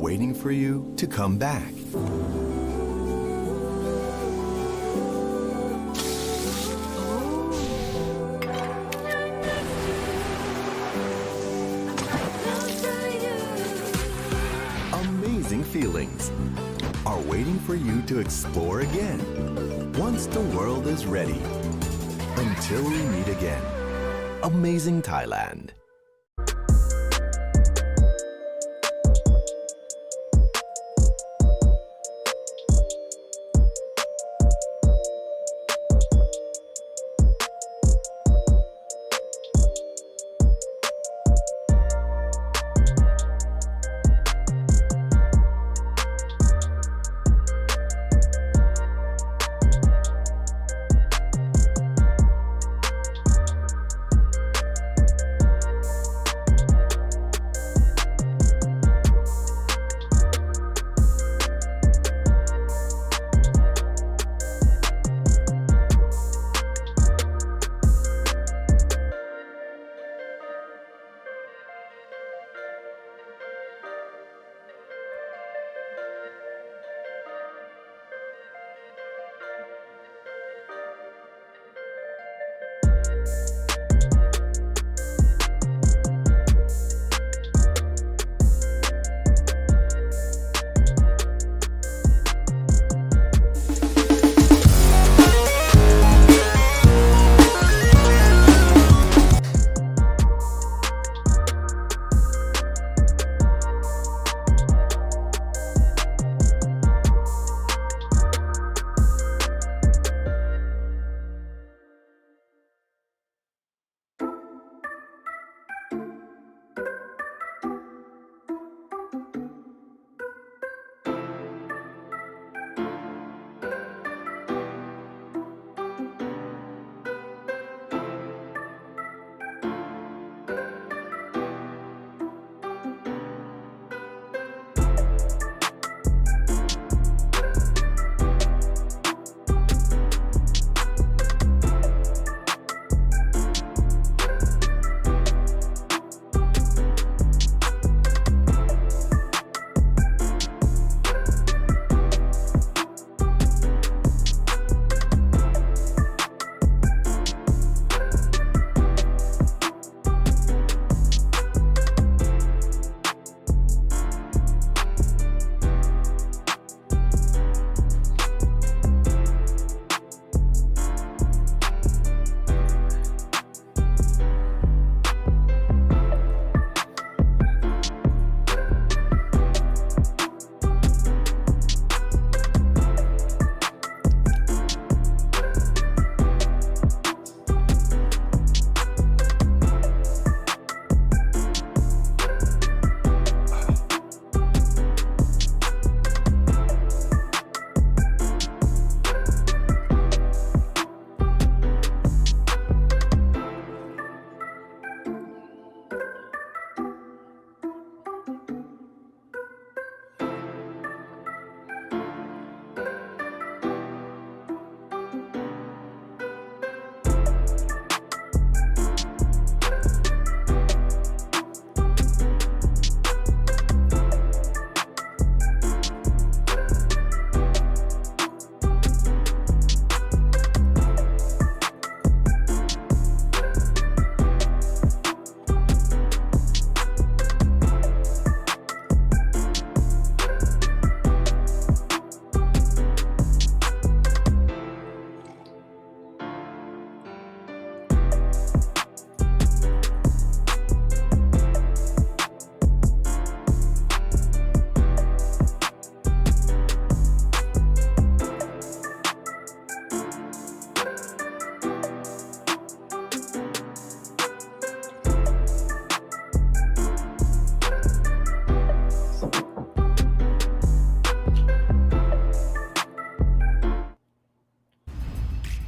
waiting for you to come back. Amazing feelings are waiting for you to explore again once the world is ready. Until we meet again. Amazing Thailand.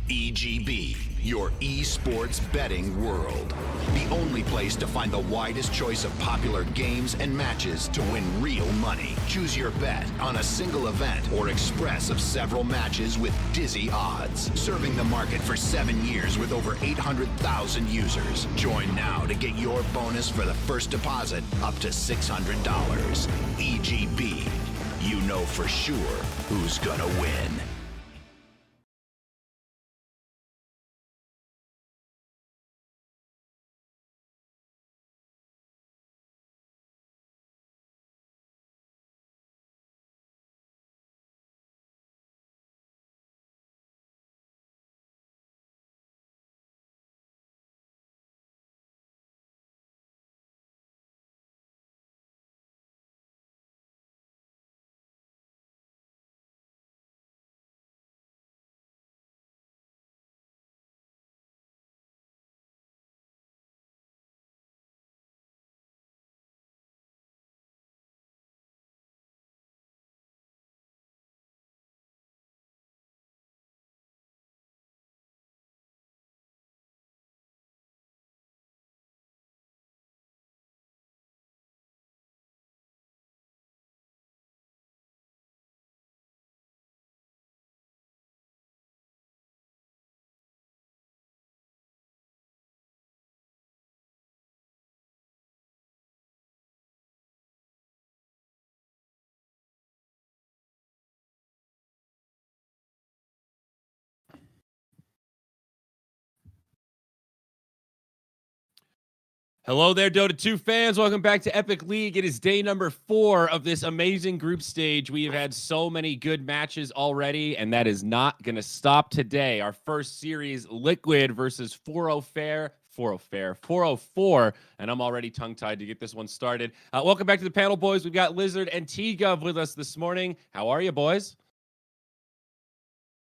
EGB. your esports betting world. The only place to find the widest choice of popular games and matches to win real money. Choose your bet on a single event or express of several matches with dizzy odds. Serving the market for 7 years with over 800,000 users. Join now to get your bonus for the first deposit up to $600. EGB. You know for sure who's gonna win. Hello there, Dota 2 fans. Welcome back to Epic League. It is day number 4 of this amazing group stage. We have had so many good matches already, and that is not going to stop today. Our first series, Liquid versus 404, and I'm already tongue-tied to get this one started. Welcome back to the panel, boys. We've got Lizard and T-Gov with us this morning. How are you, boys?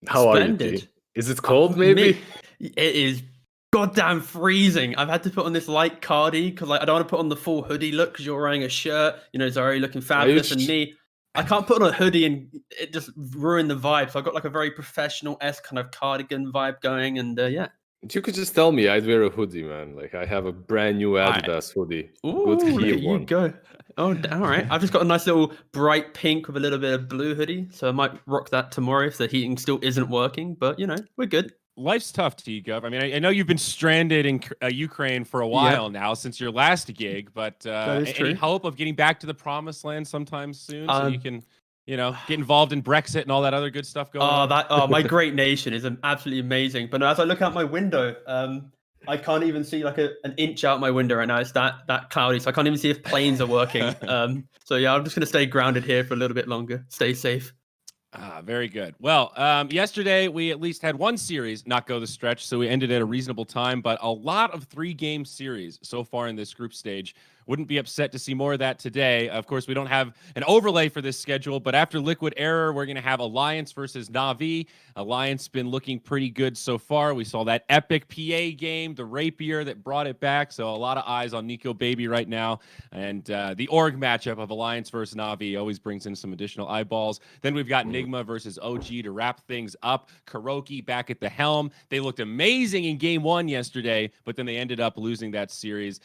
How Splendid. Are you, T? Is it cold, maybe? It is goddamn freezing. I've had to put on this light cardi because I don't want to put on the full hoodie look because you're wearing a shirt. You know, Zori looking fabulous, and me, I can't put on a hoodie and it just ruin the vibe. So I got like a very professional-esque kind of cardigan vibe going, and yeah. You could just tell me I'd wear a hoodie, man. Like I have a brand new Adidas hoodie. Ooh, good here you go. Oh, all right. I've just got a nice little bright pink with a little bit of blue hoodie, so I might rock that tomorrow if the heating still isn't working. But you know, we're good. Life's tough, T-Gov. I mean, I know you've been stranded in Ukraine for a while now since your last gig, but any hope of getting back to the promised land sometime soon so you can, you know, get involved in Brexit and all that other good stuff going on? My great nation is absolutely amazing. But as I look out my window, I can't even see like an inch out my window right now. It's that cloudy, so I can't even see if planes are working. So yeah, I'm just gonna stay grounded here for a little bit longer. Stay safe. Very good. Well, yesterday we at least had one series not go the stretch, so we ended at a reasonable time, but a lot of 3-game series so far in this group stage. Wouldn't be upset to see more of that today. Of course, we don't have an overlay for this schedule, but after Liquid Error, we're going to have Alliance versus Navi. Alliance been looking pretty good so far. We saw that epic PA game, the Rapier that brought it back, so a lot of eyes on Nico Baby right now. And the org matchup of Alliance versus Navi always brings in some additional eyeballs. Then we've got Nigma versus OG to wrap things up. Kuroki back at the helm. They looked amazing in game 1 yesterday, but then they ended up losing that series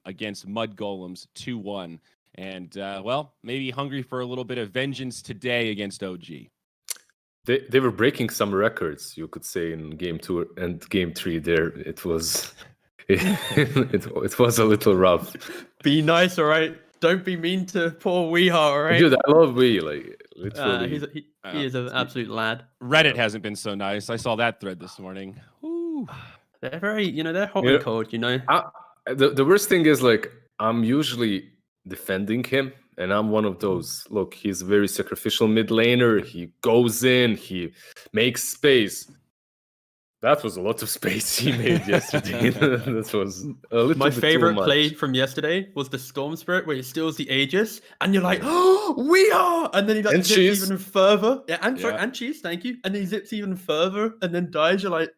against Mud Golems 2-1. And, well, maybe hungry for a little bit of vengeance today against OG. They were breaking some records, you could say, in game 2 and game 3 there. It was it was a little rough. Be nice, all right? Don't be mean to poor Weeha, all right? Dude, I love Wee, like, literally. He is an absolute lad. Reddit hasn't been so nice. I saw that thread this morning. Ooh. They're very, they're hot and cold, The worst thing is, like, I'm usually defending him, and I'm one of those. Look, he's a very sacrificial mid laner. He goes in, he makes space. That was a lot of space he made yesterday. That was a little My bit favorite too much. play from yesterday was the Storm Spirit, where he steals the Aegis, and you're like, "Oh, we are!" And then he like zips even further. Yeah, and Cheese, thank you. And then he zips even further, and then dies. You're like,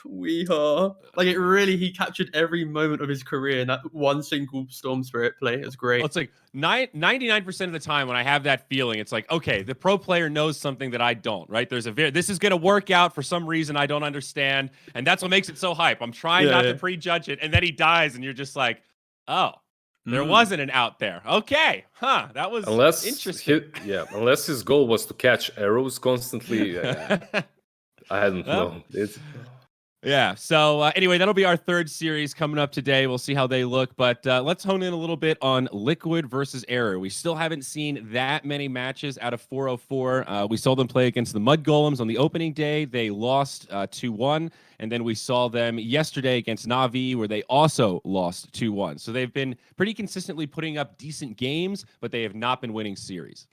Weehaw. Like he captured every moment of his career in that one single Storm Spirit play. It was great. Well, it's like 99% of the time when I have that feeling, it's like, okay, the pro player knows something that I don't, right? This is going to work out for some reason I don't understand. And that's what makes it so hype. I'm trying not to prejudge it. And then he dies and you're just like, oh, there wasn't an out there. Okay. Huh. That was interesting. Unless his goal was to catch arrows constantly. I don't know. Yeah. So anyway, that'll be our third series coming up today. We'll see how they look. But let's hone in a little bit on Liquid versus Error. We still haven't seen that many matches out of 404. We saw them play against the Mud Golems on the opening day. They lost 2-1. And then we saw them yesterday against Navi, where they also lost 2-1. So they've been pretty consistently putting up decent games, but they have not been winning series.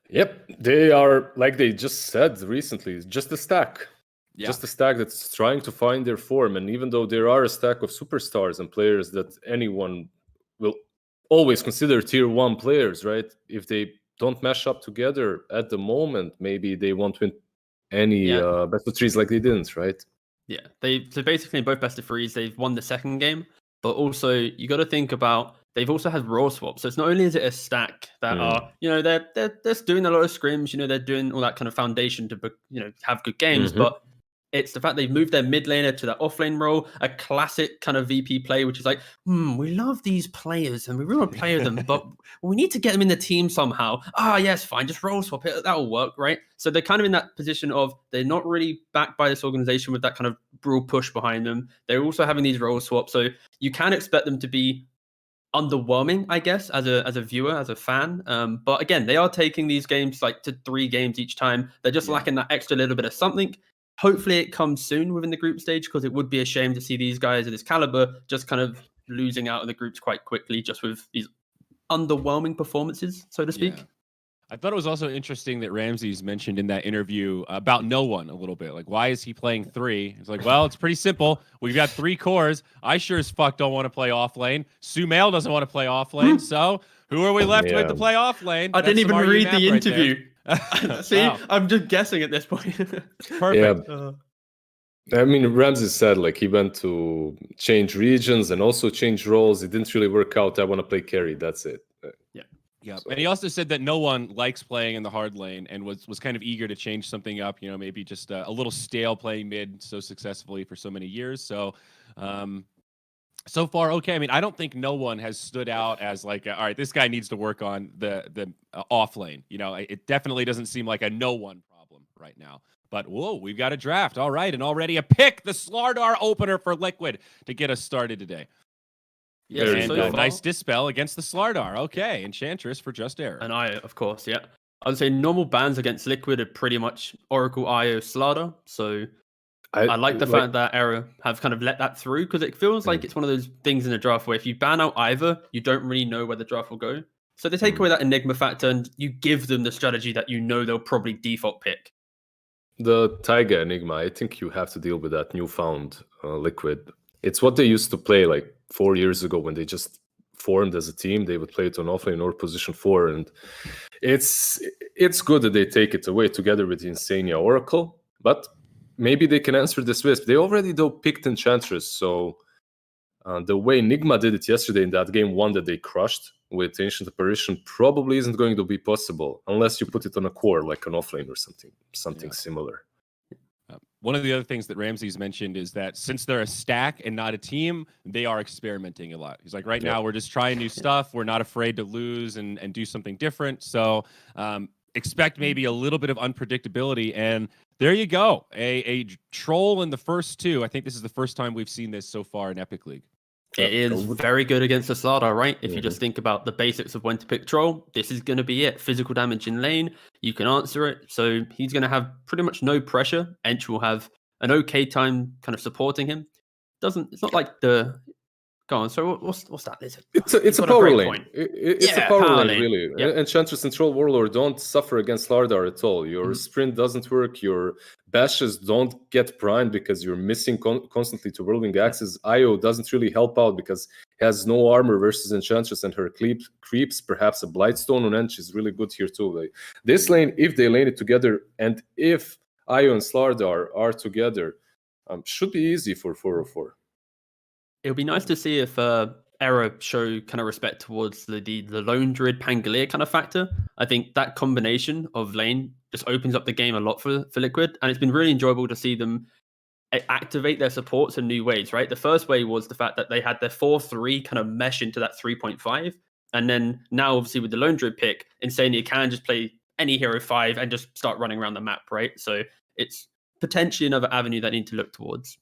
Yep. They are, like they just said recently, just a stack. Yeah. Just a stack that's trying to find their form. And even though there are a stack of superstars and players that anyone will always consider tier 1 players, right? If they don't mesh up together at the moment, maybe they won't win any best of threes like they didn't, right? Yeah. So basically in both best of threes, they've won the second game, but also you got to think about they've also had role swaps. So it's not only is it a stack that are, they're doing a lot of scrims, they're doing all that kind of foundation to, have good games, but it's the fact they've moved their mid laner to that offlane role, a classic kind of VP play, which is like, we love these players and we really want to play with them, but we need to get them in the team somehow. Yes, fine, just role swap it. That'll work, right? So they're kind of in that position of they're not really backed by this organization with that kind of broad push behind them. They're also having these role swaps. So you can expect them to be underwhelming, I guess, as a viewer, as a fan. But again, they are taking these games like to 3 games each time. They're just lacking that extra little bit of something. Hopefully it comes soon within the group stage, because it would be a shame to see these guys of this caliber just kind of losing out of the groups quite quickly, just with these underwhelming performances, so to speak. Yeah. I thought it was also interesting that Ramses mentioned in that interview about no one a little bit. Like, why is he playing 3? It's like, well, it's pretty simple. We've got 3 cores. I sure as fuck don't want to play off lane. Sumail doesn't want to play off lane. So who are we left with to play off lane? I didn't even read the interview. See, wow. I'm just guessing at this point. Perfect. Yeah. I mean, Ramses said like he went to change regions and also change roles. It didn't really work out. I want to play carry. That's it. Yeah, so. And he also said that no one likes playing in the hard lane and was kind of eager to change something up. Maybe just a little stale playing mid so successfully for so many years. So, so far, okay. I mean, I don't think no one has stood out as like, all right, this guy needs to work on the off lane. It definitely doesn't seem like a no one problem right now. But whoa, we've got a draft. All right, and already a pick, the Slardar opener for Liquid to get us started today. Yeah, and nice dispel against the Slardar. Okay, Enchantress for Just Error. And Io, of course, yeah. I would say normal bans against Liquid are pretty much Oracle, Io, Slardar. So I like the fact that Error have kind of let that through, because it feels like it's one of those things in the draft where if you ban out either, you don't really know where the draft will go. So they take away that Enigma factor and you give them the strategy that they'll probably default pick. The Taiga Enigma, I think you have to deal with that newfound Liquid. It's what they used to play like 4 years ago when they just formed as a team. They would play it on offlane or position 4, and it's good that they take it away together with the Insania Oracle, but maybe they can answer this Wisp. They already though picked Enchantress, so the way Enigma did it yesterday in that game 1 that they crushed with Ancient Apparition probably isn't going to be possible unless you put it on a core like an offlane or something similar. One of the other things that Ramses mentioned is that since they're a stack and not a team, they are experimenting a lot. He's like, right now we're just trying new stuff. We're not afraid to lose and do something different. So expect maybe a little bit of unpredictability. And there you go. A troll in the first 2. I think this is the first time we've seen this so far in Epic League. It is very good against the Slardar, right? If you just think about the basics of when to pick troll, this is going to be it. Physical damage in lane, you can answer it. So he's going to have pretty much no pressure. Ench will have an okay time kind of supporting him. It's not like the... Go on, so what's that? It's a power lane. It's a power lane, really. Yep. Enchantress and Troll Warlord don't suffer against Slardar at all. Your sprint doesn't work. Your bashes don't get primed because you're missing constantly to Whirling Axes. Io doesn't really help out because he has no armor versus Enchantress, and her creeps. Perhaps a Blightstone on Ench is really good here too. Like, this lane, if they lane it together, and if Io and Slardar are together, should be easy for 404. It would be nice to see if Error show kind of respect towards the Lone Druid Pangolier kind of factor. I think that combination of lane just opens up the game a lot for Liquid, and it's been really enjoyable to see them activate their supports in new ways, right? The first way was the fact that they had their 4-3 kind of mesh into that 3.5, and then now obviously with the Lone Druid pick, Insania can just play any hero 5 and just start running around the map, right? So it's potentially another avenue that I need to look towards.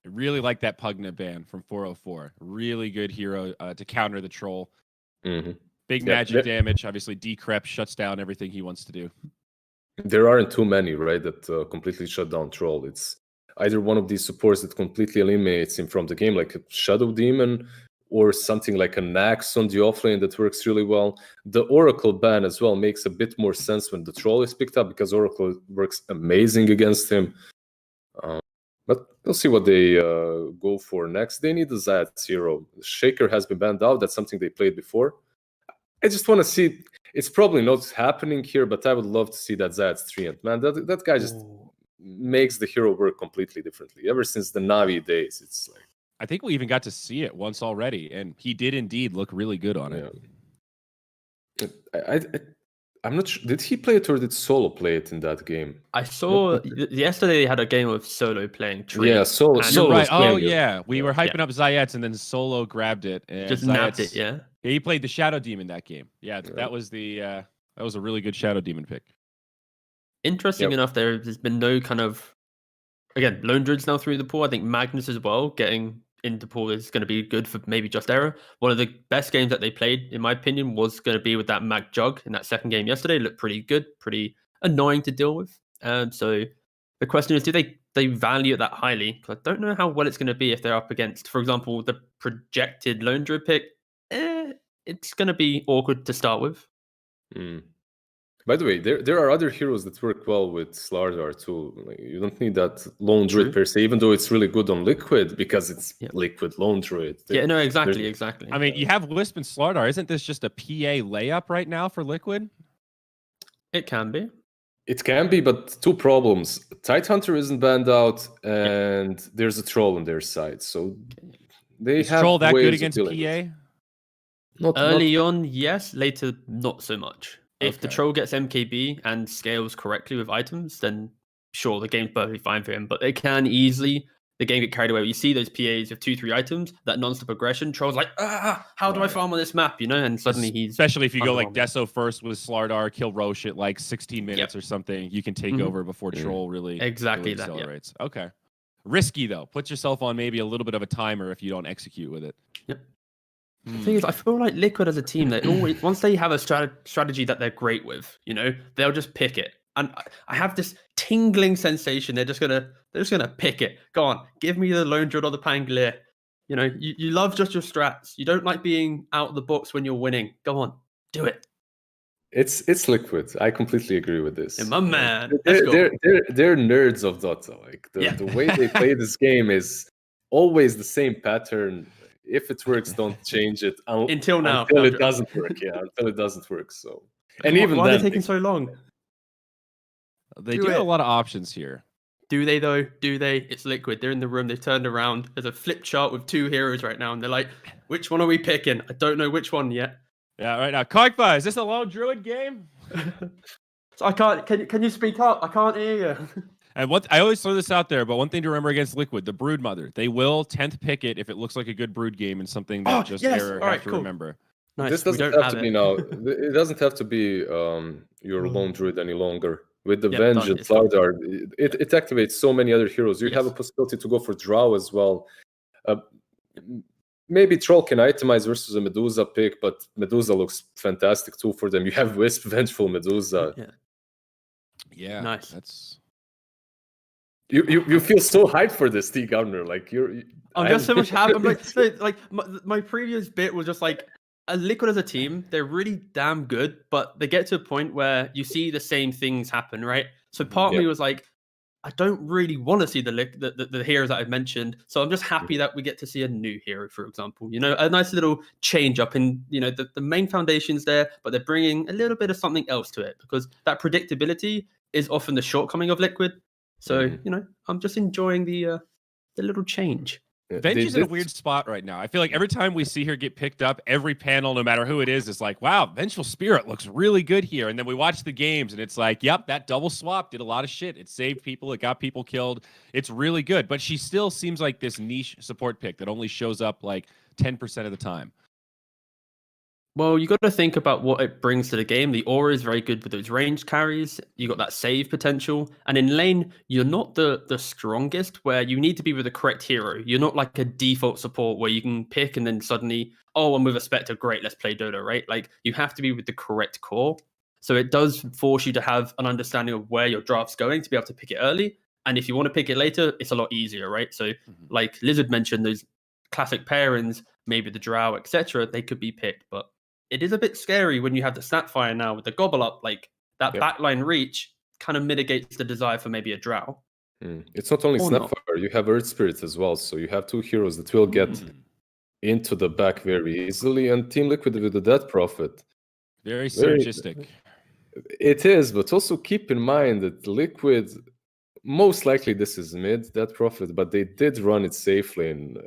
I really like that Pugna ban from 404. Really good hero to counter the troll. Big magic damage. Obviously, Decrep shuts down everything he wants to do. There aren't too many, right, that completely shut down troll. It's either one of these supports that completely eliminates him from the game, like a Shadow Demon, or something like a Nax on the offlane that works really well. The Oracle ban as well makes a bit more sense when the troll is picked up, because Oracle works amazing against him. But we'll see what they go for next. They need a Zayat hero. Shaker has been banned out. That's something they played before. I just want to see. It's probably not happening here, but I would love to see that Zayat Treant. Man, that guy just makes the hero work completely differently. Ever since the Navi days, it's like. I think we even got to see it once already, and he did indeed look really good on it. I'm not sure. Did he play it or did Solo play it in that game? I saw yesterday they had a game of Solo playing Tree. Yeah, Solo. Right. Oh, yeah. We were hyping up Zayats, and then Solo grabbed it and just nabbed it. Yeah. He played the Shadow Demon that game. Yeah, that was a really good Shadow Demon pick. Interesting enough, there's been no kind of Lone Druid's now through the pool. I think Magnus as well getting into pool is going to be good for maybe just Error. One of the best games that they played, in my opinion, was going to be with that Mag Jug in that second game yesterday. It looked pretty good, pretty annoying to deal with. So the question is, do they value it that highly? Because I don't know how well it's going to be if they're up against, for example, the projected Lone Druid pick. It's going to be awkward to start with. By the way, there are other heroes that work well with Slardar too. Like, you don't need that Lone Druid per se, even though it's really good on Liquid because it's Liquid Lone Druid. Exactly. I mean, you have Wisp and Slardar. Isn't this just a PA layup right now for Liquid? It can be. It can be, but two problems. Tidehunter isn't banned out, and there's a troll on their side. So they Is have troll that ways good of against dealing PA? Not early on, yes. Later, not so much. If the troll gets MKB and scales correctly with items, then sure, the game's perfectly fine for him. But they can easily, the game get carried away. You see those PAs with 2-3 items, that non-stop aggression, troll's like, how do I farm on this map? And suddenly he's... Especially if you go like Deso first with Slardar, kill Roche at like 16 minutes or something, you can take over before troll really accelerates. Okay. Risky though. Put yourself on maybe a little bit of a timer if you don't execute with it. Yep. The thing is, I feel like Liquid as a team, they always, once they have a strategy that they're great with, they'll just pick it. And I have this tingling sensation they're just gonna pick it. Go on, give me the Lone Druid or the Pangolier. You love just your strats. You don't like being out of the box when you're winning. Go on, do it. It's Liquid. I completely agree with this. My man. They're nerds of Dota. Like the way they play this game is always the same pattern. If it works, don't change it until it doesn't work. Until it doesn't work. So, and even why then, are they taking so long? They do have a lot of options here. Do they though? Do they? It's Liquid. They're in the room. They've turned around. There's a flip chart with 2 heroes right now, and they're like, "Which one are we picking? I don't know which one yet." Yeah, right now, Cogfa, is this a Lone Druid game? So I can't. Can you speak up? I can't hear you. And I always throw this out there, but one thing to remember against Liquid, the Brood Mother, they will 10th pick it if it looks like a good Brood game and something that have to remember. Nice. This doesn't have to be now. It doesn't have to be your Lone Druid any longer. With the Vengeance, Slardar, it activates so many other heroes. You have a possibility to go for Drow as well. Maybe Troll can itemize versus a Medusa pick, but Medusa looks fantastic too for them. You have Wisp, Vengeful Medusa. Yeah, nice. That's... You feel so hyped for this, T Governor. Like I'm just so much happy. I'm like my previous bit was just like a Liquid as a team. They're really damn good, but they get to a point where you see the same things happen, right? So part of me was like, I don't really want to see the heroes that I've mentioned. So I'm just happy that we get to see a new hero, for example. A nice little change up in the main foundation's there, but they're bringing a little bit of something else to it because that predictability is often the shortcoming of Liquid. So I'm just enjoying the little change. Venge is in a weird spot right now. I feel like every time we see her get picked up, every panel, no matter who it is like, wow, Vengeful Spirit looks really good here. And then we watch the games and it's like, yep, that double swap did a lot of shit. It saved people. It got people killed. It's really good. But she still seems like this niche support pick that only shows up like 10% of the time. Well, you got to think about what it brings to the game. The aura is very good with those ranged carries. You got that save potential, and in lane, you're not the strongest. Where you need to be with the correct hero. You're not like a default support where you can pick and then suddenly, oh, I'm with a Spectre. Great, let's play Dota. Right? Like you have to be with the correct core. So it does force you to have an understanding of where your draft's going to be able to pick it early. And if you want to pick it later, it's a lot easier, right? So, like Lizard mentioned, those classic pairings, maybe the Drow, etc., they could be picked, but it is a bit scary when you have the Snapfire now with the Gobble Up, like that backline reach kind of mitigates the desire for maybe a Drow. It's not only Snapfire, you have Earth Spirits as well, so you have two heroes that will get into the back very easily, and Team Liquid with the Death Prophet. Very synergistic. It is, but also keep in mind that Liquid, most likely this is mid, Death Prophet, but they did run it safely in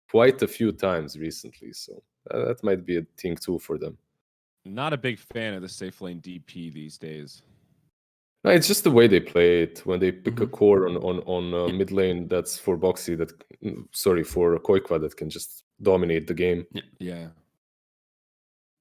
quite a few times recently, so that might be a thing too for them. Not a big fan of the safe lane DP these days. No, it's just the way they play it. When they pick a core on mid lane, that's for Boxy, for Koikwa that can just dominate the game. Yeah.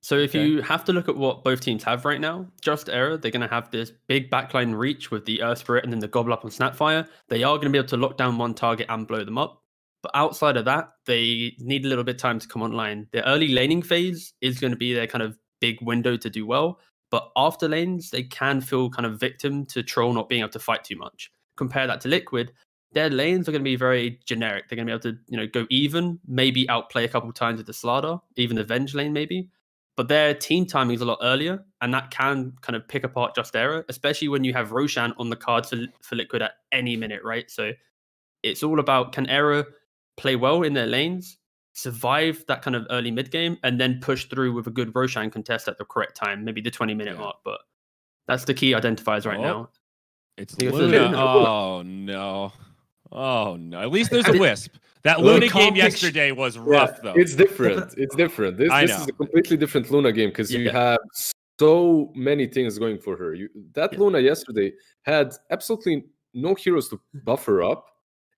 So if you have to look at what both teams have right now, Just Era, they're going to have this big backline reach with the Earth Spirit and then the Gobble Up on Snapfire. They are going to be able to lock down one target and blow them up. But outside of that, they need a little bit of time to come online. The early laning phase is going to be their kind of big window to do well. But after lanes, they can feel kind of victim to Troll not being able to fight too much. Compare that to Liquid, their lanes are going to be very generic. They're going to be able to, go even, maybe outplay a couple of times with the Slardar, even the Venge lane maybe. But their team timing is a lot earlier, and that can kind of pick apart Just Era, especially when you have Roshan on the card for Liquid at any minute, right? So it's all about, can Era play well in their lanes, survive that kind of early mid game, and then push through with a good Roshan contest at the correct time, maybe the 20-minute mark. But that's the key identifiers right now. It's Luna. Oh no. At least there's a Wisp. That Luna game yesterday was rough, though. It's different. This is a completely different Luna game because you have so many things going for her. Luna yesterday had absolutely no heroes to buff her up.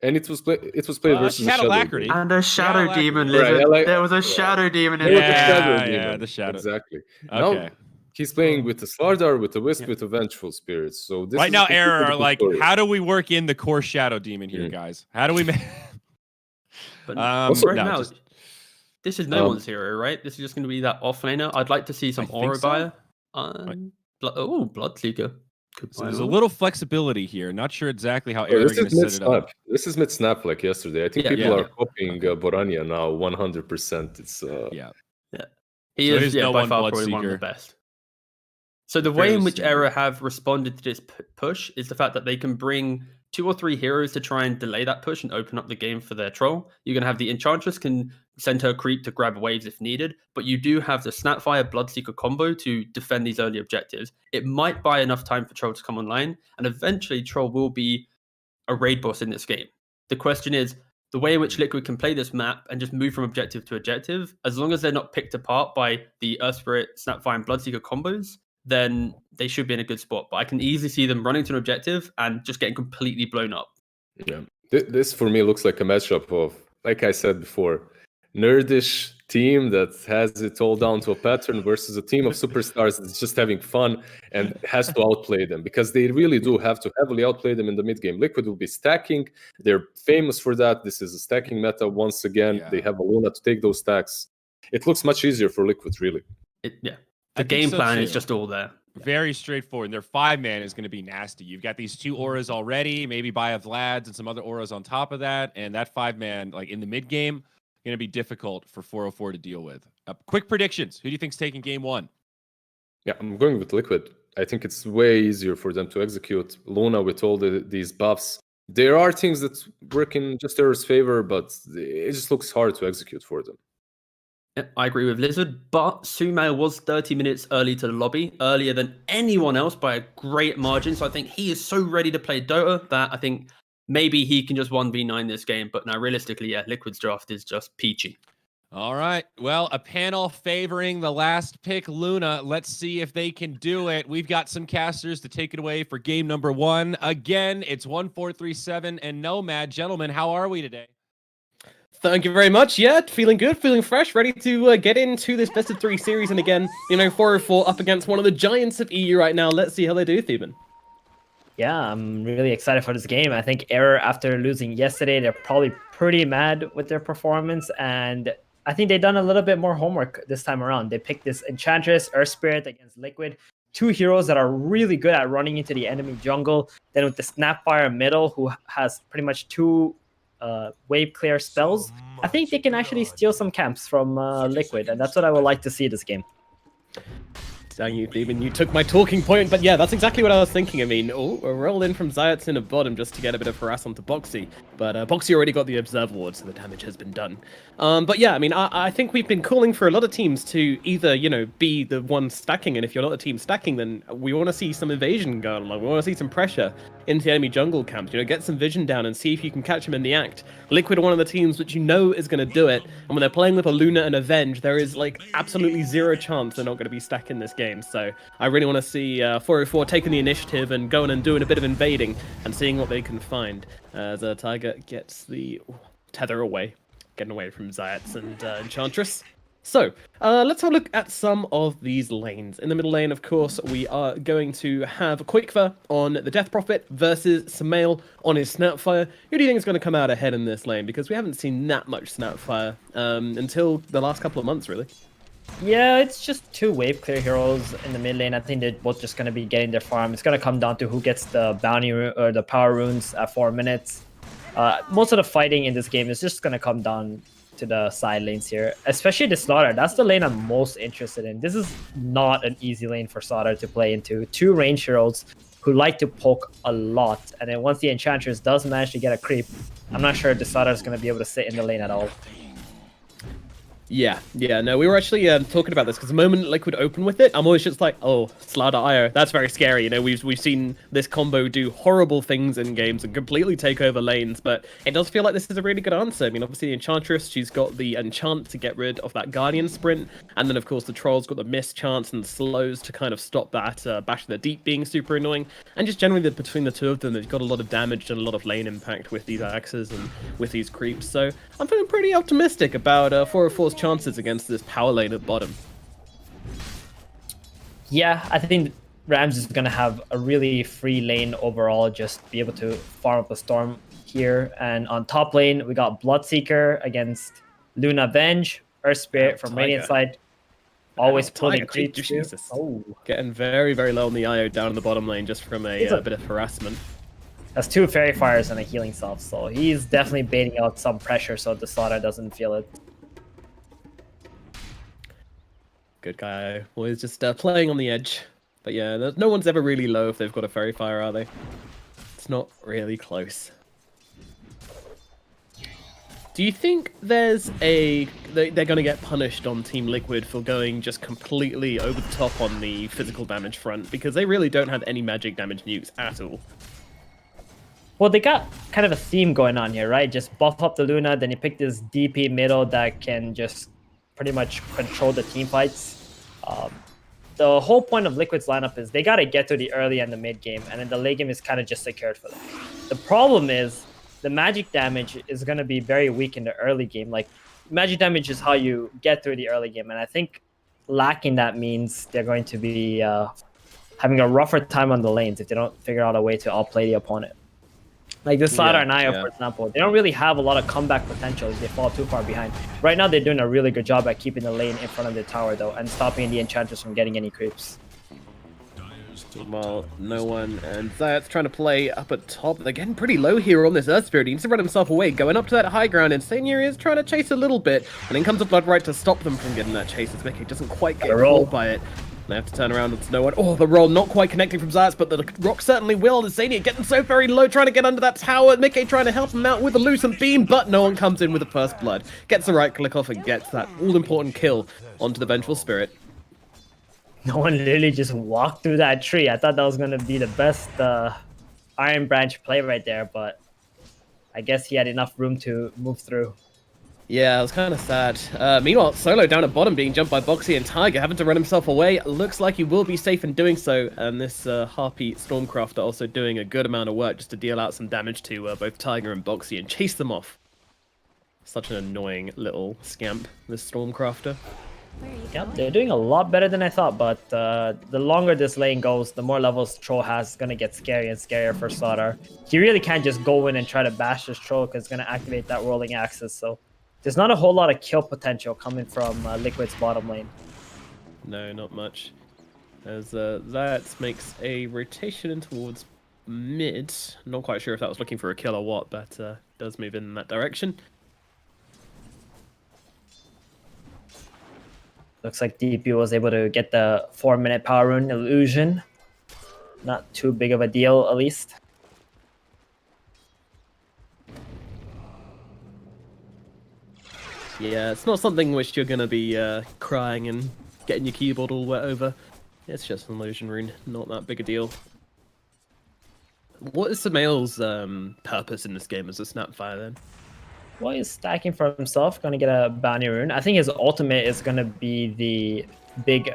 And it was played versus she had Alacrity. And a Shadow Demon Lizard. There was a Shadow Demon in there. The Shadow. Exactly. Okay. Now, he's playing with the Slardar, with the Wisp, with the Vengeful Spirits. So this right now, Error are like, how do we work in the core Shadow Demon here, guys? How do we make... But now, this is no one's hero, right? This is just going to be that offlaner. I'd like to see some Aura Buyer. Bloodseeker. So there's a little flexibility here. Not sure exactly how Error is going to set it up. This is mid-snap like yesterday. I think people are copying Borania now 100%. It's He is by far probably one of the best. So the way in which Error have responded to this push is the fact that they can bring 2 or 3 heroes to try and delay that push and open up the game for their troll. You're going to have the Enchantress can send her creep to grab waves if needed, but you do have the Snapfire Bloodseeker combo to defend these early objectives. It might buy enough time for Troll to come online, and eventually Troll will be a raid boss in this game. The question is, the way in which Liquid can play this map and just move from objective to objective, as long as they're not picked apart by the Earth Spirit, Snapfire, and Bloodseeker combos, then they should be in a good spot. But I can easily see them running to an objective and just getting completely blown up. Yeah, this for me looks like a matchup of, like I said before, nerdish team that has it all down to a pattern versus a team of superstars that's just having fun and has to outplay them, because they really do have to heavily outplay them in the mid game. Liquid will be stacking. They're famous for that. This is a stacking meta once again. They have a Luna to take those stacks. It looks much easier for Liquid, really. The game plan is just all there. Very straightforward. And their 5-man is going to be nasty. You've got these 2 auras already, maybe buy a Vlad's and some other auras on top of that. And that 5-man, like in the mid game, going to be difficult for 404 to deal with. Quick predictions. Who do you think's taking game 1? Yeah, I'm going with Liquid. I think it's way easier for them to execute. Luna with all these buffs. There are things that work in Just Error's favor, but it just looks hard to execute for them. Yeah, I agree with Lizard, but Sumail was 30 minutes early to the lobby, earlier than anyone else by a great margin. So I think he is so ready to play Dota that I think maybe he can just 1v9 this game. But now, realistically, yeah, Liquid's draft is just peachy. All right. Well, a panel favoring the last pick, Luna. Let's see if they can do it. We've got some casters to take it away for game number 1. Again, it's 1437 and Nomad. Gentlemen, how are we today? Thank you very much. Yeah, feeling good, feeling fresh, ready to get into this best of 3 series. And again, 404 up against one of the giants of EU right now. Let's see how they do, Theban. Yeah, I'm really excited for this game. I think Error, after losing yesterday, they're probably pretty mad with their performance. And I think they've done a little bit more homework this time around. They picked this Enchantress, Earth Spirit against Liquid. 2 heroes that are really good at running into the enemy jungle. Then with the Snapfire middle, who has pretty much 2 wave clear spells, I think they can actually steal some camps from Liquid, and that's what I would like to see this game. Dang you, Theban, you took my talking point, but yeah, that's exactly what I was thinking. I mean, a roll in from Zayats in a bottom just to get a bit of harass onto Boxy, but Boxy already got the Observe Ward, so the damage has been done. But yeah, I mean, I think we've been calling for a lot of teams to either, be the one stacking, and if you're not the team stacking, then we want to see some evasion going on. We want to see some pressure into the enemy jungle camps, get some vision down and see if you can catch them in the act. Liquid are one of the teams which is going to do it, and when they're playing with a Luna and Avenge, there is absolutely 0 chance they're not going to be stacking this game. So I really want to see 404 taking the initiative and going and doing a bit of invading and seeing what they can find as Tiger gets the tether away, getting away from Zayats and Enchantress. So let's have a look at some of these lanes. In the middle lane, of course, we are going to have Quickfire on the Death Prophet versus Sumail on his Snapfire. Who do you think is going to come out ahead in this lane? Because we haven't seen that much Snapfire until the last couple of months, really. Yeah, it's just 2 wave clear heroes in the mid lane. I think they're both just going to be getting their farm. It's going to come down to who gets the bounty or the power runes at 4 minutes. Most of the fighting in this game is just going to come down to the side lanes here, especially the Slaughter. That's the lane I'm most interested in. This is not an easy lane for Slaughter to play into. 2 range heroes who like to poke a lot, and then once the Enchantress does manage to get a creep, I'm not sure if the Slaughter is going to be able to sit in the lane at all. Yeah, no, we were actually talking about this because the moment Liquid open with it, I'm always just like, oh, Slaughter IO, that's very scary. We've seen this combo do horrible things in games and completely take over lanes, but it does feel like this is a really good answer. I mean, obviously the Enchantress, she's got the enchant to get rid of that Guardian sprint, and then of course the Troll's got the miss chance and the slows to kind of stop that Bash to the Deep being super annoying, and just generally between the 2 of them, they've got a lot of damage and a lot of lane impact with these axes and with these creeps. So I'm feeling pretty optimistic about 404's chances against this power lane at bottom. Yeah, I think Rams is going to have a really free lane overall, just be able to farm up a Storm here. And on top lane, we got Bloodseeker against Luna Avenge, Earth Spirit from Radiant side. Always pulling creeps. Jesus. Oh, getting very, very low on the IO down in the bottom lane just from a bit of harassment. Has 2 Fairy Fires and a Healing Salve, so he's definitely baiting out some pressure so the Slaughter doesn't feel it. Good guy, always just playing on the edge. But yeah, no one's ever really low if they've got a Fairy Fire, are they? It's not really close. Do you think they're going to get punished on Team Liquid for going just completely over the top on the physical damage front? Because they really don't have any magic damage nukes at all. Well, they got kind of a theme going on here, right? Just buff up the Luna, then you pick this DP middle that can just pretty much control the team fights. The whole point of Liquid's lineup is they got to get to the early and the mid game, and then the late game is kind of just secured for them. The problem is the magic damage is going to be very weak in the early game. Like, magic damage is how you get through the early game, and I think lacking that means they're going to be having a rougher time on the lanes if they don't figure out a way to outplay the opponent. Like the Slaughter and Io, for example, they don't really have a lot of comeback potential if they fall too far behind. Right now, they're doing a really good job at keeping the lane in front of the tower, though, and stopping the Enchantress from getting any creeps. Well, no one, and Zayat's trying to play up at top. They're getting pretty low here on this Earth Spirit. He needs to run himself away, going up to that high ground, and Seigneur is trying to chase a little bit, and then comes a Blood Right to stop them from getting that chase. As Mickey doesn't quite get rolled by it. They have to turn around into no one. Oh, the roll not quite connecting from Zayats, but the rock certainly will. Zania getting so very low, trying to get under that tower. Mickey trying to help him out with a Lucent Beam, but no one comes in with the first blood. Gets the right click off and gets that all-important kill onto the Vengeful Spirit. No one literally just walked through that tree. I thought that was going to be the best Iron Branch play right there, but I guess he had enough room to move through. Yeah, it was kind of sad. Meanwhile, Solo down at bottom being jumped by Boxy and Tiger, having to run himself away. Looks like he will be safe in doing so. And this Harpy Stormcrafter also doing a good amount of work just to deal out some damage to both Tiger and Boxy and chase them off. Such an annoying little scamp, this Stormcrafter. Yep, they're doing a lot better than I thought, but the longer this lane goes, the more levels Troll has. It's going to get scary and scarier for Slaughter. He really can't just go in and try to bash this Troll because it's going to activate that rolling axis, so there's not a whole lot of kill potential coming from Liquid's bottom lane. No, not much. As Zayats makes a rotation in towards mid. Not quite sure if that was looking for a kill or what, but does move in that direction. Looks like DP was able to get the 4-minute power rune illusion. Not too big of a deal, at least. Yeah, it's not something which you're going to be crying and getting your keyboard all wet over. It's just an illusion rune, not that big a deal. What is Samael's purpose in this game as a Snapfire then? Well, he's stacking for himself, going to get a bounty rune. I think his ultimate is going to be the big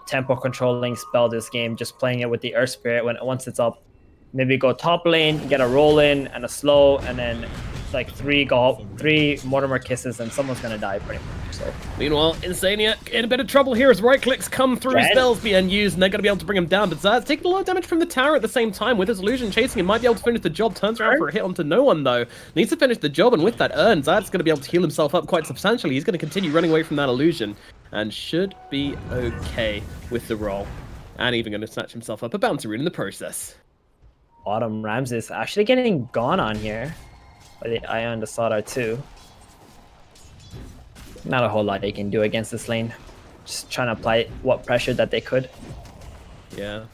tempo controlling spell this game, just playing it with the Earth Spirit once it's up. Maybe go top lane, get a roll in and a slow, and then like three Mortimer kisses, and someone's going to die pretty much. So. Meanwhile, Insania in a bit of trouble here as right clicks come through, spells being used, and they're going to be able to bring him down. But Zayats taking a lot of damage from the tower at the same time with his illusion chasing him. Might be able to finish the job. Turns around for a hit onto no one, though. Needs to finish the job, and with that urn, Zayats going to be able to heal himself up quite substantially. He's going to continue running away from that illusion, and should be okay with the roll. And even going to snatch himself up a bounty rune in the process. Bottom Ramses actually getting gone on here. By the Ion the Slaughter too. Not a whole lot they can do against this lane. Just trying to apply what pressure that they could. Yeah.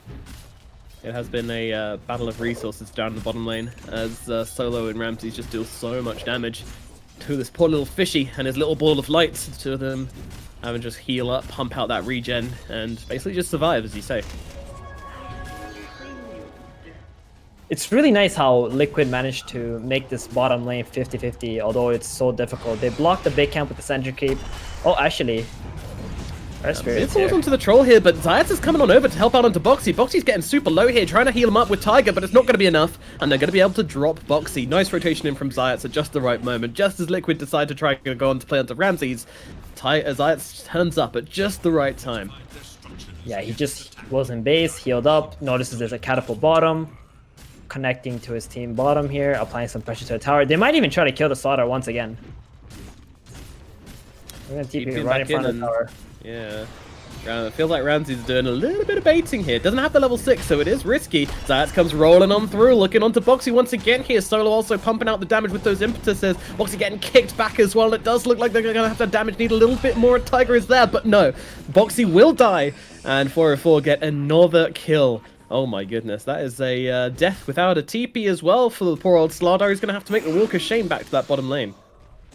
It has been a battle of resources down the bottom lane as Solo and Ramses just deal so much damage to this poor little fishy and his little ball of light, to them having just heal up, pump out that regen, and basically just survive, as you say. It's really nice how Liquid managed to make this bottom lane 50-50, although it's so difficult. They blocked the big camp with the Sentry Creep. Oh, actually, it falls onto the troll here, but Zayats is coming on over to help out onto Boxy. Boxy's getting super low here, trying to heal him up with Tiger, but it's not going to be enough, and they're going to be able to drop Boxy. Nice rotation in from Zayats at just the right moment, just as Liquid decide to try to go on to play onto Ramses. Zayats turns up at just the right time. Yeah, he just was in base, healed up, notices there's a catapult bottom, connecting to his team bottom here, applying some pressure to the tower. They might even try to kill the Slaughter once again. We're going to TP right in front of the tower. Yeah. It feels like Ramses is doing a little bit of baiting here. Doesn't have the level 6, so it is risky. Zayats comes rolling on through, looking onto Boxy once again here. Solo also pumping out the damage with those impetuses. Boxy getting kicked back as well. It does look like they're going to have to damage need a little bit more. Tiger is there, but no. Boxy will die, and 404 get another kill. Oh my goodness, that is a death without a TP as well for the poor old Slaughter. He's going to have to make the walk of shame back to that bottom lane.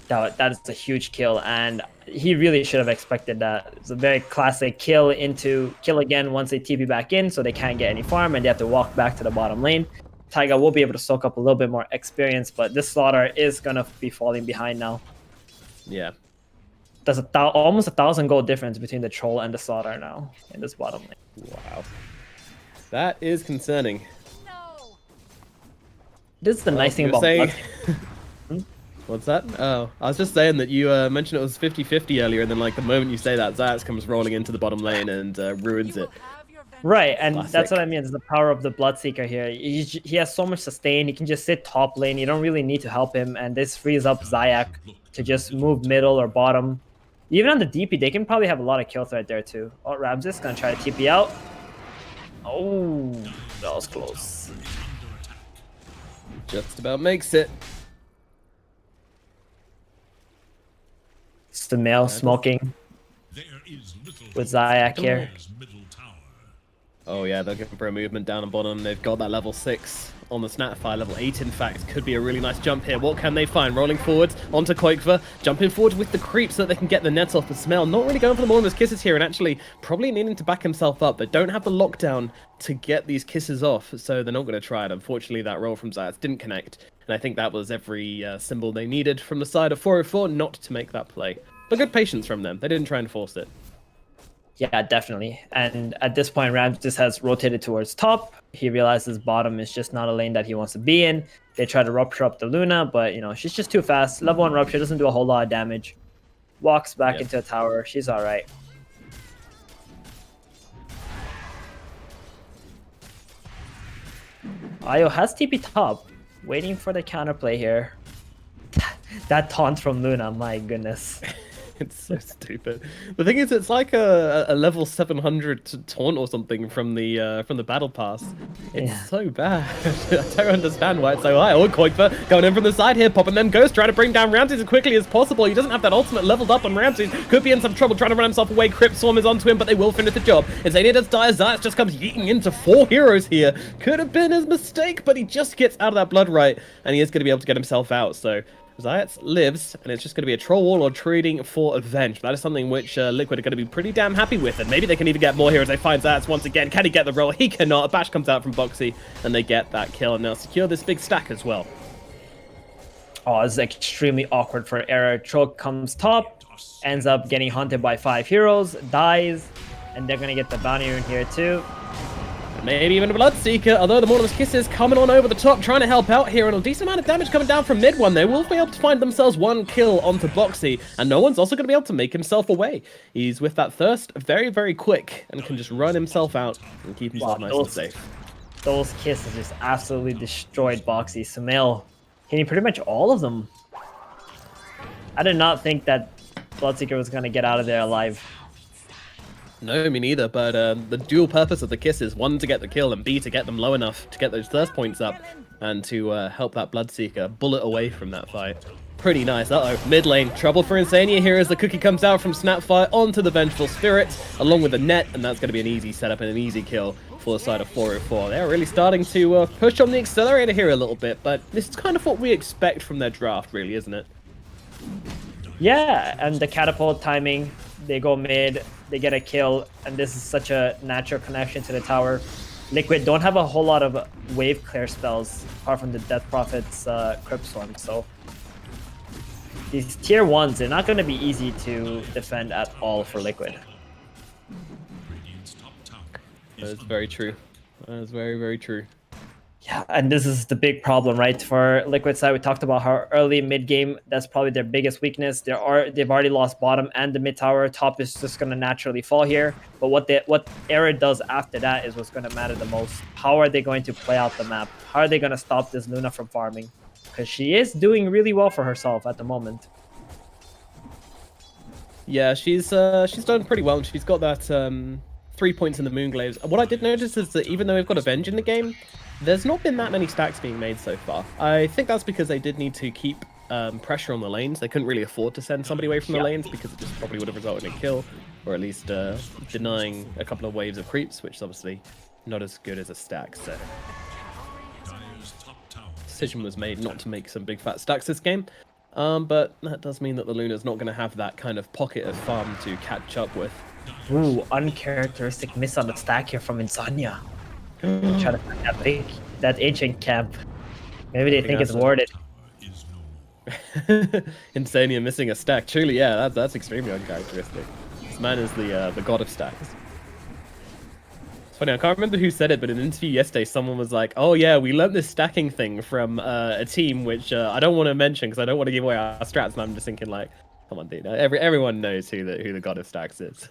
That is a huge kill, and he really should have expected that. It's a very classic kill into kill again once they TP back in, so they can't get any farm, and they have to walk back to the bottom lane. Taiga will be able to soak up a little bit more experience, but this Slaughter is going to be falling behind now. Yeah. There's almost 1,000 gold difference between the Troll and the Slaughter now in this bottom lane. Wow. That is concerning. No. This is the nice thing about What's that? Oh, I was just saying that you mentioned it was 50-50 earlier, and then like the moment you say that, Zayats comes rolling into the bottom lane and ruins it. Right, and Classic. that's what I mean. It's the power of the Bloodseeker here. He has so much sustain. He can just sit top lane. You don't really need to help him, and this frees up Zayak to just move middle or bottom. Even on the DP, they can probably have a lot of kill threat there too. Oh, Ramses gonna try to TP out. Oh, that was close. Just about makes it. It's the male smoking with Zayak here. Oh yeah, they're looking for a movement down and bottom. They've got that level 6 on the Snapfire. Level 8, in fact, could be a really nice jump here. What can they find? Rolling forwards onto Koikva, jumping forward with the creep so that they can get the net off the smell. Not really going for the Mortimer's kisses here, and actually probably needing to back himself up, but don't have the lockdown to get these kisses off, so they're not going to try it. Unfortunately, that roll from Zayats didn't connect, and I think that was every symbol they needed from the side of 404 not to make that play. But good patience from them. They didn't try and force it. Yeah, definitely. And at this point, Rams just has rotated towards top. He realizes bottom is just not a lane that he wants to be in. They try to rupture up the Luna, but, you know, she's just too fast. Level 1 rupture doesn't do a whole lot of damage. Walks back into a tower. She's all right. Ayo has TP top, waiting for the counterplay here. That taunt from Luna, my goodness. It's so stupid. The thing is, it's like a level 700 taunt or something from the battle pass. It's so bad. I don't understand why it's so high. Oh, Koikva going in from the side here, popping them ghosts, trying to bring down Ramses as quickly as possible. He doesn't have that ultimate leveled up on Ramses. Could be in some trouble trying to run himself away. Crypt Swarm is onto him, but they will finish the job. Zania does die. Zayats just comes yeeting into 4 heroes here. Could have been his mistake, but he just gets out of that blood right, and he is going to be able to get himself out. So Zayats lives, and it's just going to be a troll wall or trading for Avenge. That is something which Liquid are going to be pretty damn happy with, and maybe they can even get more here as they find Zayats once again. Can he get the roll? He cannot. A bash comes out from Boxy, and they get that kill, and now secure this big stack as well. Oh, this is extremely awkward for Era. Troll comes top, ends up getting hunted by 5 heroes, dies, and they're going to get the bounty rune here too. Maybe even a Bloodseeker, although the Mortimer's Kisses coming on over the top, trying to help out here, and a decent amount of damage coming down from mid one. They will be able to find themselves 1 kill onto Boxy, and no one's also going to be able to make himself away. He's with that thirst very, very quick, and can just run himself out and keep himself nice and safe. Those kisses just absolutely destroyed Boxy. Sumail hitting pretty much all of them. I did not think that Bloodseeker was going to get out of there alive. No, me neither, but the dual purpose of the kisses, 1 to get the kill, and B to get them low enough to get those thirst points up, and to help that Bloodseeker bullet away from that fight. Pretty nice. Uh-oh, mid lane, trouble for Insania here as the cookie comes out from Snapfire onto the Vengeful Spirit, along with the net, and that's going to be an easy setup and an easy kill for the side of 404. They're really starting to push on the accelerator here a little bit, but this is kind of what we expect from their draft, really, isn't it? Yeah, and the catapult timing, they go mid, they get a kill, and this is such a natural connection to the tower. Liquid don't have a whole lot of wave clear spells apart from the Death Prophet's Crypt Swarm, so these tier 1s, they're not going to be easy to defend at all for Liquid. That is very true. That is very, very true. Yeah, and this is the big problem, right? For Liquid side, we talked about how early mid game, that's probably their biggest weakness. They've already lost bottom and the mid tower. Top is just going to naturally fall here. But what Era does after that is what's going to matter the most. How are they going to play out the map? How are they going to stop this Luna from farming? Because she is doing really well for herself at the moment. Yeah, she's done pretty well. She's got that 3 points in the Moonglaves. What I did notice is that even though we've got Avenge in the game, there's not been that many stacks being made so far. I think that's because they did need to keep pressure on the lanes. They couldn't really afford to send somebody away from the lanes because it just probably would have resulted in a kill, or at least denying a couple of waves of creeps, which is obviously not as good as a stack. So decision was made not to make some big fat stacks this game. But that does mean that the Luna's not going to have that kind of pocket of farm to catch up with. Ooh, uncharacteristic miss on the stack here from Insania. Try to find that ancient camp. Maybe they think it's warded. Insania missing a stack. Truly, yeah, that's extremely uncharacteristic. This man is the god of stacks. It's funny, I can't remember who said it, but in an interview yesterday, someone was like, "Oh yeah, we learned this stacking thing from a team which I don't want to mention because I don't want to give away our strats." And I'm just thinking, like, come on, dude, everyone knows who the god of stacks is.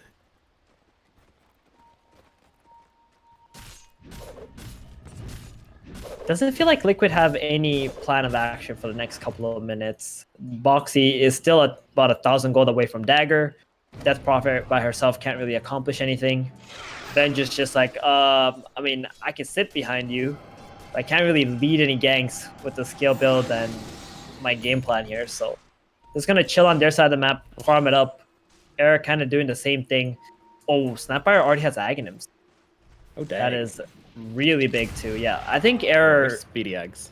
Doesn't feel like Liquid have any plan of action for the next couple of minutes. Boxy is still at about 1,000 gold away from Dagger. Death Prophet by herself can't really accomplish anything. Venge is just like, I mean, I can sit behind you, but I can't really lead any ganks with the skill build and my game plan here. So just gonna chill on their side of the map, farm it up. Eric kind of doing the same thing. Oh, Snapfire already has Aghanims. Oh, dang. That is really big too. Yeah, I think Error. Speedy eggs.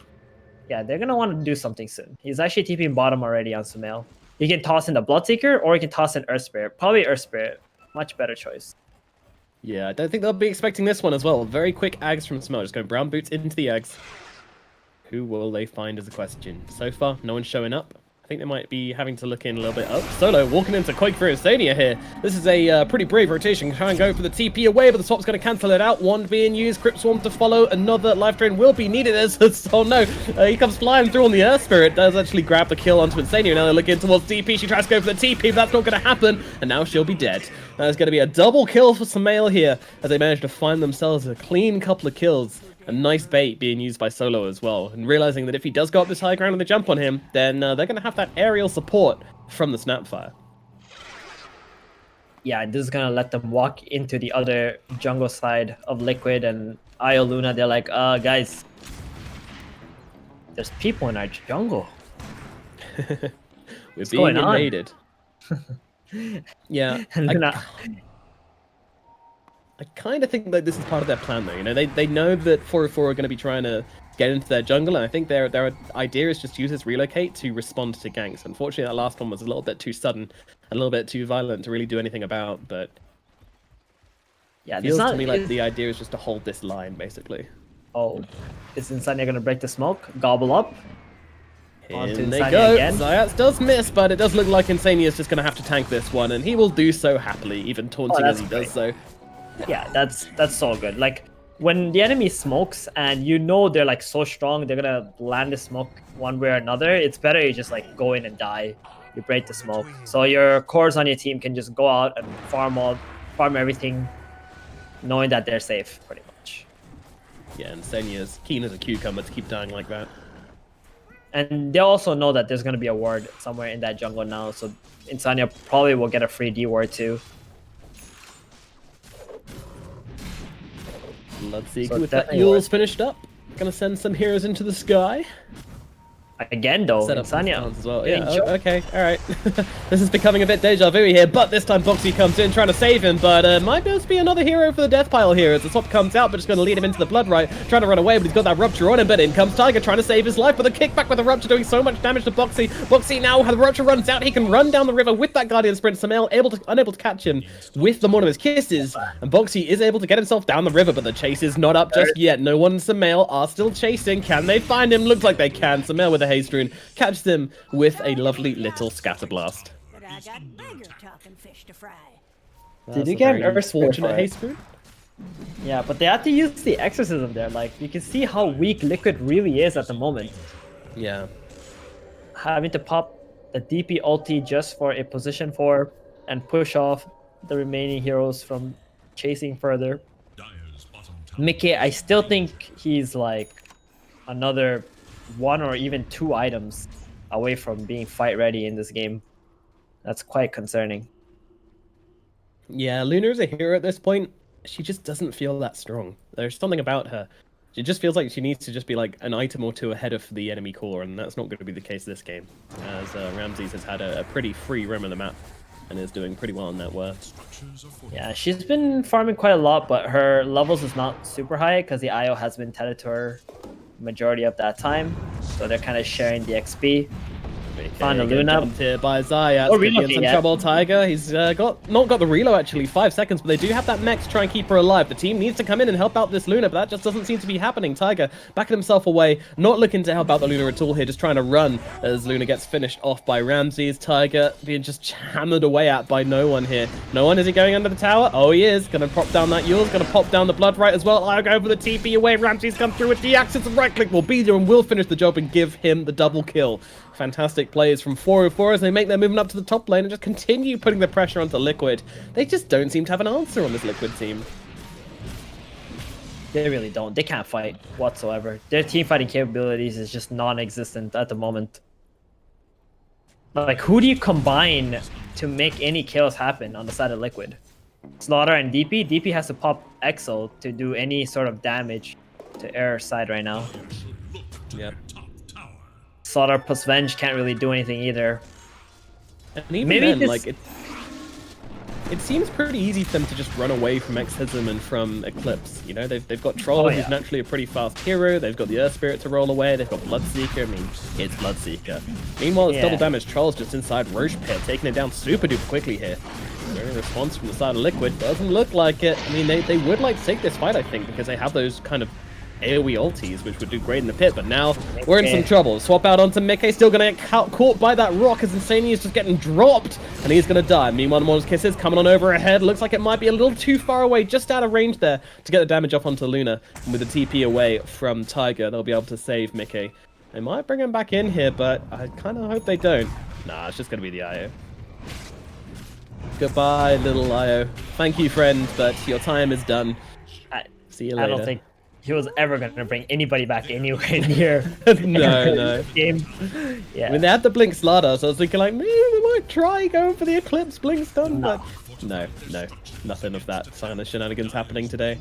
Yeah, they're gonna want to do something soon. He's actually TPing bottom already on Sumail. He can toss in the Bloodseeker, or he can toss in Earth Spirit. Probably Earth Spirit. Much better choice. Yeah, I don't think they'll be expecting this one as well. Very quick eggs from Sumail. Just going brown boots into the eggs. Who will they find is the question. So far, no one's showing up. I think they might be having to look in a little bit. Oh, Solo walking into Quake for Insania here. This is a pretty brave rotation. Try and go for the TP away, but the swap's going to cancel it out. One being used. Crypt Swarm to follow. Another life drain will be needed. Oh no, he comes flying through on the Earth Spirit. Does actually grab the kill onto Insania. Now they're looking towards TP. She tries to go for the TP, but that's not going to happen. And now she'll be dead. There's going to be a double kill for Sumail here as they manage to find themselves a clean couple of kills. A nice bait being used by Solo as well, and realizing that if he does go up this high ground and they jump on him, then they're going to have that aerial support from the Snapfire. Yeah, this is gonna let them walk into the other jungle side of Liquid and Io Luna. They're like, guys, there's people in our jungle. We're being invaded. Yeah. And I kind of think that this is part of their plan, though. You know, they know that 404 are going to be trying to get into their jungle, and I think their idea is just use this relocate to respond to ganks. Unfortunately, that last one was a little bit too sudden, a little bit too violent to really do anything about. But yeah, it feels to me like the idea is just to hold this line, basically. Oh, is Insania going to break the smoke? Gobble up? In they go. Zayats does miss, but it does look like Insania is just going to have to tank this one, and he will do so happily, even taunting as he does so. Yeah, that's so good. Like, when the enemy smokes and you know they're like so strong, they're gonna land the smoke one way or another, it's better you just like go in and die. You break the smoke. So your cores on your team can just go out and farm everything, knowing that they're safe, pretty much. Yeah, and Senya's keen as a cucumber to keep dying like that. And they also know that there's gonna be a ward somewhere in that jungle now, so Insania probably will get a free D ward too. Bloodseeker with that Yule's finished up. Gonna send some heroes into the sky. Again, though, Set up Insania. as well. Yeah, okay, alright. This is becoming a bit deja vu here, but this time Boxy comes in trying to save him, but might be able to be another hero for the death pile here as the swap comes out, but just going to lead him into the blood right, trying to run away, but he's got that rupture on him, but in comes Tiger trying to save his life, but the kickback with the rupture doing so much damage to Boxy. Boxy now, the rupture runs out, he can run down the river with that Guardian Sprint. Sumail unable to catch him with the Morn of his Kisses, and Boxy is able to get himself down the river, but the chase is not up just yet. No one and Sumail are still chasing. Can they find him? Looks like they can. Sumail with a haste rune catch them with a lovely little scatter blast. But I got bigger talking fish to fry. Did you get an Earth Spirit fortunate haste rune? Yeah, but they have to use the Exorcism there. Like, you can see how weak Liquid really is at the moment. Yeah. Having to pop the DP ulti just for a position 4 and push off the remaining heroes from chasing further. Mickey, I still think he's like another 1 or even 2 items away from being fight ready in this game. That's quite concerning. Yeah, Luna's a hero at this point. She just doesn't feel that strong. There's something about her. She just feels like she needs to just be like an item or 2 ahead of the enemy core, and that's not going to be the case this game, as Ramses has had a pretty free roam of the map and is doing pretty well in that work. Yeah, she's been farming quite a lot, but her levels is not super high because the IO has been tethered to her majority of that time, so they're kind of sharing the XP. Found a Luna here by Zayat. Oh, In some trouble, Tiger. He's not got the reload actually. 5 seconds, but they do have that mech to try and keep her alive. The team needs to come in and help out this Luna, but that just doesn't seem to be happening. Tiger backing himself away, not looking to help out the Luna at all here, just trying to run as Luna gets finished off by Ramses. Tiger being just hammered away at by no one here. No one. Is he going under the tower? Oh, he is. Gonna pop down that Yule's, gonna pop down the blood right as well. I'll go for the TP away. Ramses comes through with the axis, and right click will be there and will finish the job and give him the double kill. Fantastic plays from 404 as they make their movement up to the top lane and just continue putting the pressure onto Liquid. They just don't seem to have an answer on this Liquid team. They really don't. They can't fight whatsoever. Their team fighting capabilities is just non-existent at the moment. Like, who do you combine to make any kills happen on the side of Liquid? Slaughter and DP? DP has to pop Exo to do any sort of damage to Air side right now. Yep. Slaughter plus Venge can't really do anything either. And even Maybe then, this... like, it seems pretty easy for them to just run away from Exorcism and from Eclipse. You know, they've got Troll, who's naturally a pretty fast hero. They've got the Earth Spirit to roll away. They've got Bloodseeker. I mean, it's Bloodseeker. Meanwhile, it's double damage. Troll's just inside Roche Pit, taking it down super duper quickly here. No response from the side of Liquid. Doesn't look like it. I mean, they would like to take this fight, I think, because they have those kind of AoE ultis, which would do great in the pit, but now we're in some trouble. Swap out onto Mickey, still going to get caught by that rock as Insani is just getting dropped, and he's going to die. Meanwhile, Mortal's Kisses coming on over ahead. Looks like it might be a little too far away, just out of range there, to get the damage off onto Luna. And with the TP away from Tiger, they'll be able to save Mickey. They might bring him back in here, but I kind of hope they don't. Nah, it's just going to be the IO. Goodbye, little IO. Thank you, friend, but your time is done. See you later. I don't think he was ever going to bring anybody back anywhere near no. game. Yeah. When they had the Blink Slardar, so I was thinking like, maybe we might try going for the Eclipse Blink Stun, but no, nothing of that kind of shenanigans happening today.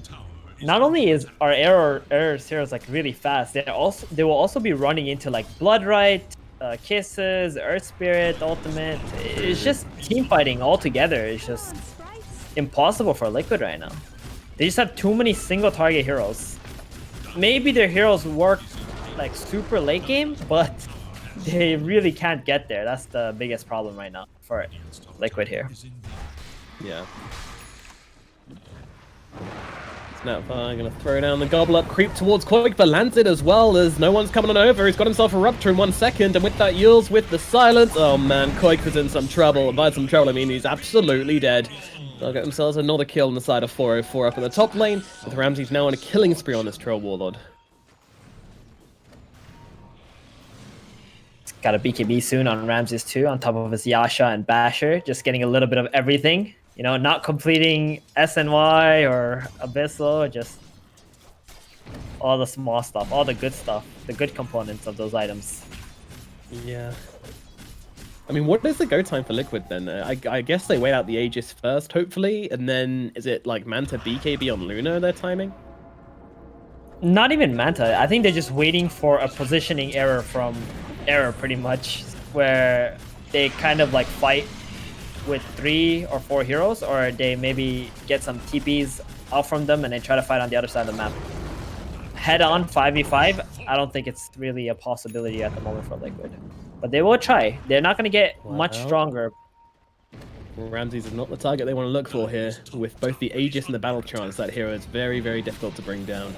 Not only is our error heroes like really fast, they will also be running into like Bloodright, Kisses, Earth Spirit, Ultimate. It's just team fighting all together. It's just impossible for Liquid right now. They just have too many single target heroes. Maybe their heroes work like super late game, but they really can't get there. That's the biggest problem right now for Liquid here. Yeah. Snapfire gonna throw down the gobble up, creep towards Koik, but lands it as well as no one's coming on over. He's got himself a rupture in 1 second, and with that Yules with the silence. Oh man, Koik is in some trouble. And by some trouble, I mean he's absolutely dead. They'll get themselves another kill on the side of 404 up in the top lane, with Ramsey's now on a killing spree on this Troll Warlord. Got a BKB soon on Ramses too, on top of his Yasha and Basher, just getting a little bit of everything. You know, not completing SNY or Abyssal, just all the small stuff, all the good stuff, the good components of those items. Yeah. I mean, what is the go time for Liquid then? I guess they wait out the Aegis first, hopefully, and then is it like Manta BKB on Luna they're timing? Not even Manta. I think they're just waiting for a positioning error from Error, pretty much, where they kind of like fight with 3 or 4 heroes, or they maybe get some TPs out from them and then try to fight on the other side of the map. Head-on 5v5, I don't think it's really a possibility at the moment for Liquid. But they will try. They're not going to get much stronger. Ramses is not the target they want to look for here. With both the Aegis and the Battle Trance, that hero is very, very difficult to bring down.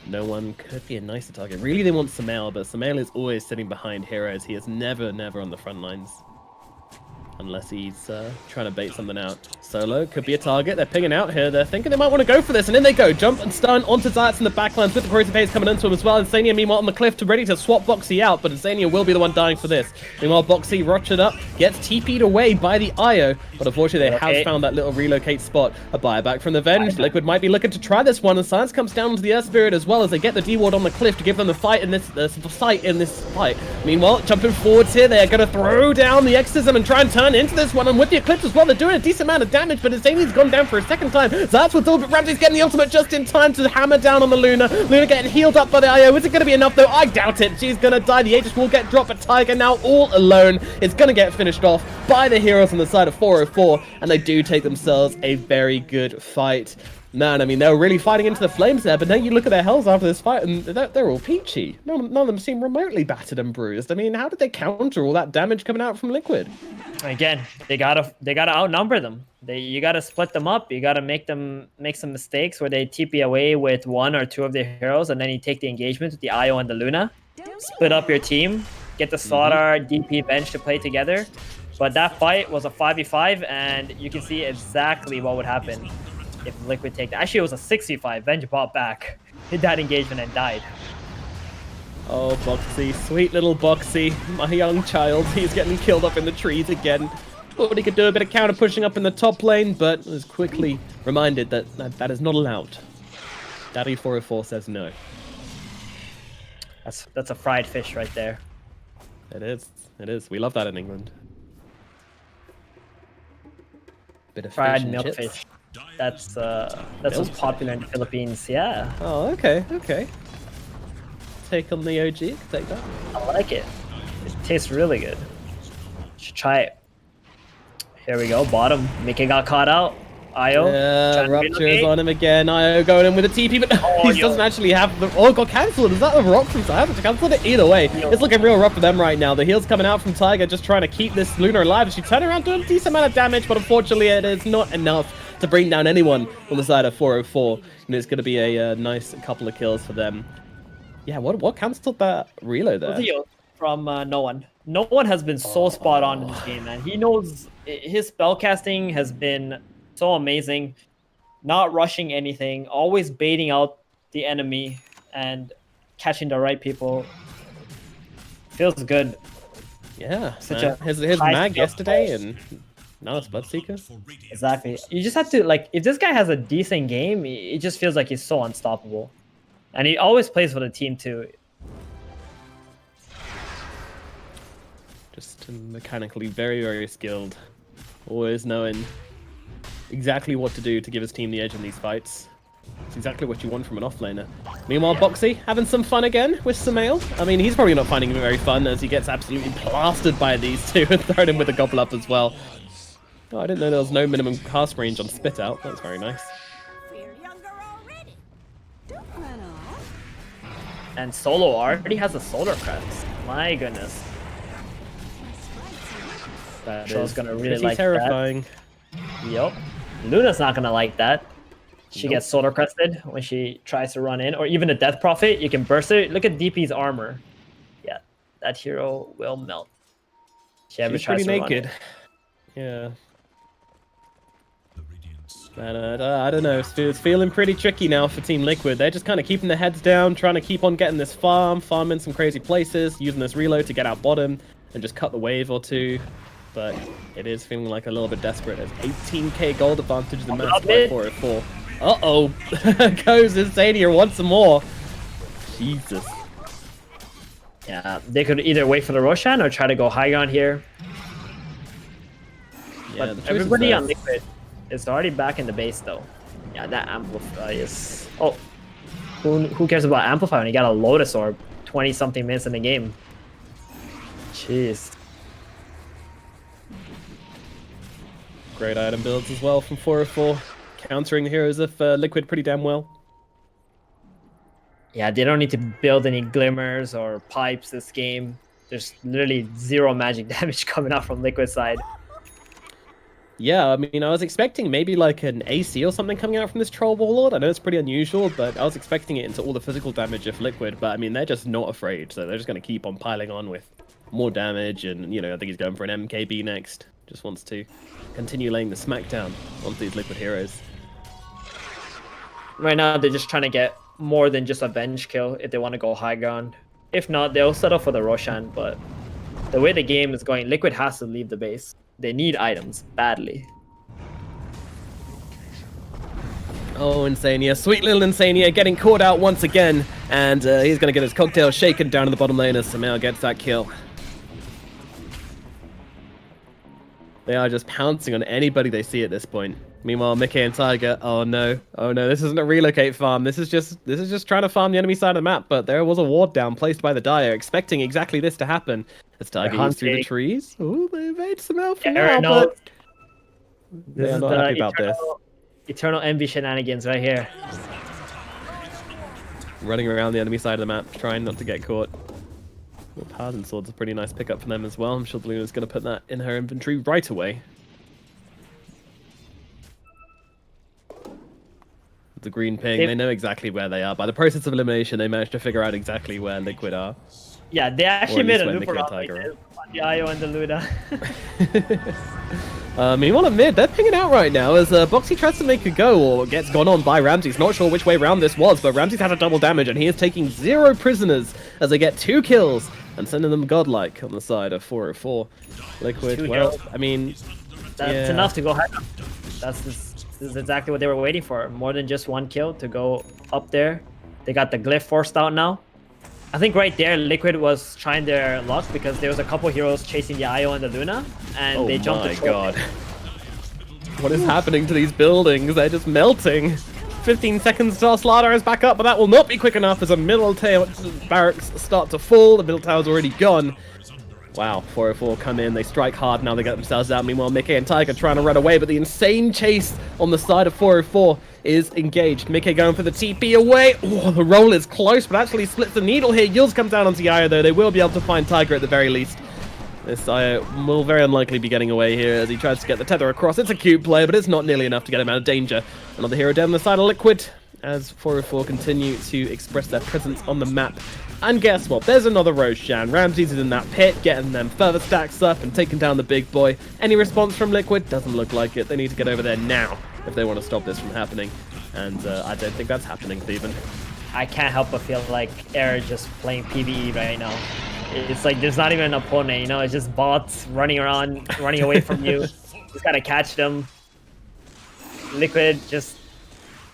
No one could be a nicer target. Really, they want Sumail, but Sumail is always sitting behind heroes. He is never on the front lines. Unless he's trying to bait something out. Solo could be a target. They're pinging out here. They're thinking they might want to go for this. And in they go. Jump and stun onto Zayats in the backlines with the Corrosive Haze coming into him as well. Insania, meanwhile, on the cliff, ready to swap Boxy out. But Insania will be the one dying for this. Meanwhile, Boxy ruptured up, gets TP'd away by the IO. But unfortunately, they have found that little relocate spot. A buyback from the Venge. Liquid might be looking to try this one. And Science comes down to the Earth Spirit as well as they get the D-Ward on the cliff to give them the fight in this fight in this fight. Meanwhile, jumping forwards here, they're going to throw down the Exorcism and try and turn into this one. And with the Eclipse as well, they're doing a decent amount of damage, but Insani's gone down for a second time. Zayats will do, but Ramsey's getting the ultimate just in time to hammer down on the Luna. Luna getting healed up by the IO. Is it going to be enough though? I doubt it. She's going to die. The Aegis will get dropped, but Tiger now all alone is going to get finished off by the heroes on the side of 404, and they do take themselves a very good fight. Man, I mean, they were really fighting into the flames there, but then you look at their health after this fight, and they're all peachy. None of them seem remotely battered and bruised. I mean, how did they counter all that damage coming out from Liquid? Again, they gotta outnumber them. You gotta split them up. You gotta make them make some mistakes where they TP away with 1 or 2 of their heroes, and then you take the engagement with the IO and the Luna. Split up your team, get the Slaughter, DP, Bench to play together. But that fight was a 5v5, and you can see exactly what would happen if Liquid take that. Actually, it was a 6v5. Venge bought back, hit that engagement, and died. Oh, Boxy, sweet little Boxy, my young child. He's getting killed up in the trees again. Thought he could do a bit of counter pushing up in the top lane, but was quickly reminded that that is not allowed. Daddy 404 says no. That's a fried fish right there. It is. It is. We love that in England. Bit of fried fish and milk chips. fish. That's what's popular in the Philippines. Yeah. Oh, okay. Take on the OG. Take that. I like it. It tastes really good. You should try it. Here we go, bottom. Mickey got caught out. Io. Yeah, Rupture's on him again. Io going in with a TP, but he doesn't actually have the... Oh, it got cancelled. Is that the rock from Tiger? To cancel it either way. It's looking real rough for them right now. The heal's coming out from Tiger, just trying to keep this Luna alive. She turned around doing a decent amount of damage, but unfortunately it is not enough to bring down anyone on the side of 404. And it's going to be a nice couple of kills for them. Yeah, what cancelled that reload there? From no one. No one has been so spot on in this game, man. He knows his spellcasting has been so amazing. Not rushing anything, always baiting out the enemy and catching the right people. Feels good. Yeah, his mag yesterday and now it's Bloodseeker. Exactly. You just have to, like, if this guy has a decent game, it just feels like he's so unstoppable. And he always plays for the team too. Just mechanically very, very skilled. Always knowing exactly what to do to give his team the edge in these fights. It's exactly what you want from an offlaner. Meanwhile, Boxy having some fun again with Sumail. I mean, he's probably not finding it very fun as he gets absolutely plastered by these two and thrown in with a gobble up as well. Oh, I didn't know there was no minimum cast range on Spit Out. That's very nice. We're younger already. Don't run off. And Solo already has a Solar Crest. My goodness. That is gonna really like terrifying. That. Yup. Luna's not gonna like that. She gets Solar Crested when she tries to run in, or even a Death Prophet. You can burst it. Look at DP's armor. Yeah, that hero will melt. She ever tries pretty to naked. Run Yeah. And I don't know. It's feeling pretty tricky now for Team Liquid. They're just kind of keeping their heads down, trying to keep on getting this farm in some crazy places, using this reload to get out bottom and just cut the wave or two. But it is feeling like a little bit desperate. There's 18k gold advantage in the match by 404. Uh-oh. Goes Insania once more. Jesus. Yeah, they could either wait for the Roshan or try to go high ground here. Yeah, but everybody on Liquid is already back in the base though. Yeah, that Amplify is... Oh, who cares about Amplify when you got a Lotus Orb 20-something minutes in the game? Jeez. Great item builds as well from 404. Countering the heroes of Liquid pretty damn well. Yeah, they don't need to build any glimmers or pipes this game. There's literally zero magic damage coming out from Liquid side. Yeah, I mean, I was expecting maybe like an AC or something coming out from this Troll Warlord. I know it's pretty unusual, but I was expecting it into all the physical damage of Liquid. But I mean, they're just not afraid, so they're just going to keep on piling on with more damage. And, you know, I think he's going for an MKB next. Just wants to continue laying the smackdown onto these Liquid heroes. Right now, they're just trying to get more than just a bench kill if they want to go high ground. If not, they'll settle for the Roshan, but the way the game is going, Liquid has to leave the base. They need items badly. Oh, Insania. Sweet little Insania getting caught out once again. And he's going to get his cocktail shaken down in the bottom lane as Sumail gets that kill. They are just pouncing on anybody they see at this point. Meanwhile, Mickey and Tiger, oh no, this isn't a relocate farm. This is just trying to farm the enemy side of the map. But there was a ward down placed by the Dire, expecting exactly this to happen. As Tiger goes through the trees. Oh, they made some out for now, but they are not happy about this. Eternal Envy shenanigans right here. Running around the enemy side of the map, trying not to get caught. Well, Paladin Sword's a pretty nice pickup for them as well. I'm sure Luna's going to put that in her inventory right away. The green ping, they know exactly where they are. By the process of elimination, they managed to figure out exactly where Liquid are. Yeah, they actually made a loop around on the Io and the Luna. Meanwhile, mid, they're pinging out right now as Boxy tries to make a go or gets gone on by Ramses. Not sure which way round this was, but Ramses has a double damage and he is taking 0 prisoners as they get 2 kills and sending them godlike on the side of 404. Liquid, well, I mean... That's enough to go high. This is exactly what they were waiting for. More than just 1 kill to go up there. They got the glyph forced out now. I think right there, Liquid was trying their luck because there was a couple heroes chasing the Io and the Luna, and they jumped the troll. Oh my god. What is happening to these buildings? They're just melting. 15 seconds till Slaughter is back up, but that will not be quick enough as a middle barracks start to fall. The middle tower's already gone. Wow, 404 come in, they strike hard, now they get themselves out. Meanwhile, Mickey and Tiger trying to run away, but the insane chase on the side of 404 is engaged. Mickey going for the TP away. Oh, the roll is close, but actually splits the needle here. Yields comes down onto Yayo, though. They will be able to find Tiger at the very least. This will very unlikely be getting away here as he tries to get the tether across. It's a cute play, but it's not nearly enough to get him out of danger. Another hero down the side of Liquid as 404 continue to express their presence on the map. And guess what? There's another Roshan. Ramses is in that pit, getting them further stacks up and taking down the big boy. Any response from Liquid? Doesn't look like it. They need to get over there now if they want to stop this from happening. And I don't think that's happening, Steven. I can't help but feel like Air is just playing PvE right now. It's like there's not even an opponent, you know? It's just bots running around, running away from you. Just gotta catch them. Liquid just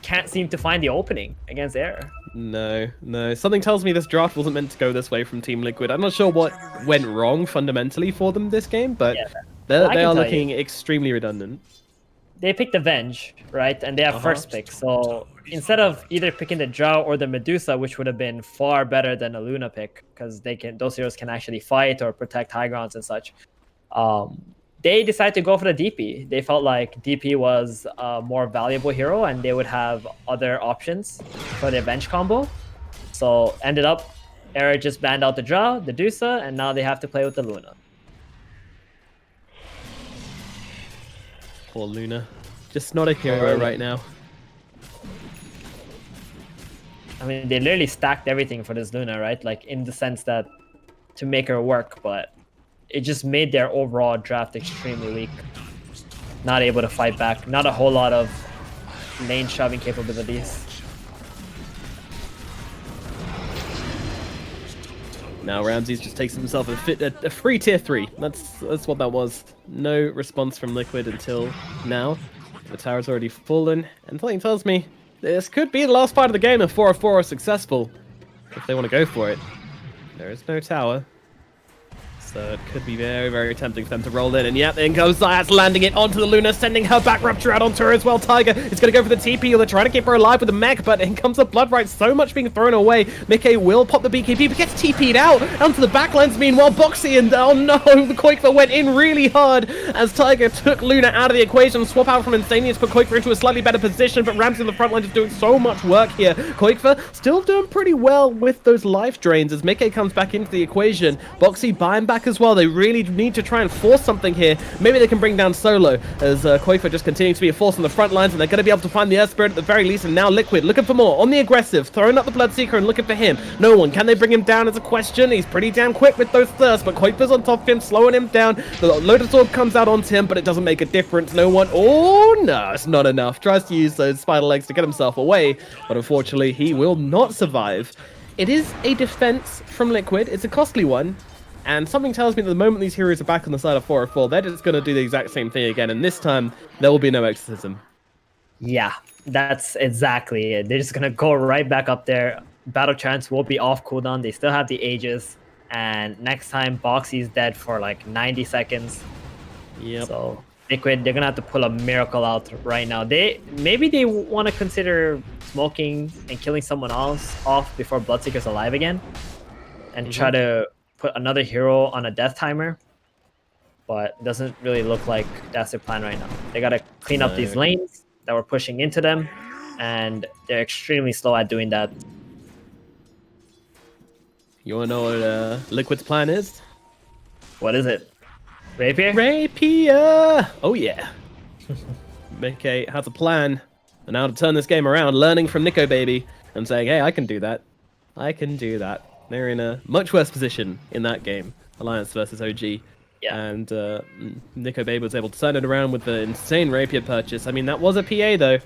can't seem to find the opening against Air. No. Something tells me this draft wasn't meant to go this way from Team Liquid. I'm not sure what went wrong fundamentally for them this game, but Yeah. they are looking extremely redundant. They picked Avenge, right? And they have first pick. So instead of either picking the Drow or the Medusa, which would have been far better than a Luna pick, because those heroes can actually fight or protect high grounds and such. They decided to go for the DP. They felt like DP was a more valuable hero and they would have other options for the Avenge combo. So ended up, Era just banned out the Drow, the Medusa, and now they have to play with the Luna. Poor Luna. Just not a hero right now. I mean, they literally stacked everything for this Luna, right? Like, in the sense that to make her work, but it just made their overall draft extremely weak. Not able to fight back. Not a whole lot of lane shoving capabilities. Now Ramses just takes himself a free tier 3. That's what that was. No response from Liquid until now. The tower's already fallen, and something tells me this could be the last fight of the game if 404 are successful. If they want to go for it. There is no tower. So it could be very, very tempting for them to roll in. And yep, in goes Zayats, landing it onto the Luna, sending her back, Rupture out onto her as well. Tiger is going to go for the TP. They're trying to keep her alive with the mech, but in comes the Blood Right. So much being thrown away. Mickey will pop the BKB, but gets TP'd out onto the backlands. Meanwhile, Boxy and oh no, the Koikfa went in really hard as Tiger took Luna out of the equation. Swap out from Insanius, put Koikfa into a slightly better position, but Ramsey in the front line is doing so much work here. Koikfa still doing pretty well with those life drains as Mickey comes back into the equation. Boxy buying back as well. They really need to try and force something here. Maybe they can bring down Solo as Koikfa just continues to be a force on the front lines, and they're going to be able to find the Earth Spirit at the very least. And now Liquid looking for more on the aggressive, throwing up the Bloodseeker and looking for him. No one. Can they bring him down is a question. He's pretty damn quick with those thirsts, but Koikfa's on top of him, slowing him down. The Lotus Orb comes out onto him, but it doesn't make a difference. No one. Oh no, it's not enough. Tries to use those spider legs to get himself away, but unfortunately he will not survive. It is a defense from Liquid. It's a costly one. And something tells me that the moment these heroes are back on the side of 404, they're just going to do the exact same thing again. And this time, there will be no exorcism. Yeah, that's exactly it. They're just going to go right back up there. Battle Chance will be off cooldown. They still have the Aegis. And next time, Boxy's dead for like 90 seconds. Yep. So, Liquid, they're going to have to pull a miracle out right now. Maybe they want to consider smoking and killing someone else off before Bloodseeker's alive again. And try to put another hero on a death timer, but it doesn't really look like that's their plan right now. They gotta clean up these lanes that were pushing into them, and they're extremely slow at doing that. You wanna know what Liquid's plan is? What is it? Rapier? Rapier! Oh yeah. Mickey has a plan, and now to turn this game around, learning from Nico Baby, and saying, hey, I can do that. I can do that. They're in a much worse position in that game, Alliance versus OG. Yeah. And Nico Babe was able to turn it around with the insane Rapier purchase. I mean, that was a PA, though.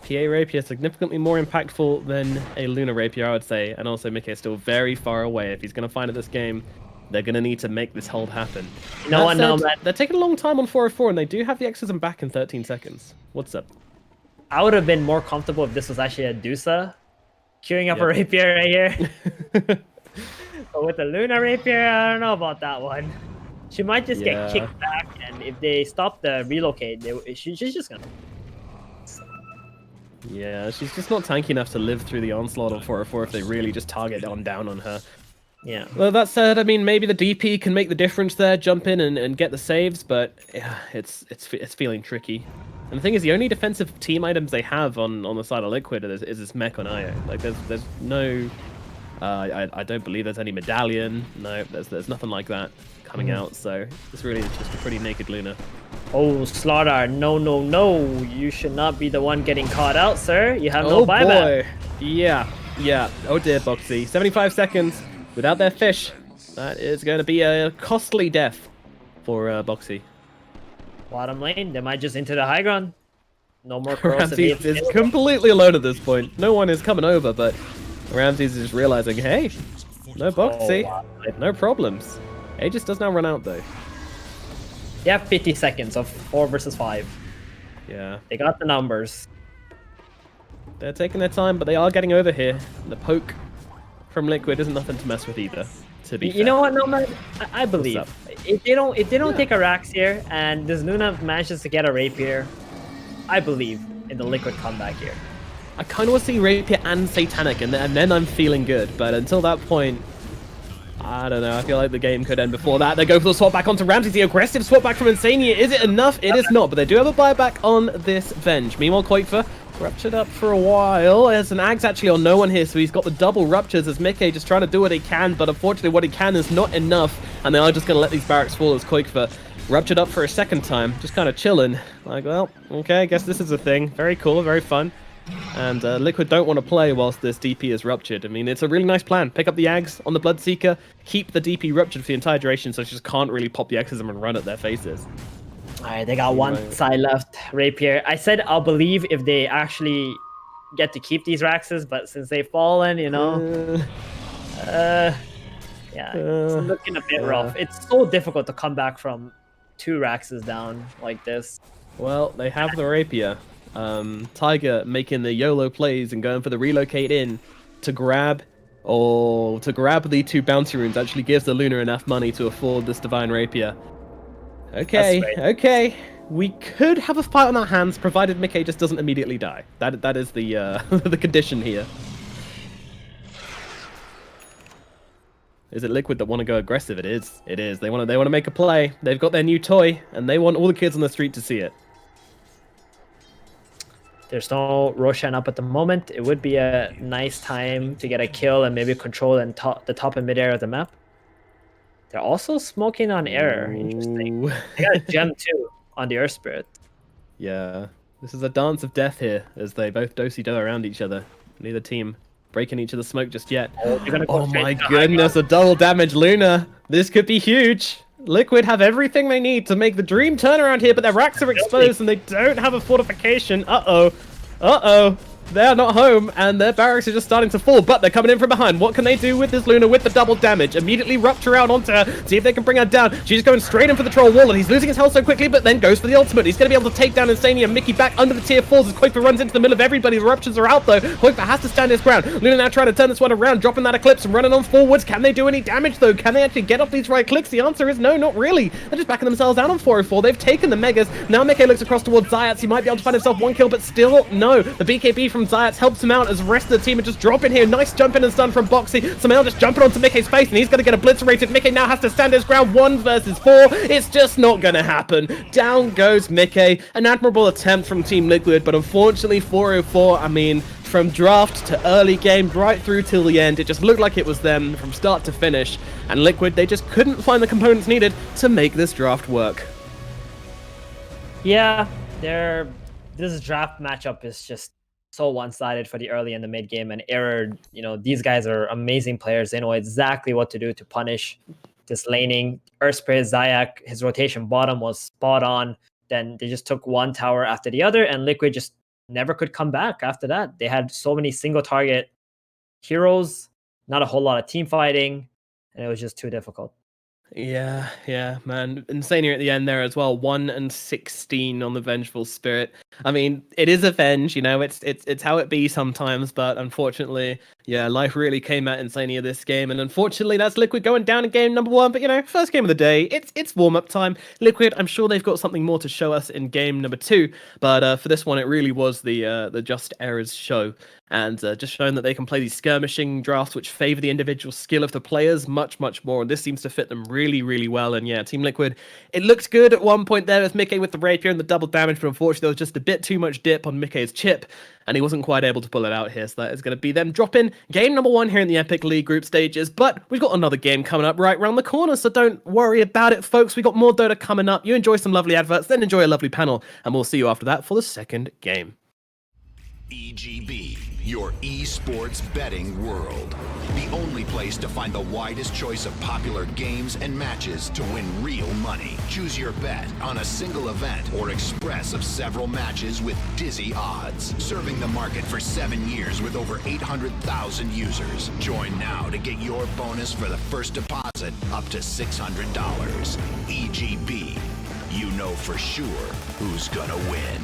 PA Rapier significantly more impactful than a Luna Rapier, I would say. And also, Mickey is still very far away. If he's going to find it this game, they're going to need to make this hold happen. No, man. They're taking a long time on 404, and they do have the exorcism back in 13 seconds. What's up? I would have been more comfortable if this was actually a Dusa queuing up a Rapier right here. But with the Luna Rapier, I don't know about that one. She might just get kicked back, and if they stop the relocate, she's just gonna... Yeah, she's just not tanky enough to live through the onslaught of 404 if they really just target down on her. Yeah. Well, that said, I mean, maybe the DP can make the difference there, jump in and get the saves, but yeah, it's feeling tricky. And the thing is, the only defensive team items they have on the side of Liquid is this mech on Io. Like, there's no... I don't believe there's any medallion. No, there's nothing like that coming out, so it's really just a pretty naked Luna. Oh, Slaughter, no, no, no. You should not be the one getting caught out, sir. You have no buyback. Boy. Yeah. Oh dear, Boxy. 75 seconds without their fish. That is going to be a costly death for Boxy. Bottom lane, they might just enter the high ground. No more corrosive. Ramses is completely alone at this point. No one is coming over, but Ramses is just realizing, hey, no Boxy, no problems. Aegis does now run out though. They have 50 seconds of 4 versus 5. Yeah. They got the numbers. They're taking their time, but they are getting over here. The poke from Liquid isn't nothing to mess with either. To be fair. You know what, Nomad? I believe if they don't take a Rax here, and this Luna manages to get a Rapier, I believe in the Liquid comeback here. I kind of want to see Rapier and Satanic, and then I'm feeling good. But until that point, I don't know. I feel like the game could end before that. They go for the swap back onto Ramses. The aggressive swap back from Insania. Is it enough? It is not, but they do have a buyback on this Venge. Meanwhile, Koikfa ruptured up for a while. There's an Axe actually on no one here, so he's got the double ruptures as Mickey just trying to do what he can, but unfortunately what he can is not enough, and they are just going to let these barracks fall as Koikfa ruptured up for a second time, just kind of chilling. Like, well, okay, I guess this is a thing. Very cool, very fun. And Liquid don't want to play whilst this DP is ruptured. I mean, it's a really nice plan. Pick up the Ags on the Bloodseeker, keep the DP ruptured for the entire duration, so she just can't really pop the Exorcism and run at their faces. Alright, they got one side left. Rapier. I said I'll believe if they actually get to keep these Raxes, but since they've fallen, you know... yeah, it's looking a bit rough. It's so difficult to come back from 2 Raxes down like this. Well, they have the Rapier. Tiger making the YOLO plays and going for the relocate in to grab the 2 bounty runes actually gives the Luna enough money to afford this Divine Rapier. Okay, okay. We could have a fight on our hands provided Mickey just doesn't immediately die. That is the the condition here. Is it Liquid that want to go aggressive? It is. It is. They want to make a play. They've got their new toy and they want all the kids on the street to see it. There's no Roshan up at the moment. It would be a nice time to get a kill and maybe control the top and mid area of the map. They're also smoking on Error. Interesting. They got a gem too on the Earth Spirit. Yeah. This is a dance of death here as they both do-si-do around each other. Neither team breaking each other's smoke just yet. Oh my goodness, a double damage Luna. This could be huge. Liquid have everything they need to make the dream turnaround here, but their racks are exposed and they don't have a fortification. Uh-oh. Uh-oh. They're not home, and their barracks are just starting to fall, but they're coming in from behind. What can they do with this Luna with the double damage? Immediately rupture out onto her, see if they can bring her down. She's going straight in for the troll wall, and he's losing his health so quickly, but then goes for the ultimate. He's going to be able to take down Insania and Mickey back under the tier 4s as Koikfa runs into the middle of everybody. The ruptures are out, though. Koikfa has to stand his ground. Luna now trying to turn this one around, dropping that Eclipse and running on forwards. Can they do any damage, though? Can they actually get off these right clicks? The answer is no, not really. They're just backing themselves out on 404. They've taken the Megas. Now Mickey looks across towards Zayats. He might be able to find himself 1 kill, but still, no. The BKB from Zayats helps him out as the rest of the team are just dropping here. Nice jump in and stun from Boxy. Samel just jumping onto Mickey's face, and he's going to get obliterated. Mickey now has to stand his ground. 1 versus 4. It's just not going to happen. Down goes Mickey. An admirable attempt from Team Liquid, but unfortunately 404, I mean, from draft to early game, right through till the end, it just looked like it was them from start to finish. And Liquid, they just couldn't find the components needed to make this draft work. Yeah, this draft matchup is just so one-sided for the early and the mid game, and Error, you know, these guys are amazing players. They know exactly what to do to punish this laning. Earthspray, Zayak, his rotation bottom was spot on. Then they just took one tower after the other, and Liquid just never could come back after that. They had so many single target heroes, not a whole lot of team fighting, and it was just too difficult. Yeah, man. Insania at the end there as well. 1 and 16 on the Vengeful Spirit. I mean, it is a Venge, you know, it's how it be sometimes, but unfortunately, Yeah, life really came at Insania this game, and unfortunately, that's Liquid going down in game number 1. But you know, first game of the day, it's warm-up time. Liquid, I'm sure they've got something more to show us in game number 2, but for this one, it really was the Just Errors show, and just showing that they can play these skirmishing drafts, which favor the individual skill of the players much more, and this seems to fit them really well. And yeah, Team Liquid, it looked good at one point there with Mickey with the rapier and the double damage, but unfortunately, there was just a bit too much dip on Mickey's chip, and he wasn't quite able to pull it out here. So that is going to be them dropping game number 1 here in the Epic League group stages. But we've got another game coming up right around the corner, so don't worry about it, folks. We got more Dota coming up. You enjoy some lovely adverts, then enjoy a lovely panel, and we'll see you after that for the second game. EGB, your esports betting world. The only place to find the widest choice of popular games and matches to win real money. Choose your bet on a single event or express of several matches with dizzy odds. Serving the market for 7 years with over 800,000 users. Join now to get your bonus for the first deposit up to $600. EGB, you know for sure who's gonna win.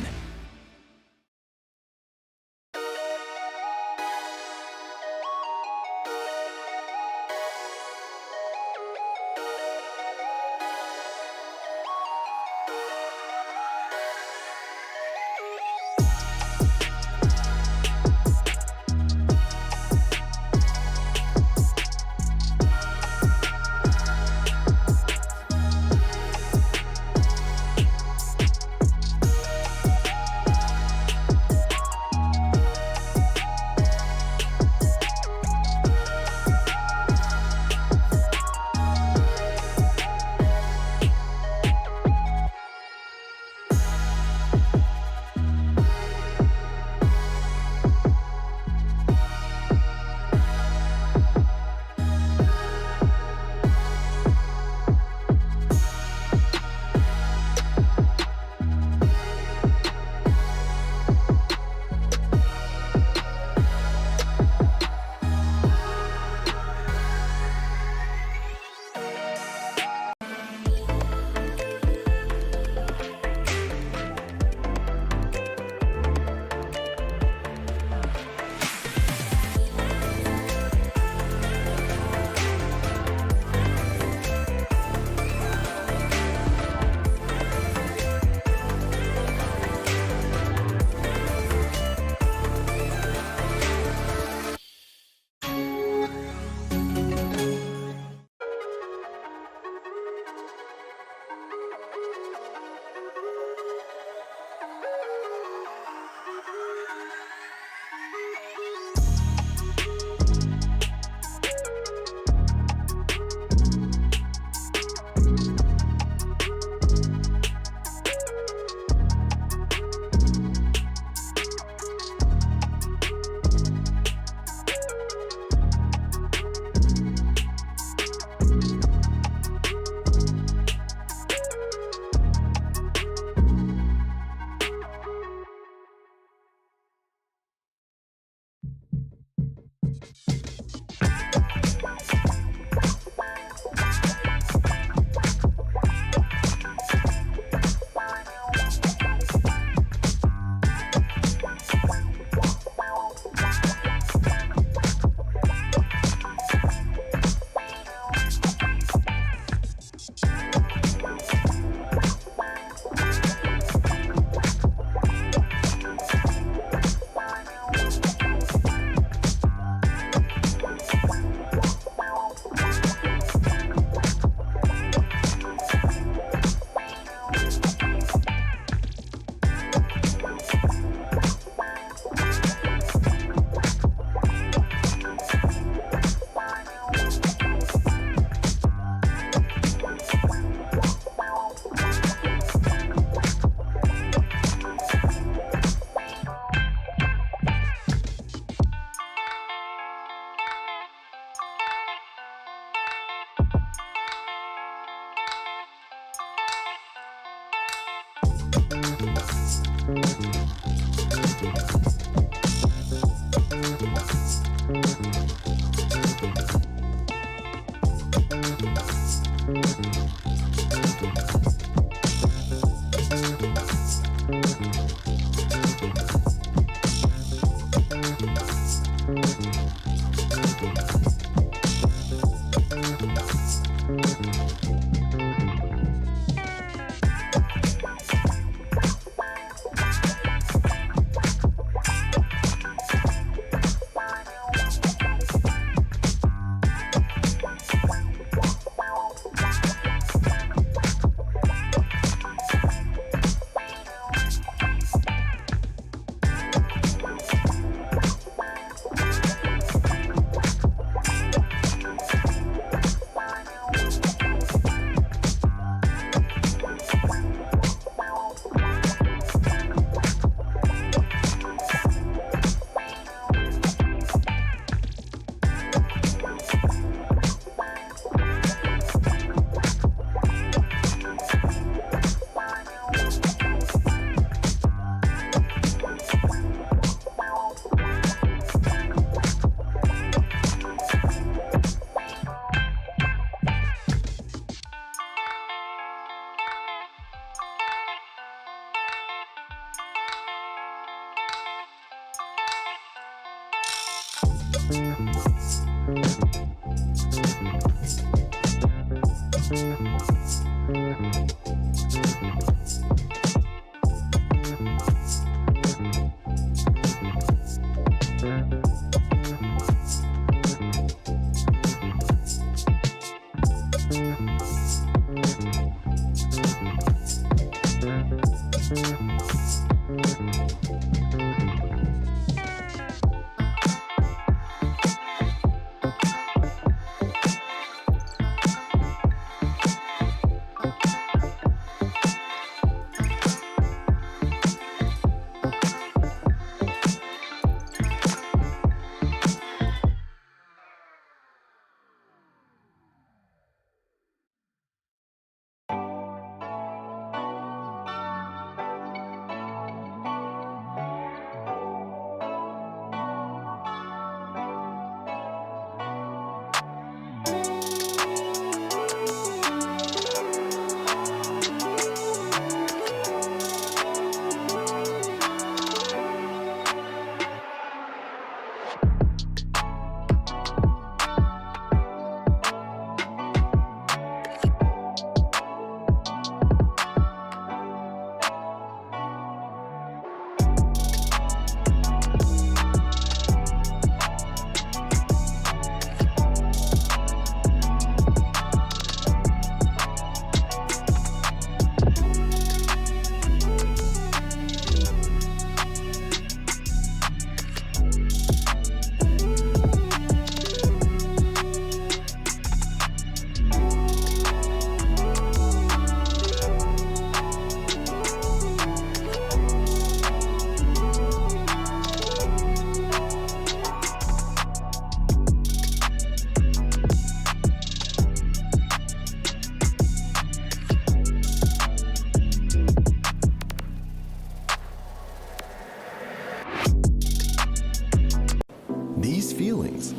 These feelings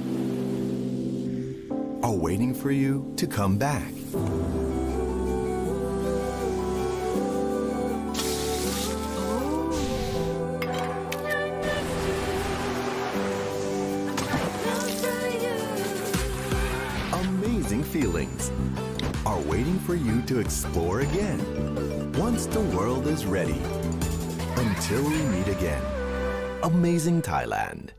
are waiting for you to come back. Amazing feelings are waiting for you to explore again once the world is ready. Until we meet again. Amazing Thailand.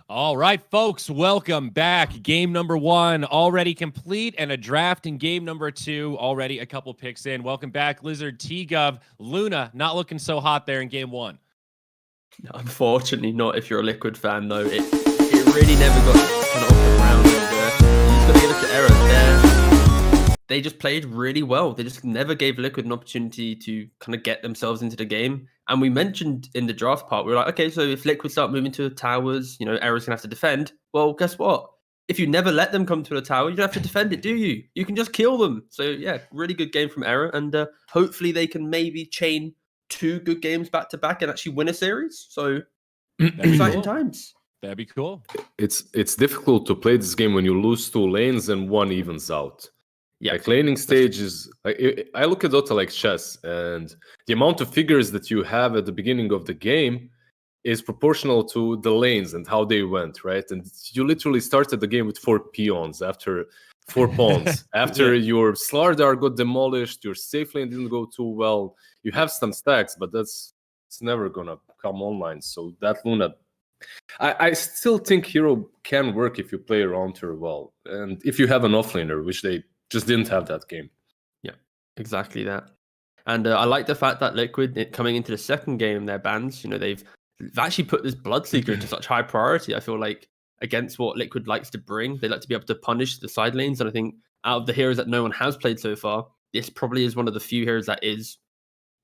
All right, folks, welcome back. Game number 1 already complete, and a draft in game number 2 already a couple picks in. Welcome back, Lizard, T-Gov, Luna, not looking so hot there in game 1. Unfortunately not if you're a Liquid fan, though. It really never got kind of off the ground. You've got to give it to Error there. They just played really well. They just never gave Liquid an opportunity to kind of get themselves into the game. And we mentioned in the draft part, we were like, okay, so if Liquid start moving to the towers, you know, Error's going to have to defend. Well, guess what? If you never let them come to the tower, you don't have to defend it, do you? You can just kill them. So, yeah, really good game from Error. And hopefully they can maybe chain 2 good games back to back and actually win a series. So, exciting times. That'd be cool. It's difficult to play this game when you lose 2 lanes and 1 evens out. Yeah, like laning stage is. I look at Dota like chess, and the amount of figures that you have at the beginning of the game is proportional to the lanes and how they went, right? And you literally started the game with 4 peons after 4 pawns. After your Slardar got demolished, your safe lane didn't go too well. You have some stacks, but it's never gonna come online. So that Luna, I still think Hero can work if you play around her well, and if you have an offlaner, which they just didn't have that game. Yeah, exactly that. And I like the fact that Liquid, coming into the second game, their bans, you know, they've actually put this Bloodseeker into such high priority. I feel like against what Liquid likes to bring, they like to be able to punish the side lanes. And I think out of the heroes that no one has played so far, this probably is one of the few heroes that is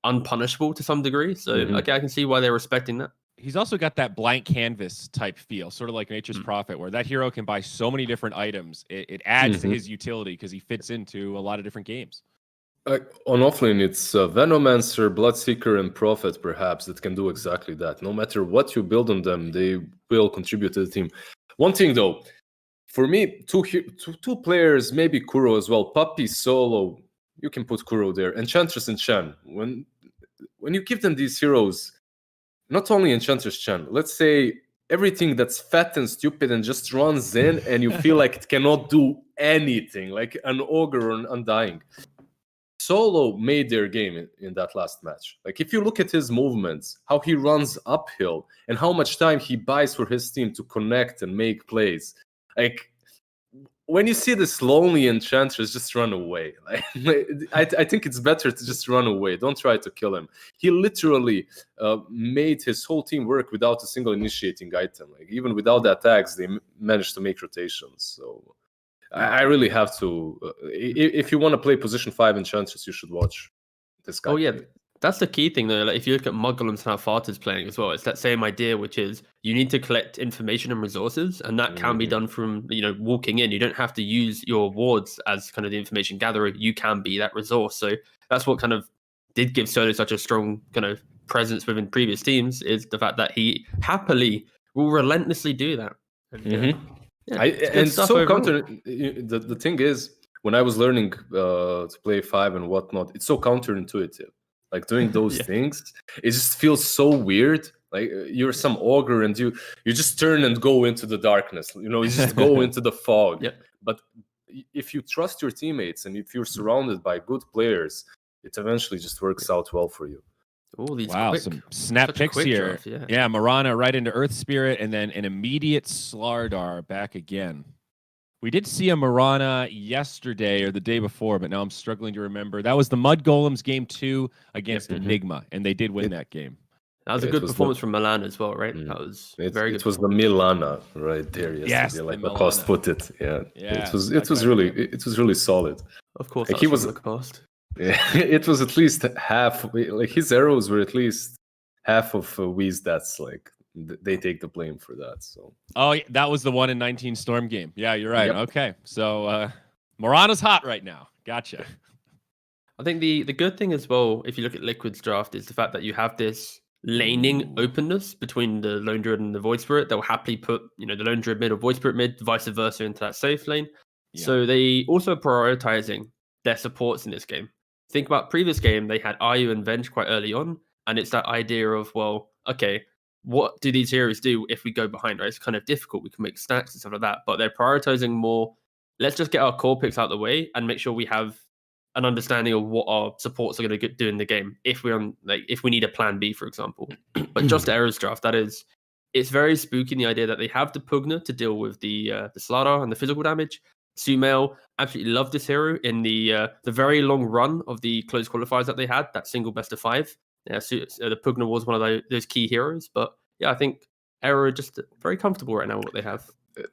unpunishable to some degree. So, okay, I can see why they're respecting that. He's also got that blank canvas type feel, sort of like Nature's Prophet, where that hero can buy so many different items. It adds to his utility because he fits into a lot of different games. On offlane, it's Venomancer, Bloodseeker, and Prophet, perhaps, that can do exactly that. No matter what you build on them, they will contribute to the team. One thing, though, for me, two players, maybe Kuro as well. Puppy, Solo, you can put Kuro there. Enchantress and Chen. When you give them these heroes, not only Enchantress Chen, let's say everything that's fat and stupid and just runs in and you feel like it cannot do anything, like an Ogre or an Undying. Solo made their game in that last match. Like, if you look at his movements, how he runs uphill, and how much time he buys for his team to connect and make plays. Like, when you see this lonely Enchantress, just run away. I think it's better to just run away. Don't try to kill him. He literally made his whole team work without a single initiating item. Like, even without the attacks, they managed to make rotations. So I really have to. If you want to play position 5 Enchantress, you should watch this guy. Oh yeah, that's the key thing though. Like, if you look at Muggle and how Farta's playing as well, it's that same idea, which is you need to collect information and resources, and that can be done from walking in. You don't have to use your wards as kind of the information gatherer. You can be that resource. So that's what kind of did give Solo such a strong kind of presence within previous teams, is the fact that he happily will relentlessly do that. And, the thing is, when I was learning to play 5 and whatnot, it's so counterintuitive. Like, doing those things, it just feels so weird. Like, you're some ogre and you just turn and go into the darkness. You just go into the fog. Yep. But if you trust your teammates and if you're surrounded by good players, it eventually just works out well for you. Oh, these some snap picks here. Draft, yeah, Mirana right into Earth Spirit, and then an immediate Slardar back again. We did see a Mirana yesterday or the day before, but now I'm struggling to remember. That was the Mud Golems game 2 against Enigma, and they did win that game. That was a good performance from Milan as well, right? That was very good. It was the Milana right there yesterday, like Lacoste put it. Yeah. It was really solid. Of course, like, he was Lacoste. Yeah, it was at least half. Like, his arrows were at least half of Wii's stats. Like, they take the blame for that. So. Oh, yeah, that was the 1-in-19 Storm game. Yeah, you're right. Yep. Okay, so Morana's hot right now. Gotcha. I think the good thing as well, if you look at Liquid's draft, is the fact that you have this laning openness between the Lone Druid and the Void Spirit. They'll happily put the Lone Druid mid or Void Spirit mid, vice versa, into that safe lane. Yeah. So they also prioritizing their supports in this game. Think about previous game, they had Ayu and Venge quite early on, and it's that idea of, well, okay, what do these heroes do if we go behind, right? It's kind of difficult. We can make stacks and stuff like that, but they're prioritizing more, let's just get our core picks out of the way and make sure we have an understanding of what our supports are going to do in the game if we're on, like, if we need a plan B, for example. But just Error's draft, it's very spooky, the idea that they have the Pugna to deal with the Slardar and the physical damage. Sumail, absolutely love this hero in the very long run of the closed qualifiers that they had, that single best of 5. Yeah, so the Pugna was one of those key heroes. But yeah, I think Error are just very comfortable right now with what they have.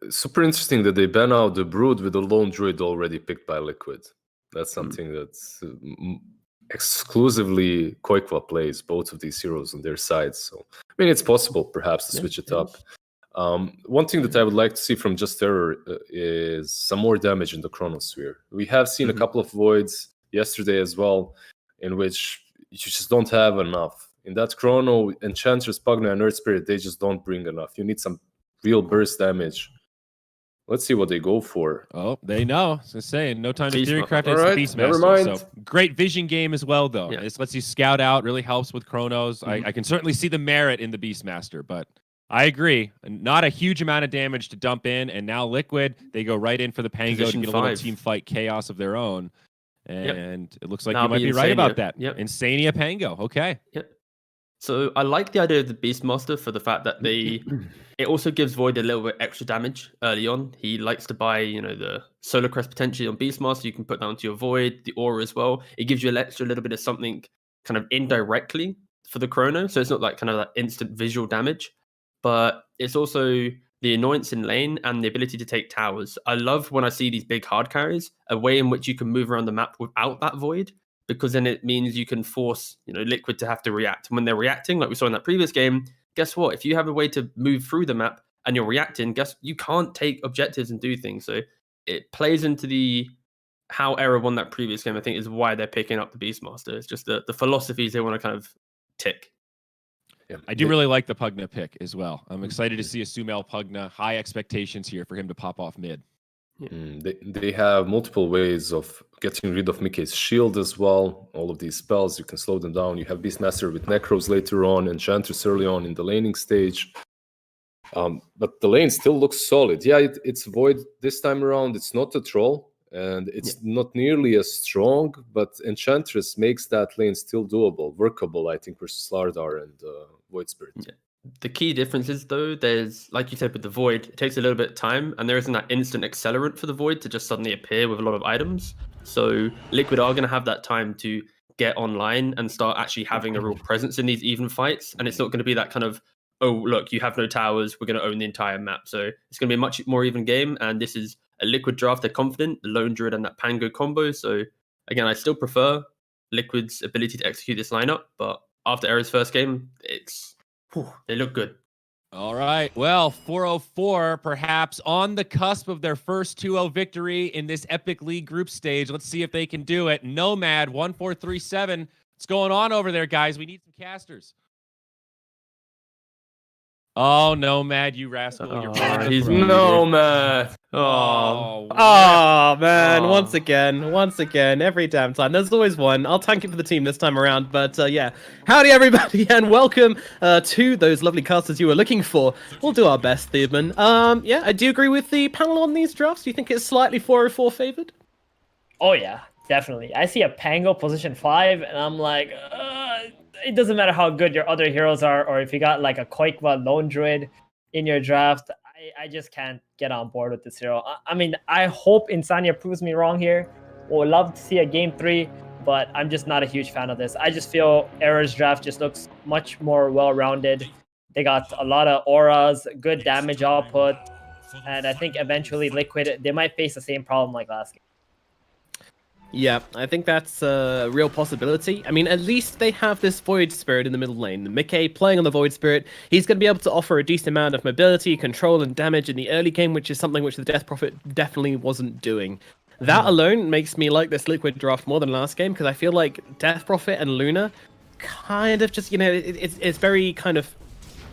Super interesting that they ban out the Brood with the Lone Druid already picked by Liquid. That's something that's exclusively Koikwa plays, both of these heroes on their sides. So, I mean, it's possible perhaps to switch it up. One thing that I would like to see from Just Error is some more damage in the Chronosphere. We have seen a couple of voids yesterday as well, in which you just don't have enough. In that Chrono, Enchantress, Pugna, and Earth Spirit, they just don't bring enough. You need some real burst damage. Let's see what they go for. Oh, they know. So saying, no time to theorycraft. It's right, the Beastmaster. never mind. So great vision game as well, though. Yeah. This lets you scout out. Really helps with Chronos. I can certainly see the merit in the Beastmaster, but I agree. Not a huge amount of damage to dump in, and now Liquid, they go right in for the Pango to get a little team fight chaos of their own. And it looks like you might be right about that. Yep. Insania Pango. Okay. Yep. So I like the idea of the Beastmaster for the fact that it also gives Void a little bit extra damage early on. He likes to buy, the Solar Crest potentially on Beastmaster. You can put that onto your Void, the Aura as well. It gives you an extra little bit of something kind of indirectly for the Chrono. So it's not like kind of that instant visual damage, but it's also the annoyance in lane and the ability to take towers. I love when I see these big hard carries, a way in which you can move around the map without that Void, because then it means you can force, Liquid to have to react. And when they're reacting, like we saw in that previous game, guess what? If you have a way to move through the map and you're reacting, you can't take objectives and do things. So it plays into how Error won that previous game, I think, is why they're picking up the Beastmaster. It's just the philosophies they want to kind of tick. Yeah, I do really like the Pugna pick as well. I'm excited to see a Sumail Pugna. High expectations here for him to pop off mid. They have multiple ways of getting rid of Mickey's shield as well. All of these spells, you can slow them down. You have Beastmaster with Necros later on, Enchantress early on in the laning stage. But the lane still looks solid. Yeah, it's Void this time around. It's not a troll. and it's not nearly as strong, but Enchantress makes that lane still doable, workable, I think, versus Slardar and Void Spirit. Yeah. The key difference is, though, there's, like you said, with the Void, it takes a little bit of time, and there isn't that instant accelerant for the Void to just suddenly appear with a lot of items. So Liquid are going to have that time to get online and start actually having a real presence in these even fights, and it's not going to be that kind of, oh, look, you have no towers, we're going to own the entire map. So it's going to be a much more even game, and this is a Liquid draft. They're confident, the Lone Druid and that Pango combo. So again, I still prefer Liquid's ability to execute this lineup, but after Era's first game, they look good. All right. Well, 404 perhaps on the cusp of their first 2-0 victory in this Epic League group stage. Let's see if they can do it. Nomad 1437. What's going on over there, guys? We need some casters. Oh, Nomad, you rascal. You're he's Nomad. Oh, man. Once again, every damn time. There's always one. I'll tank it for the team this time around. But yeah, howdy, everybody, and welcome to those lovely casters you were looking for. We'll do our best, Thiebman. Yeah, I do agree with the panel on these drafts. Do you think it's slightly 404 favored? Oh, yeah, definitely. I see a Pango position 5, and I'm like, it doesn't matter how good your other heroes are, or if you got like a Koikva Lone Druid in your draft. I just can't get on board with this hero. I mean, I hope Insania proves me wrong here. Would love to see a game 3, but I'm just not a huge fan of this. I just feel Era's draft just looks much more well-rounded. They got a lot of auras, good damage output, and I think eventually Liquid, they might face the same problem like last game. Yeah, I think that's a real possibility. I mean, at least they have this Void Spirit in the middle lane. The Mickey playing on the Void Spirit, he's going to be able to offer a decent amount of mobility, control, and damage in the early game, which is something which the Death Prophet definitely wasn't doing. That alone makes me like this Liquid draft more than last game, because I feel like Death Prophet and Luna kind of just, it's very kind of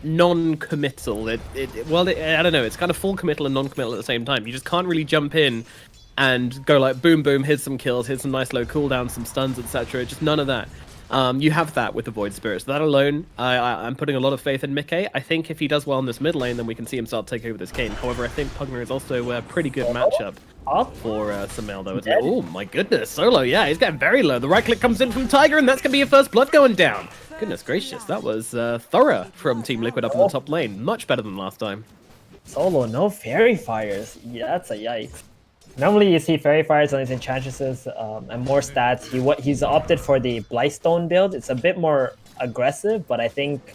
non-committal. I don't know, it's kind of full committal and non-committal at the same time. You just can't really jump in and go like boom boom, hit some kills, hit some nice low cooldowns, some stuns, etc. Just none of that. You have that with the Void Spirit. So that alone, I'm putting a lot of faith in Mickey. I think if he does well in this mid lane, then we can see him start to take over this game. However, I think Pugner is also a pretty good matchup for Sumail, though. Oh my goodness, Solo, yeah, he's getting very low. The right click comes in from Tiger, and that's going to be your first blood going down. Goodness gracious, that was thorough from Team Liquid up in the top lane. Much better than last time. Solo, no Fairy Fires. Yeah, that's a yikes. Normally you see Fairy Fires on his Enchantresses and more stats. He's opted for the Blightstone build. It's a bit more aggressive, but I think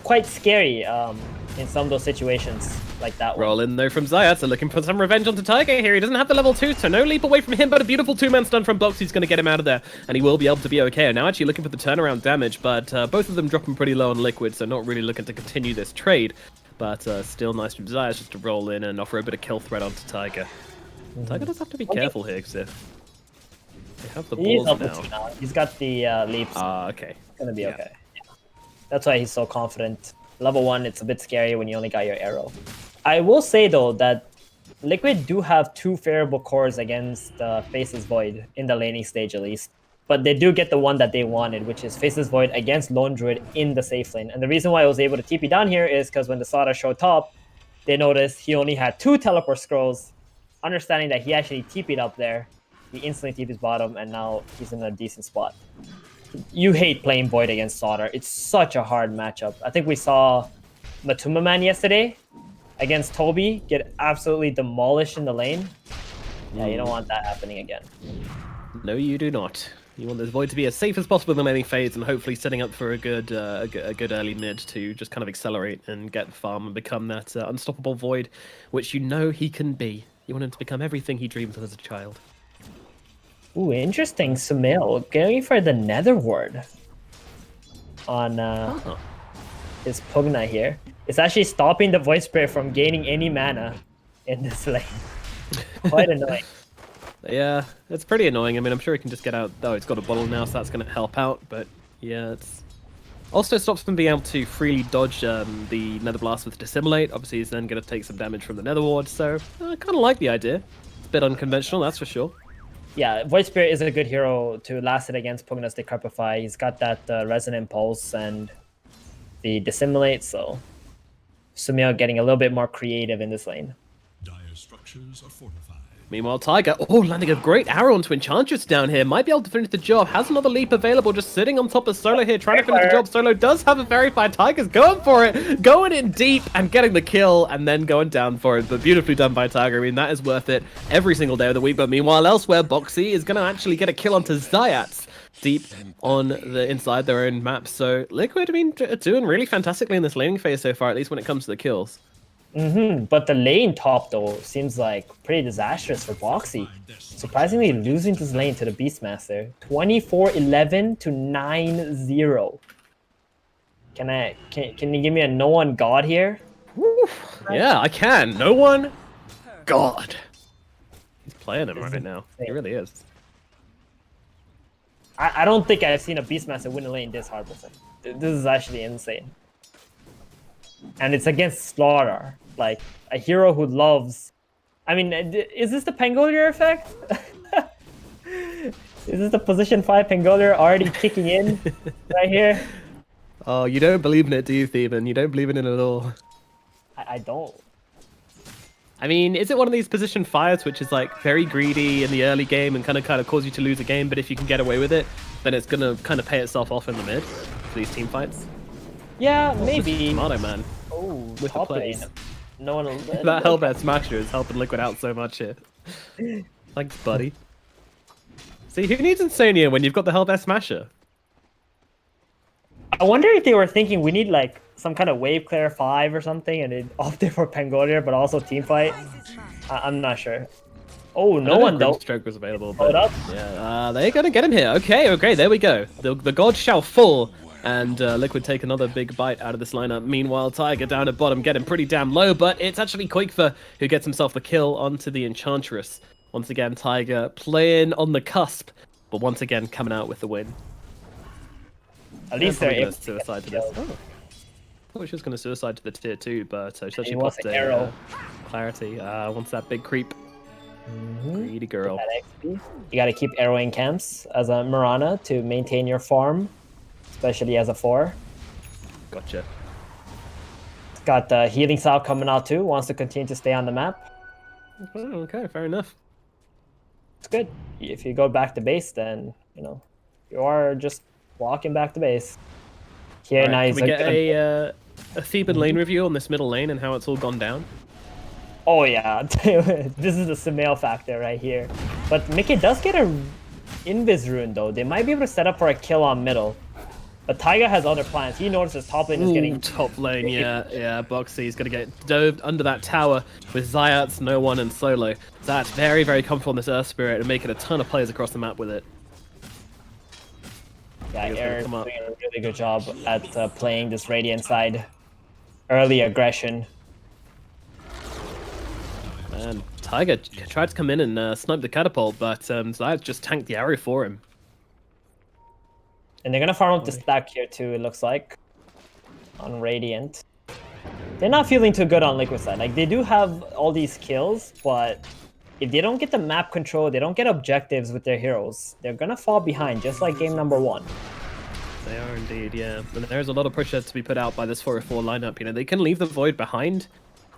quite scary in some of those situations like that one. Roll in though from Zayat, so looking for some revenge onto Tiger here. He doesn't have the level 2, so no leap away from him, but a beautiful 2-man stun from Box. He's going to get him out of there, and he will be able to be okay. Now actually looking for the turnaround damage, but both of them dropping pretty low on Liquid, so not really looking to continue this trade. But still nice from Zayat just to roll in and offer a bit of kill threat onto Tiger. Tiger does have to be careful here, because if they have the balls now. He's got the leaps. Okay. It's going to be okay. Yeah. That's why he's so confident. Level 1, it's a bit scary when you only got your arrow. I will say, though, that Liquid do have 2 favorable cores against Faceless Void, in the laning stage at least. But they do get the one that they wanted, which is Faceless Void against Lone Druid in the safe lane. And the reason why I was able to TP down here is because when the Slaughter showed top, they noticed he only had 2 teleport scrolls. Understanding that he actually TP'd up there, he instantly TP'd bottom, and now he's in a decent spot. You hate playing Void against Slaughter. It's such a hard matchup. I think we saw Matuma Man yesterday against Toby get absolutely demolished in the lane. Yeah, you don't want that happening again. No, you do not. You want this Void to be as safe as possible in the laning phase, and hopefully setting up for a good early mid to just kind of accelerate and get farm and become that unstoppable Void, which you know he can be. You want him to become everything he dreamed of as a child. Ooh, interesting. Sumail going for the Nether Ward on his Pugna here. It's actually stopping the Void Spirit from gaining any mana in this lane. Quite annoying. Yeah, it's pretty annoying. I mean, I'm sure he can just get out. Oh, it's got a bottle now, so that's going to help out. But yeah, it's also stops him being able to freely dodge the Nether Blast with Dissimulate. Obviously, he's then going to take some damage from the Nether Ward. So I kind of like the idea. It's a bit unconventional, that's for sure. Yeah, Void Spirit is a good hero to last it against Pugna's Decrepify. He's got that Resonant Pulse and the Dissimulate, so Sumail getting a little bit more creative in this lane. Dire structures are fortified. Meanwhile, Tiger, landing a great arrow onto Enchantress down here. Might be able to finish the job. Has another leap available, just sitting on top of Solo here, trying to finish the job. Solo does have a verified. Tiger's going for it, going in deep and getting the kill, and then going down for it. But beautifully done by Tiger. I mean, that is worth it every single day of the week. But meanwhile, elsewhere, Boxy is going to actually get a kill onto Zayats deep on the inside their own map. So Liquid, I mean, doing really fantastically in this laning phase so far, at least when it comes to the kills. But the lane top, though, seems like pretty disastrous for Boxy. Surprisingly losing this lane to the Beastmaster. 24-11 to 9-0. Can you give me a no one god here? Yeah, I can. No one god. He's playing him right now. He really is. I don't think I've seen a Beastmaster win a lane this hard before. This is actually insane. And it's against Slaughter. Like, a hero who loves... I mean, is this the Pangolier effect? Is this the position 5 Pangolier already kicking in right here? Oh, you don't believe in it, do you, Theban? You don't believe in it at all. I don't. I mean, is it one of these position 5s which is like very greedy in the early game and kind of cause you to lose a game, but if you can get away with it, then it's going to kind of pay itself off in the mid for these team fights? Yeah, maybe. Tomato Man. Oh, with top the plays. lane. No one will... That Hellbear Smasher is helping Liquid out so much here. Thanks, buddy. See, who needs Insania when you've got the Hellbear Smasher? I wonder if they were thinking we need like some kind of wave clear 5 or something, and it opted for Pangolier, but also team fight. I'm not sure. Oh, no one though. Stroke was available, but yeah, they're gonna get him here. Okay, there we go. The gods shall fall, and Liquid take another big bite out of this lineup. Meanwhile, Tiger down at bottom, getting pretty damn low, but it's actually Koikfa who gets himself the kill onto the Enchantress. Once again, Tiger playing on the cusp, but once again coming out with the win. At least they're able to suicide to this. Oh. I thought she was going to suicide to the tier 2, but she actually wants popped an arrow. Clarity. Wants that big creep. Greedy girl. You got to keep arrowing camps as a Mirana to maintain your farm, especially as a 4. Gotcha. Got the healing style coming out too. Wants to continue to stay on the map. Okay, fair enough. It's good. If you go back to base, then you are just walking back to base. Here, now can we get a Theban lane review on this middle lane and how it's all gone down? Oh yeah, this is the Sumail factor right here. But Mickey does get a Invis rune though. They might be able to set up for a kill on middle. But Taiga has other plans. He notices top lane is getting... Top lane, yeah. Boxy's going to get dove under that tower with Zayats, No One, and Solo. Zayats very, very comfortable in this Earth Spirit and making a ton of plays across the map with it. Yeah, Aaron's doing a really good job at playing this Radiant side. Early aggression. And Tiger tried to come in and snipe the catapult, but Zayats just tanked the arrow for him. And they're gonna farm up the stack here too, it looks like. On Radiant. They're not feeling too good on Liquid side. Like, they do have all these kills, but if they don't get the map control, they don't get objectives with their heroes, they're gonna fall behind, just like game number 1. They are indeed, yeah. And there's a lot of pressure to be put out by this 404 lineup. You know, they can leave the Void behind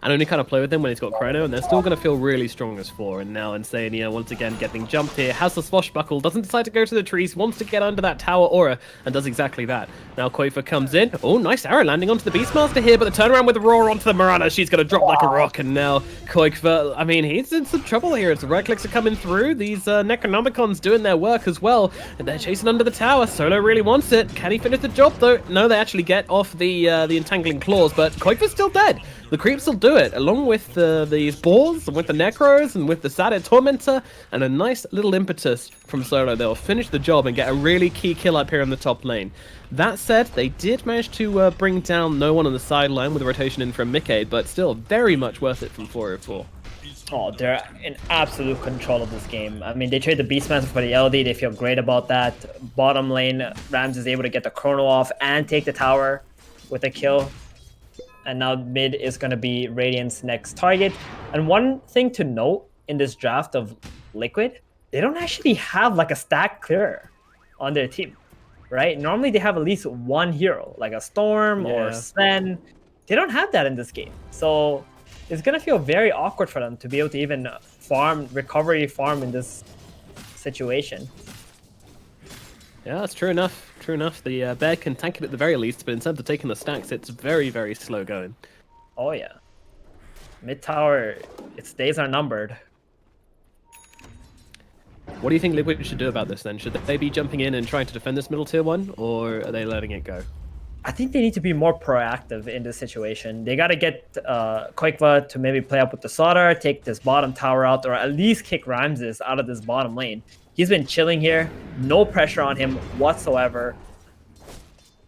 and only kind of play with him when he's got Chrono, and they're still going to feel really strong as 4. And now Insania, once again, getting jumped here, has the swashbuckle, doesn't decide to go to the trees, wants to get under that tower aura, and does exactly that. Now Koifa comes in. Oh, nice arrow landing onto the Beastmaster here, but the turnaround with the Roar onto the Mirana, she's going to drop like a rock, and now Koifa, I mean, he's in some trouble here. It's the right clicks are coming through, these Necronomicons doing their work as well, and they're chasing under the tower. Solo really wants it. Can he finish the job, though? No, they actually get off the entangling claws, but Koifa's still dead. The creeps will do it, along with these boars, and with the Necros, and with the Satyr Tormentor, and a nice little impetus from Solo. They'll finish the job and get a really key kill up here in the top lane. That said, they did manage to bring down No One on the sideline with a rotation in from Mickey, but still very much worth it from 404. Oh, they're in absolute control of this game. I mean, they trade the Beastmaster for the LD. They feel great about that. Bottom lane, Rams is able to get the Chrono off and take the tower with a kill. And now mid is going to be Radiant's next target. And one thing to note in this draft of Liquid, they don't actually have like a stack clearer on their team, right? Normally they have at least one hero, like a Storm or Sven. They don't have that in this game. So it's going to feel very awkward for them to be able to even recovery farm in this situation. Yeah, that's true enough. True enough. The bear can tank it at the very least, but in terms of taking the stacks, it's very, very slow going. Oh yeah. Mid tower, its days are numbered. What do you think Liquid should do about this then? Should they be jumping in and trying to defend this middle tier 1, or are they letting it go? I think they need to be more proactive in this situation. They got to get Koikva to maybe play up with the Solder, take this bottom tower out, or at least kick Ramses out of this bottom lane. He's been chilling here, no pressure on him whatsoever.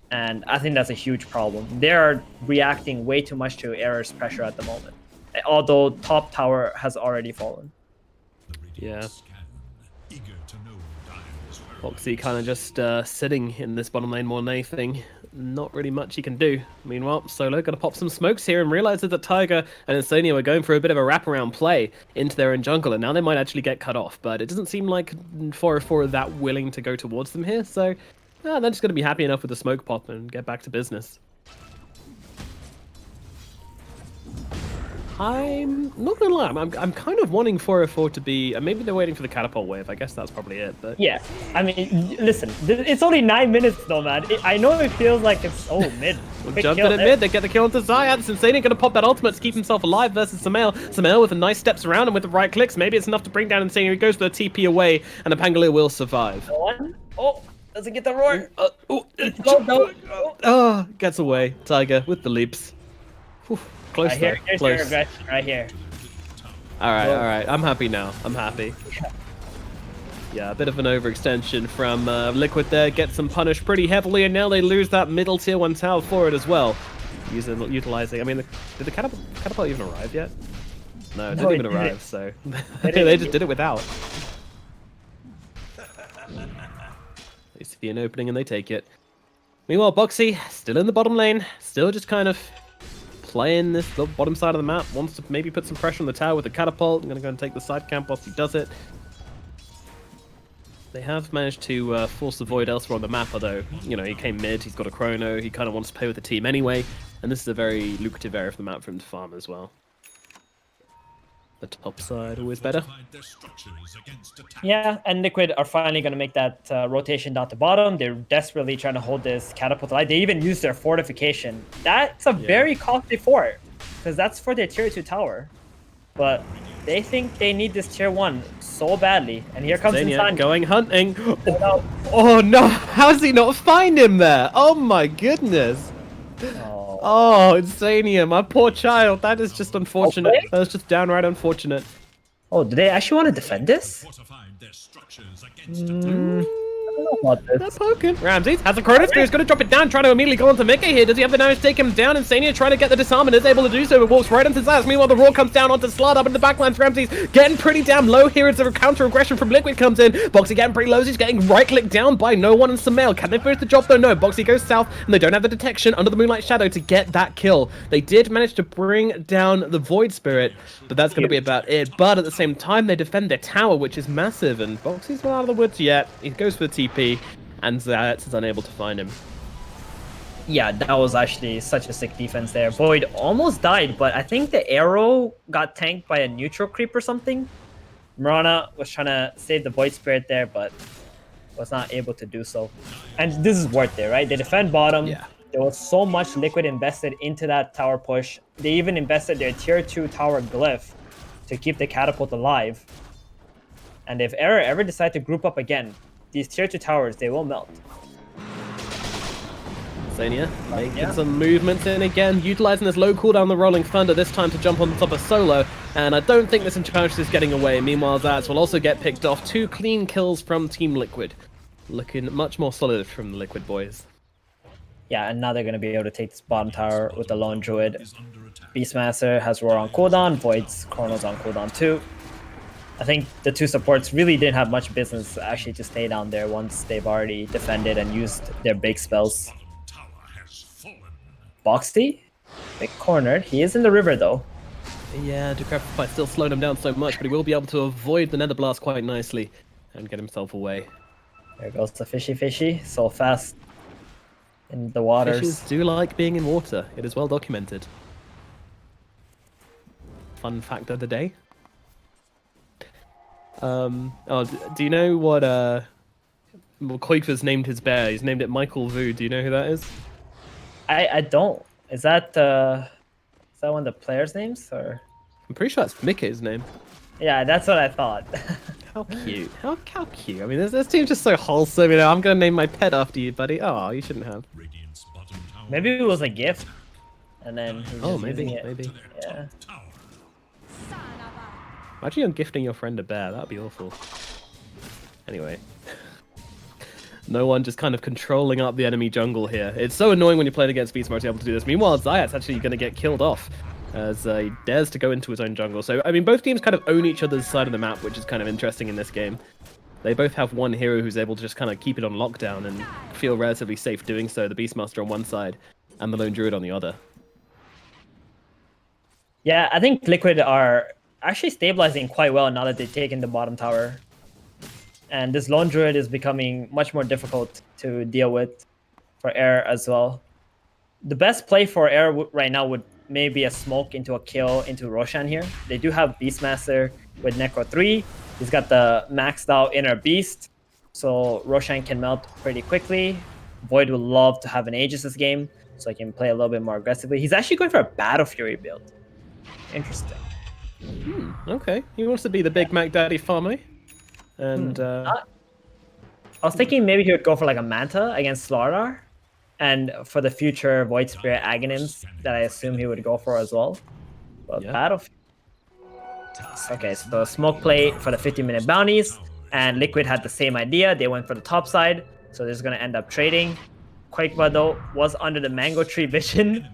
And I think that's a huge problem. They're reacting way too much to Error's pressure at the moment. Although top tower has already fallen. Yeah. Boxy kind of just sitting in this bottom lane more than anything. Not really much he can do. Meanwhile, Solo gonna pop some smokes here and realizes that Tiger and Insania were going for a bit of a wraparound play into their own jungle, and now they might actually get cut off. But it doesn't seem like 404 are that willing to go towards them here, so they're just gonna be happy enough with the smoke pop and get back to business. I'm not gonna lie, I'm kind of wanting 404 to be, maybe they're waiting for the catapult wave. I guess that's probably it. But yeah, I mean, listen, it's only 9 minutes though, man. I know it feels like it's mid. Jump in at mid, they get the kill onto Zayat. Insania gonna pop that ultimate to keep himself alive versus Samael. Samael with a nice steps around him with the right clicks. Maybe it's enough to bring down Insania. He goes for the TP away, and the Pangolier will survive. Oh, doesn't get the roar. Gets away. Tiger with the leaps. Whew. Close right here, though. Close. Right here. All right. I'm happy now. I'm happy. Yeah, a bit of an overextension from Liquid there. Gets them punished pretty heavily, and now they lose that middle tier 1 tower for it as well. Utilizing. I mean, did the catapult even arrive yet? No, it didn't even arrive. So they just did it without. They see an opening and they take it. Meanwhile, Boxy still in the bottom lane, still just kind of playing this the bottom side of the map. Wants to maybe put some pressure on the tower with the catapult. I'm gonna go and take the side camp whilst he does it. They have managed to force the void elsewhere on the map, although, you know, he came mid, he's got a chrono, he kind of wants to play with the team anyway, and this is a very lucrative area for the map for him to farm as well. The top side always better. Yeah, and Liquid are finally going to make that rotation down to bottom. They're desperately trying to hold this catapult alive. They even use their fortification. That's a very costly fort, because that's for their tier 2 tower. But they think they need this tier 1 so badly. And here comes Insania going hunting. Oh no, how does he not find him there? Oh my goodness. Oh, Insania, my poor child. That is just unfortunate. Okay. That was just downright unfortunate. Oh, do they actually want to defend this? They're poking. Ramses has a chrono spear. He's going to drop it down, trying to immediately go onto Mika here. Does he have the damage to take him down? Insania trying to get the disarm and is able to do so, but walks right into Zaz. Meanwhile, the roar comes down onto Slot up in the backlines. Ramses getting pretty damn low here as the counter aggression from Liquid comes in. Boxy getting pretty low. He's getting right clicked down by no one and Samael. Can they finish the job though? No. Boxy goes south and they don't have the detection under the Moonlight Shadow to get that kill. They did manage to bring down the Void Spirit, but that's going to be about it. But at the same time, they defend their tower, which is massive, and Boxy's not out of the woods yet. He goes for the TP. And Zayat is unable to find him. Yeah, that was actually such a sick defense there. Void almost died, but I think the arrow got tanked by a neutral creep or something. Mirana was trying to save the Void Spirit there, but was not able to do so. And this is worth it, right? They defend bottom. Yeah. There was so much Liquid invested into that tower push. They even invested their tier 2 tower glyph to keep the catapult alive. And if Error ever decide to group up again, these tier 2 towers, they will melt. Insania making some movements in again, utilizing this low cooldown, the Rolling Thunder, this time to jump on top of Solo. And I don't think this Enchantress is getting away. Meanwhile, Zaz will also get picked off. 2 clean kills from Team Liquid. Looking much more solid from the Liquid boys. Yeah, and now they're going to be able to take this bottom tower with the Lone Druid. Beastmaster has Roar on cooldown, Void's Chrono's on cooldown too. I think the 2 supports really didn't have much business actually to stay down there once they've already defended and used their big spells. Boxy, big cornered. He is in the river though. Yeah, Decrepify still slowed him down so much, but he will be able to avoid the Nether Blast quite nicely and get himself away. There goes the fishy, so fast in the waters. Fishes do like being in water. It is well documented. Fun fact of the day. Do you know what Koikva's named his bear? He's named it Michael Vu. Do you know who that is? I don't. Is that one of the players' names or? I'm pretty sure that's Mickey's name. Yeah, that's what I thought. How cute. How cute. I mean, this team's just so wholesome. You know, I'm gonna name my pet after you, buddy. Oh, you shouldn't have. Maybe it was a gift, and then he was Oh, just maybe. using it. Yeah. Imagine you're gifting your friend a bear. That'd be awful. Anyway. No one just kind of controlling up the enemy jungle here. It's so annoying when you're playing against Beastmar to be able to do this. Meanwhile, Zayat's actually going to get killed off as he dares to go into his own jungle. So, I mean, both teams kind of own each other's side of the map, which is kind of interesting in this game. They both have one hero who's able to just kind of keep it on lockdown and feel relatively safe doing so. The Beastmaster on one side and the Lone Druid on the other. Yeah, I think Liquid are actually stabilizing quite well now that they've taken the bottom tower. And this Lone Druid is becoming much more difficult to deal with for Air as well. The best play for Air right now would maybe a smoke into a kill into Roshan here. They do have Beastmaster with Necro 3. He's got the maxed out Inner Beast, so Roshan can melt pretty quickly. Void would love to have an Aegis this game, so he can play a little bit more aggressively. He's actually going for a Battle Fury build. Interesting. Okay. He wants to be the big Mac Daddy farmer. And I was thinking maybe he would go for like a Manta against Slardar, and for the future Void Spirit Aghanim's that I assume he would go for as well. But Yeah. Battle. Okay, so smoke play for the 50-minute bounties, and Liquid had the same idea. They went for the top side, so they're just gonna end up trading. Quakeba though was under the mango tree vision,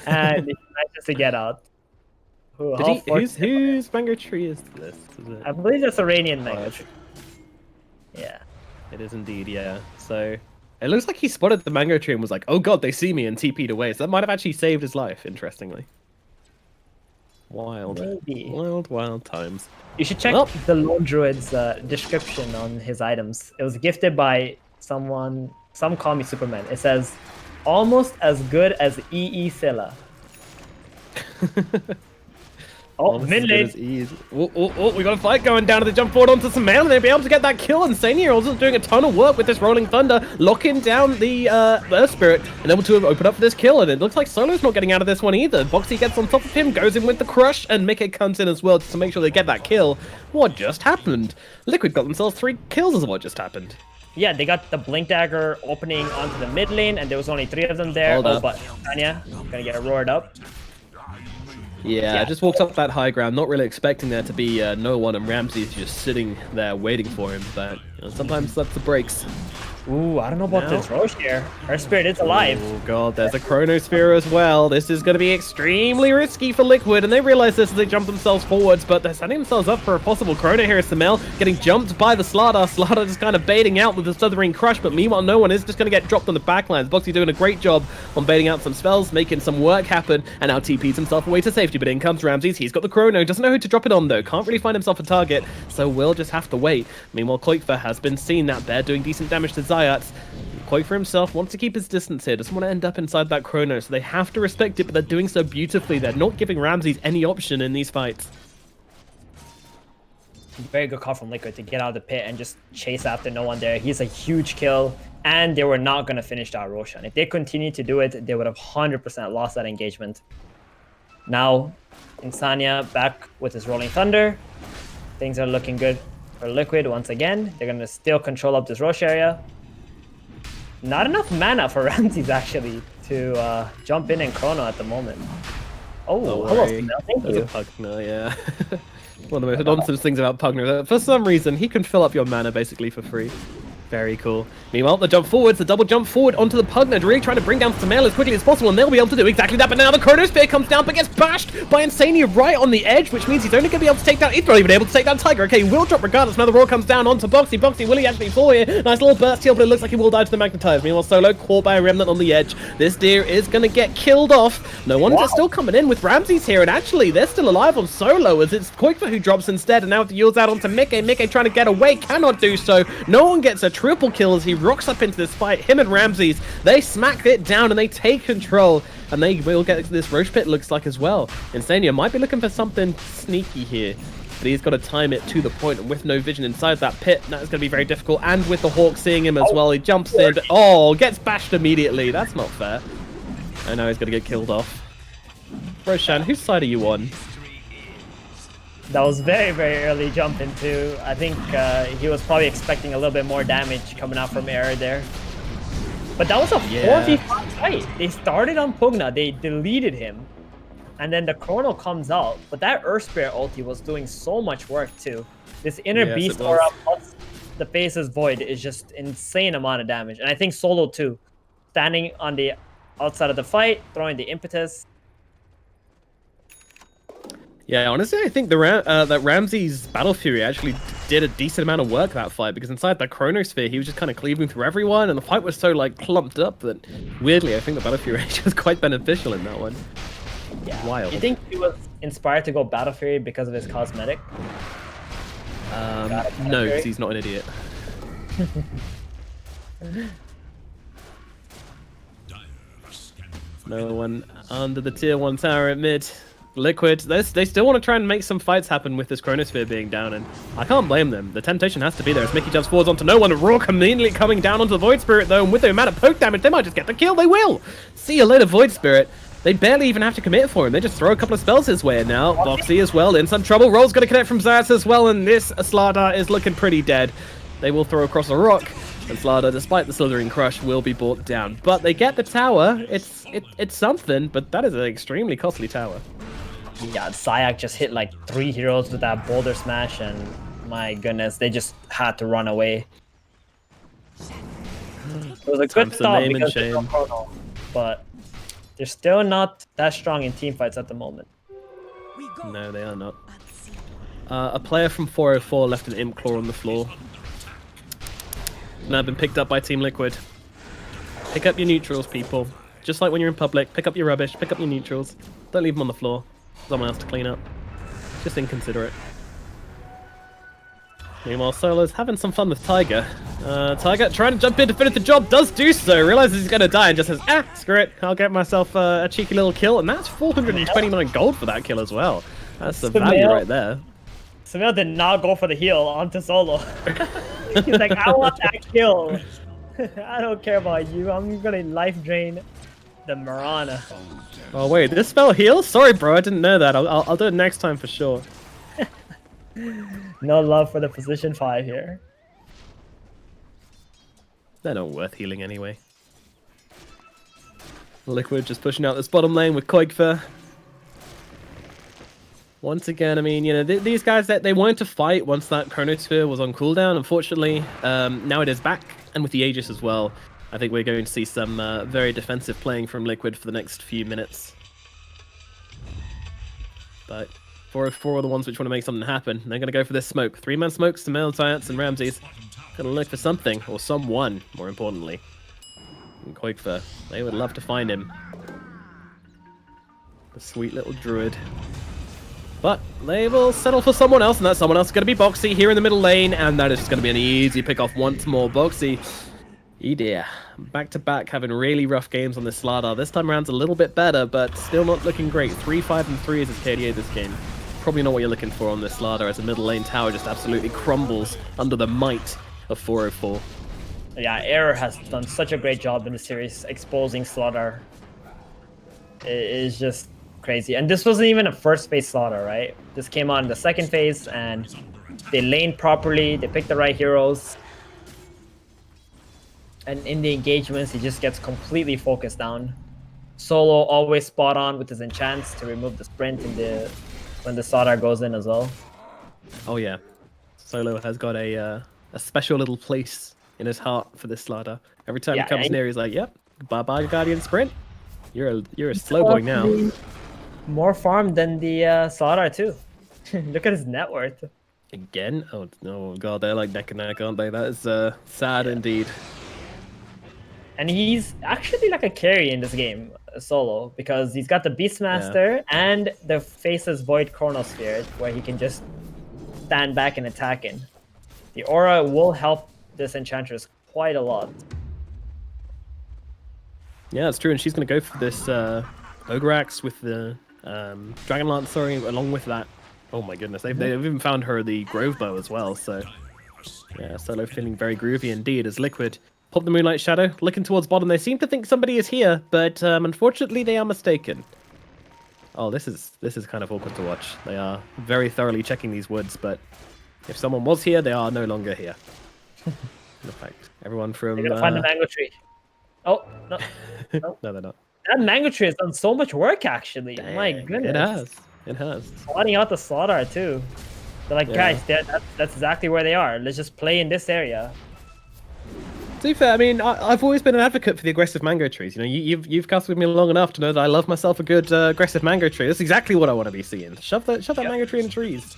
and he manages to get out. whose mango tree is this? Is it? I believe that's Iranian mango tree. Yeah. It is indeed, yeah. So it looks like he spotted the mango tree and was like, "Oh god, they see me," and TP'd away. So that might have actually saved his life. Interestingly. Wild, Maybe. wild times. You should check the Lone Druid's description on his items. It was gifted by someone, some call me Superman. It says, almost as good as EE Silla. Oh, mid lane. Oh, we got a fight going down to the jump forward onto some man, and they'll be able to get that kill. And Sania also doing a ton of work with this Rolling Thunder, locking down the Earth Spirit, and able to open up for this kill. And it looks like Solo's not getting out of this one either. Boxy gets on top of him, goes in with the crush, and Mickey comes in as well to make sure they get that kill. What just happened? Liquid got themselves 3 kills is what just happened. Yeah, they got the Blink Dagger opening onto the mid lane, and there was only 3 of them there. Hold up. But Tanya gonna get roared up. Yeah, I just walked up that high ground, not really expecting there to be no one, and Ramsey's just sitting there waiting for him. But you know, sometimes that's the breaks. Ooh, I don't know about this Roche here. Her spirit is alive. Oh god, there's a Chronosphere as well. This is going to be extremely risky for Liquid, and they realize this as they jump themselves forwards, but they're setting themselves up for a possible Chrono here. Samel getting jumped by the Slardar. Slardar just kind of baiting out with the Slithering Crush, but meanwhile no one is just going to get dropped on the backlines. Boxy doing a great job on baiting out some spells, making some work happen, and now TP's himself away to safety, but in comes Ramses. He's got the Chrono, doesn't know who to drop it on though, can't really find himself a target, so we'll just have to wait. Meanwhile, Koikva has been seen that bear doing decent damage to Zayat. Quake for himself wants to keep his distance here, doesn't want to end up inside that Chrono, so they have to respect it, but they're doing so beautifully. They're not giving Ramses any option in these fights. Very good call from Liquid to get out of the pit and just chase after no one there. He's a huge kill, and they were not going to finish that Roshan. If they continued to do it, they would have 100% lost that engagement. Now, Insania back with his Rolling Thunder. Things are looking good for Liquid once again. They're going to still control up this Rosh area. Not enough mana for Ramses actually to jump in and chrono at the moment. Oh, hello, Smell. Thank you. Pugner, yeah. One of the most nonsense things about Pugner. For some reason, he can fill up your mana basically for free. Very cool. Meanwhile, the jump forwards, the double jump forward onto the Pugner, really trying to bring down Samel as quickly as possible, and they'll be able to do exactly that. But now the Chronosphere comes down, but gets bashed by Insania right on the edge, which means he's only going to be able to take down. He's not even able to take down Tiger. Okay, he will drop regardless. Now the roar comes down onto Boxy. Boxy, will he actually fall here? Nice little burst heal, but it looks like he will die to the Magnetize. Meanwhile, Solo caught by a Remnant on the edge. This deer is going to get killed off. No one's still coming in with Ramses here, and actually they're still alive on Solo as it's Koikva who drops instead, and now the Yule's out onto Mickey. Mickey trying to get away, cannot do so. No one gets a triple kill as he rocks up into this fight. Him and Ramses, they smack it down and they take control, and they will get this Roche Pit looks like as well. Insania might be looking for something sneaky here. but he's got to time it to the point, and with no vision inside that pit, that's going to be very difficult. And with the Hawk seeing him as well, he jumps in. Oh, gets bashed immediately. That's not fair. I know he's going to get killed off. Roshan, whose side are you on? That was very, very early jump into. I think he was probably expecting a little bit more damage coming out from air there. But that was a 4v5 fight. They started on Pugna, they deleted him, and then the Chrono comes out. But that Earth Spirit ulti was doing so much work too. This inner beast aura plus the Face's Void is just insane amount of damage. And I think Solo too, standing on the outside of the fight, throwing the impetus. Yeah, honestly, I think that Ramsey's Battle Fury actually did a decent amount of work that fight, because inside that Chronosphere, he was just kind of cleaving through everyone, and the fight was so like clumped up that weirdly, I think the Battle Fury was quite beneficial in that one. Yeah. Wild. You think he was inspired to go Battle Fury because of his cosmetic? No, because he's not an idiot. No one under the tier 1 tower at mid. Liquid, they still want to try and make some fights happen with this Chronosphere being down, and I can't blame them. The temptation has to be there as Mickey jumps forwards onto no one. Rourke immediately coming down onto the Void Spirit though, and with the amount of poke damage, they might just get the kill. They will! See you later, Void Spirit. They barely even have to commit for him. They just throw a couple of spells his way, and now Boxy as well in some trouble. Roll's going to connect from Zayats as well, and this Slardar is looking pretty dead. They will throw across a rock, and Slardar, despite the Slithering Crush, will be brought down. But they get the tower. It's something, but that is an extremely costly tower. Yeah, Sayak just hit like 3 heroes with that Boulder Smash, and my goodness, they just had to run away. It was a good stop because there's no Chrono, but they're still not that strong in teamfights at the moment. No, they are not. A player from 404 left an Imp Claw on the floor. Now been picked up by Team Liquid. Pick up your neutrals, people. Just like when you're in public, pick up your rubbish, pick up your neutrals. Don't leave them on the floor. Someone else to clean up. Just inconsiderate. Meanwhile, Solo's having some fun with Tiger. Tiger trying to jump in to finish the job, does do so, realizes he's going to die and just says, screw it, I'll get myself a cheeky little kill, and that's 429 gold for that kill as well. That's the value right there. Samil did not go for the heal onto Solo. He's like, I want that kill. I don't care about you, I'm going to life drain the Mirana. Oh wait, this spell heals? Sorry bro, I didn't know that. I'll do it next time for sure. No love for the position 5 here. They're not worth healing anyway. Liquid just pushing out this bottom lane with Koigfer. Once again, I mean, you know, these guys, they wanted to fight once that Chronosphere was on cooldown. Unfortunately, now it is back, and with the Aegis as well. I think we're going to see some very defensive playing from Liquid for the next few minutes. But 404 are the ones which want to make something happen. They're going to go for this smoke. 3-man smokes to Mel, Zayats, and Ramses. Going to look for something, or someone, more importantly. And Koigfer, they would love to find him. The sweet little druid. But they will settle for someone else, and that someone else is going to be Boxy here in the middle lane, and that is just going to be an easy pick off once more. Boxy, dear, back-to-back having really rough games on this Slardar. This time around's a little bit better, but still not looking great. 3-5 and 3 is his KDA this game. Probably not what you're looking for on this Slardar, as a middle lane tower just absolutely crumbles under the might of 404. Yeah, Error has done such a great job in the series exposing Slardar. It is just crazy. And this wasn't even a first phase Slardar, right? This came out in the second phase, and they laned properly, they picked the right heroes. And in the engagements, he just gets completely focused down. Solo always spot on with his enchants to remove the sprint when the Slardar goes in as well. Oh yeah, Solo has got a special little place in his heart for this Slardar. Every time he comes near, he's like, "Yep, bye-bye, Guardian Sprint. You're a slow boy now." More farm than the Slardar too. Look at his net worth. Again? Oh god, they're like neck and neck, aren't they? That is sad indeed. And he's actually like a carry in this game, Solo, because he's got the Beastmaster and the Face's Void Chronosphere, where he can just stand back and attack in. The aura will help this Enchantress quite a lot. Yeah, that's true, and she's going to go for this Ogre Axe with the Dragon Lance, along with that Oh my goodness, they've even found her the Grove Bow as well, so... Yeah, Solo feeling very groovy indeed as Liquid pop the Moonlight Shadow, looking towards bottom. They seem to think somebody is here, but unfortunately they are mistaken. Oh, this is kind of awkward to watch. They are very thoroughly checking these woods, but if someone was here, they are no longer here. In fact, everyone from... They're gonna find the mango tree. Oh, no. No, they're not. That mango tree has done so much work, actually. Dang, My goodness. It has. It has. Slotting out the Slaughter, too. They're like, guys, that's exactly where they are. Let's just play in this area. To be fair, I mean, I've always been an advocate for the aggressive mango trees. You know, you've casted with me long enough to know that I love myself a good aggressive mango tree. That's exactly what I want to be seeing. Shove that mango tree in the trees.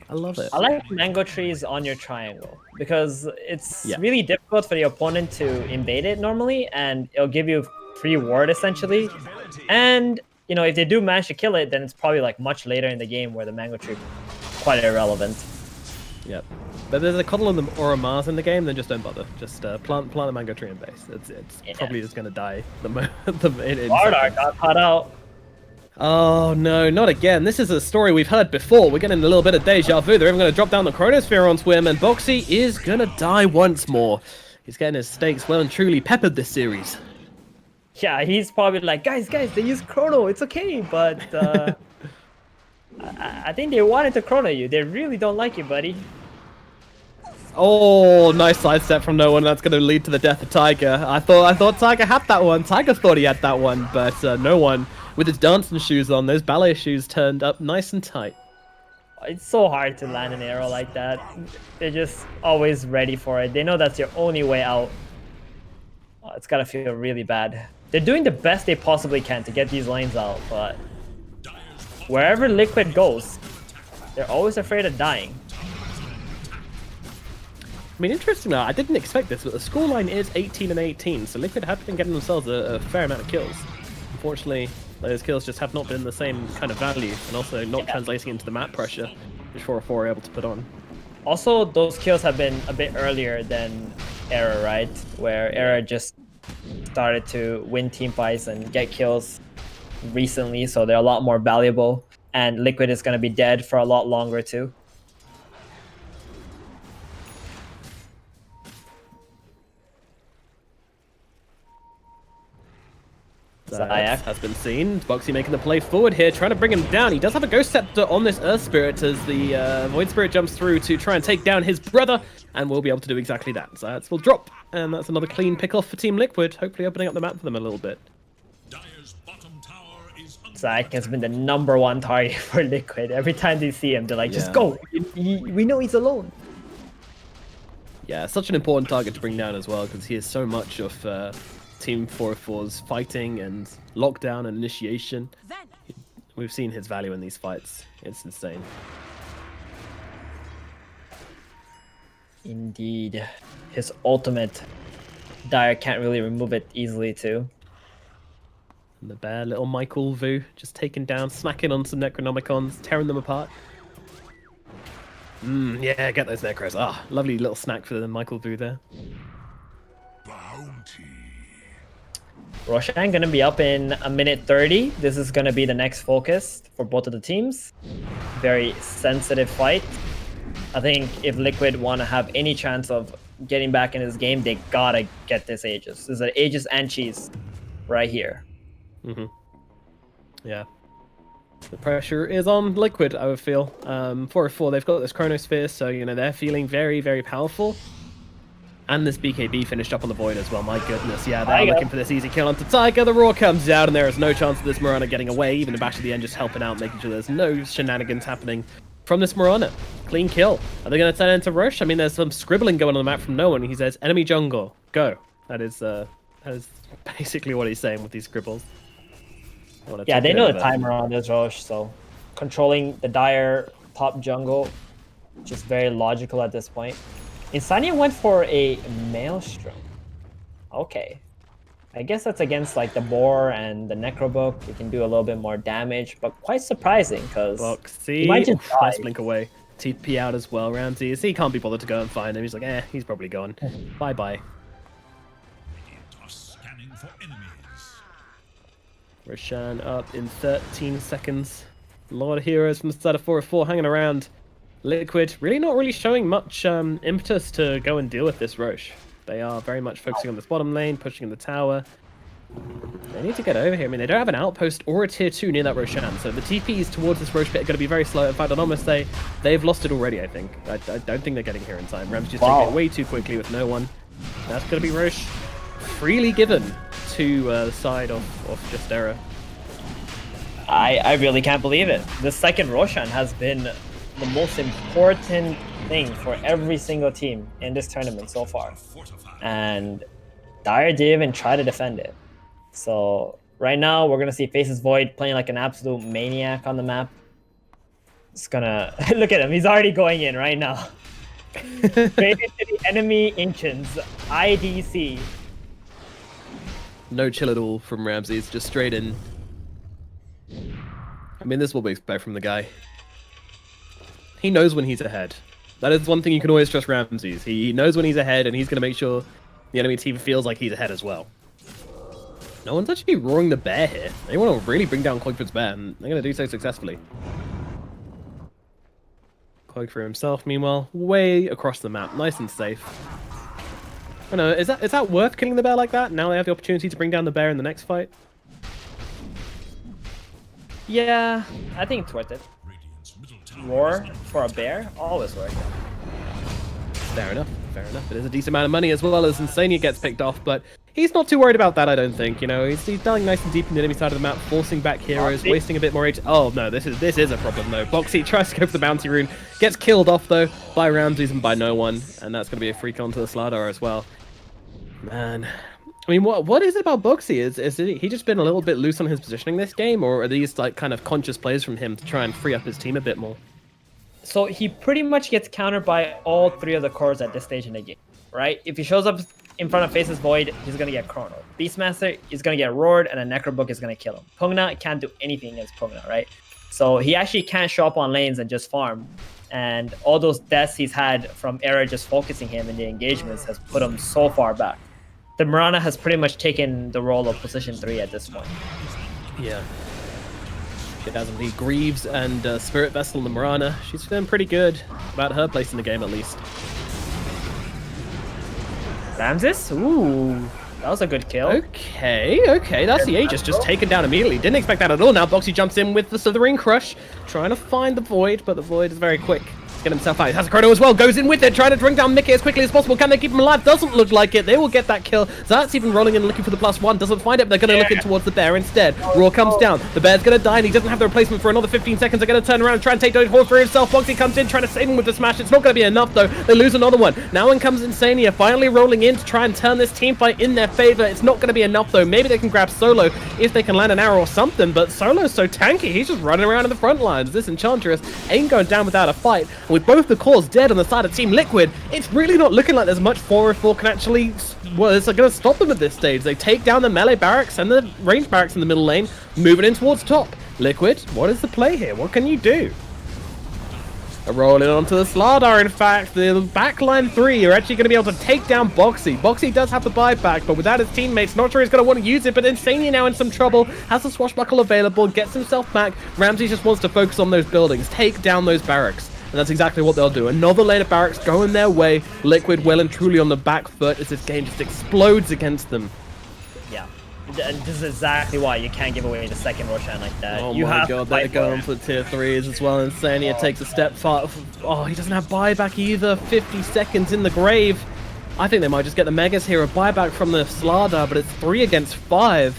I love it. I like mango trees on your triangle because it's really difficult for the opponent to invade it normally, and it'll give you free ward essentially. And you know, if they do manage to kill it, then it's probably like much later in the game where the mango tree is quite irrelevant. Yep. But there's a Coddle or a Mars in the game, then just don't bother. Just plant the mango tree in base. It's probably just gonna die. Ardar got caught out. Oh no, not again. This is a story we've heard before. We're getting a little bit of deja vu. They're even going to drop down the Chronosphere onto him, and Boxy is going to die once more. He's getting his stakes well and truly peppered this series. Yeah, he's probably like, guys, they use Chrono. It's okay, but I think they wanted to Chrono you. They really don't like you, buddy. Oh, nice sidestep from no one. That's going to lead to the death of Tiger. I thought Tiger had that one. Tiger thought he had that one, but no one. With his dancing shoes on, those ballet shoes turned up nice and tight. It's so hard to land an arrow like that. They're just always ready for it. They know that's your only way out. Oh, it's gotta feel really bad. They're doing the best they possibly can to get these lanes out, but wherever Liquid goes, they're always afraid of dying. I mean, interesting though, I didn't expect this, but the scoreline is 18 and 18, so Liquid have been getting themselves a fair amount of kills. Unfortunately, those kills just have not been the same kind of value, and also not translating into the map pressure, which 4-4 are able to put on. Also, those kills have been a bit earlier than Era, right? Where Era just started to win team fights and get kills recently, so they're a lot more valuable. And Liquid is going to be dead for a lot longer too. Zayak has been seen. Boxy making the play forward here, trying to bring him down. He does have a Ghost Scepter on this Earth Spirit as the Void Spirit jumps through to try and take down his brother, and will be able to do exactly that. Zayak will drop, and that's another clean pick off for Team Liquid, hopefully opening up the map for them a little bit. Zayak has been the #1 target for Liquid. Every time they see him, they're like, just go! We know he's alone. Yeah, such an important target to bring down as well, because he is so much of Team 4-4's fighting and lockdown and initiation. We've seen his value in these fights. It's insane. Indeed. His ultimate, Dire can't really remove it easily too. And the bear, little Michael Vu, just taking down, smacking on some Necronomicons, tearing them apart. Yeah, get those Necros. Ah, lovely little snack for the Michael Vu there. Roshan gonna be up in a minute 30. This is gonna be the next focus for both of the teams. Very sensitive fight. I think if Liquid want to have any chance of getting back in this game, they gotta get this Aegis. This is an Aegis and cheese right here. Yeah. The pressure is on Liquid, I would feel. 4-4, they've got this Chronosphere, so, you know, they're feeling very, very powerful. And this BKB finished up on the Void as well, my goodness. Yeah, they're looking for this easy kill onto Tiger. The Roar comes out, and there is no chance of this Mirana getting away. Even the Bash at the end just helping out, making sure there's no shenanigans happening from this Mirana. Clean kill. Are they going to turn it into Rush? I mean, there's some scribbling going on the map from no one. He says, enemy jungle, go. That is basically what he's saying with these scribbles. Yeah, they know the timer on this Roche, so controlling the Dire top jungle, just very logical at this point. Insania went for a Maelstrom. Okay. I guess that's against like the Boar and the Necrobook. You can do a little bit more damage, but quite surprising because Boxy, nice blink away. TP out as well, Ramsey. He can't be bothered to go and find him. He's like, he's probably gone. Bye-bye. Scanning for enemies. Roshan up in 13 seconds. A lot of heroes from the side of 404 hanging around. Liquid really not really showing much impetus to go and deal with this Roche. They are very much focusing on this bottom lane, pushing in the tower. They need to get over here. I mean, they don't have an outpost or a tier 2 near that Roshan, so the TPs towards this Roche pit are going to be very slow. In fact, I'd almost say they've lost it already, I think. I don't think they're getting here in time. Ram's just taking it way too quickly with no one. That's going to be Roche freely given to the side of just Error. I really can't believe it. The second Roshan has been the most important thing for every single team in this tournament so far. And Dire didn't even try to defend it. So right now we're gonna see Faces Void playing like an absolute maniac on the map. It's gonna look at him, he's already going in right now. Straight into the enemy Inchins, IDC. No chill at all from Ramses, just straight in. I mean, this is what we expect from the guy. He knows when he's ahead. That is one thing you can always trust Ramses. He knows when he's ahead, and he's going to make sure the enemy team feels like he's ahead as well. No one's actually roaring the bear here. They want to really bring down Cloakford's bear, and they're going to do so successfully. Cloak for himself, meanwhile, way across the map, nice and safe. I don't know, is that worth killing the bear like that? Now they have the opportunity to bring down the bear in the next fight? Yeah, I think it's worth it. Roar for a bear, always worth it. Fair enough, fair enough. It is a decent amount of money as well as Insania gets picked off, but he's not too worried about that, I don't think. You know, he's dying nice and deep in the enemy side of the map, forcing back heroes, wasting a bit more HP. Oh no, this is a problem though. Boxy tries to go for the bounty rune, gets killed off though by Ramses and by no one, and that's going to be a free con to the Slardar as well. Man, I mean, what is it about Boxy? Is he just been a little bit loose on his positioning this game, or are these like kind of conscious plays from him to try and free up his team a bit more? So he pretty much gets countered by all three of the cores at this stage in the game, right? If he shows up in front of Faces Void, he's going to get Chrono. Beastmaster is going to get roared, and a Necrobook is going to kill him. Pugna can't do anything against Pugna, right? So he actually can't show up on lanes and just farm. And all those deaths he's had from Era just focusing him in the engagements has put him so far back. The Mirana has pretty much taken the role of position 3 at this point. Yeah. It has indeed Greaves and Spirit Vessel and the Mirana. She's feeling pretty good about her place in the game, at least. Ramses? Ooh, that was a good kill. Okay, that's the Aegis just taken down immediately. Didn't expect that at all. Now Boxy jumps in with the Slithering Crush, trying to find the Void, but the Void is very quick. Get himself out. He has a Chrono as well. Goes in with it, trying to bring down Mickey as quickly as possible. Can they keep him alive? Doesn't look like it. They will get that kill. That's even rolling in looking for the +1. Doesn't find it. They're going to look in towards the bear instead. Roar comes down. The bear's going to die, and he doesn't have the replacement for another 15 seconds. They're going to turn around and try and take down Horse for himself. Boxy comes in, trying to save him with the smash. It's not going to be enough, though. They lose another one. Now in comes Insania, finally rolling in to try and turn this team fight in their favor. It's not going to be enough, though. Maybe they can grab Solo if they can land an arrow or something, but Solo's so tanky. He's just running around in the front lines. This Enchantress ain't going down without a fight. And with both the cores dead on the side of Team Liquid, it's really not looking like there's much 404 can actually, well, it's going to stop them at this stage. They take down the melee barracks and the range barracks in the middle lane, moving in towards top. Liquid, what is the play here? What can you do? They're rolling onto the Slardar, in fact. The backline 3 are actually going to be able to take down Boxy. Boxy does have the buyback, but without his teammates, not sure he's going to want to use it, but Insania now in some trouble, has the Swashbuckle available, gets himself back. Ramsey just wants to focus on those buildings, take down those barracks. And that's exactly what they'll do. Another lane of barracks going their way. Liquid well and truly on the back foot as this game just explodes against them. Yeah. And this is exactly why you can't give away the second Roshan like that. Oh you my have god, they're going for tier 3s as well. Insania takes a step far. Oh, he doesn't have buyback either. 50 seconds in the grave. I think they might just get the Megas here. A buyback from the Slardar, but it's 3 against 5.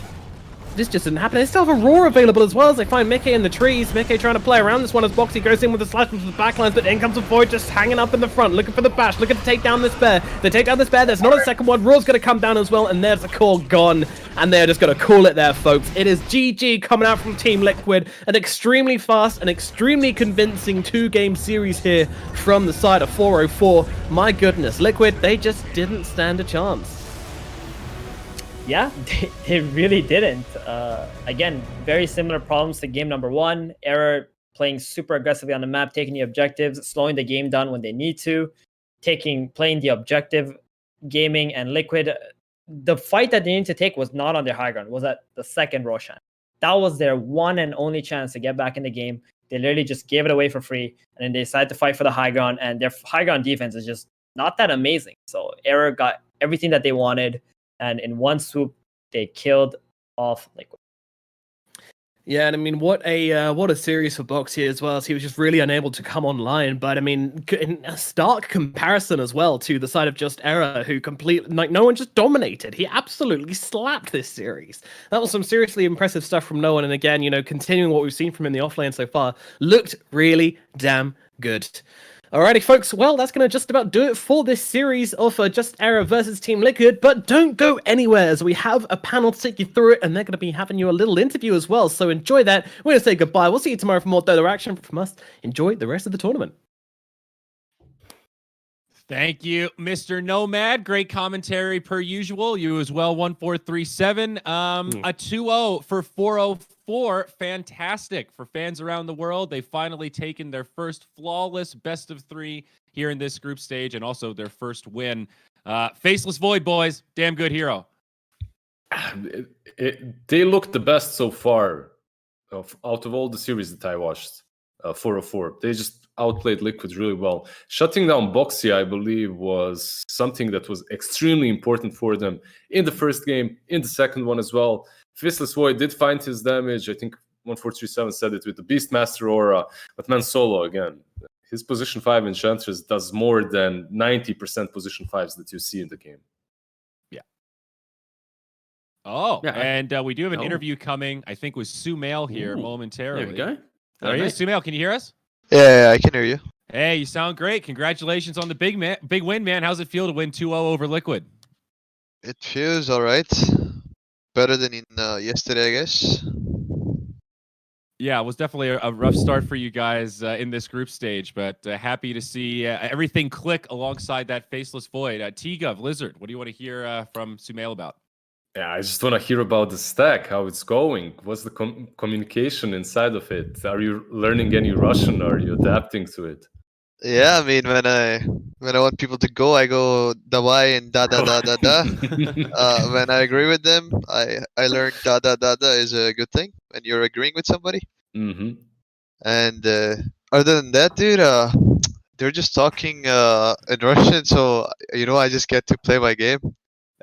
This just didn't happen. They still have a Roar available as well as they find Mickey in the trees. Mickey trying to play around this one as Boxy goes in with the slash from the backlines, but in comes a Void just hanging up in the front, looking for the bash, looking to take down this bear. They take down this bear. There's not a second one. Roar's going to come down as well, and there's the core gone. And they're just going to call it there, folks. It is GG coming out from Team Liquid. An extremely fast and extremely convincing 2-game series here from the side of 404. My goodness, Liquid, they just didn't stand a chance. Yeah, they really didn't. Again, very similar problems to game number 1. Error playing super aggressively on the map, taking the objectives, slowing the game down when they need to, playing the objective, gaming, and Liquid. The fight that they needed to take was not on their high ground, was at the second Roshan. That was their one and only chance to get back in the game, They literally just gave it away for free, and then they decided to fight for the high ground, and their high ground defense is just not that amazing. So Error got everything that they wanted, and in one swoop, they killed off Liquid. Yeah, and I mean, what a series for Boxy as well. So he was just really unable to come online. But I mean, in a stark comparison as well to the side of Just Error, who completely, like, no one just dominated. He absolutely slapped this series. That was some seriously impressive stuff from no one. And again, continuing what we've seen from him in the offlane so far, looked really damn good. Alrighty, folks. Well, that's going to just about do it for this series of Just Error versus Team Liquid. But don't go anywhere, as we have a panel to take you through it, and they're going to be having you a little interview as well. So enjoy that. We're going to say goodbye. We'll see you tomorrow for more Dota action from us. Enjoy the rest of the tournament. Thank you, Mr. Nomad. Great commentary per usual. You as well, 1437. A 2-0 for 404. Fantastic for fans around the world. They've finally taken their first flawless best of 3 here in this group stage, and also their first win. Faceless Void, boys. Damn good hero. They looked the best so far out of all the series that I watched. 404. They just outplayed Liquid really well. Shutting down Boxy, I believe, was something that was extremely important for them in the first game, in the second one as well. Faceless Void did find his damage. I think 1437 said it with the Beastmaster aura, but man, solo again. His position 5 Enchantress does more than 90% position 5s that you see in the game. Oh, yeah, and we do have an interview coming, I think, with Sumail here momentarily. There we go. There he is. Sumail, can you hear us? Yeah, I can hear you. Hey, you sound great. Congratulations on the big win, man. How's it feel to win 2-0 over Liquid? It feels all right. Better than in yesterday, I guess. Yeah, it was definitely a rough start for you guys in this group stage, but happy to see everything click alongside that Faceless Void. T-Gov, Lizard, what do you want to hear from Sumail about? Yeah, I just want to hear about the stack, how it's going. What's the communication inside of it? Are you learning any Russian? Are you adapting to it? Yeah, I mean, when I want people to go, I go davai and da da da da da. When I agree with them, I learned da da da da is a good thing when you're agreeing with somebody. Mm-hmm. And other than that, dude, they're just talking in Russian, so I just get to play my game.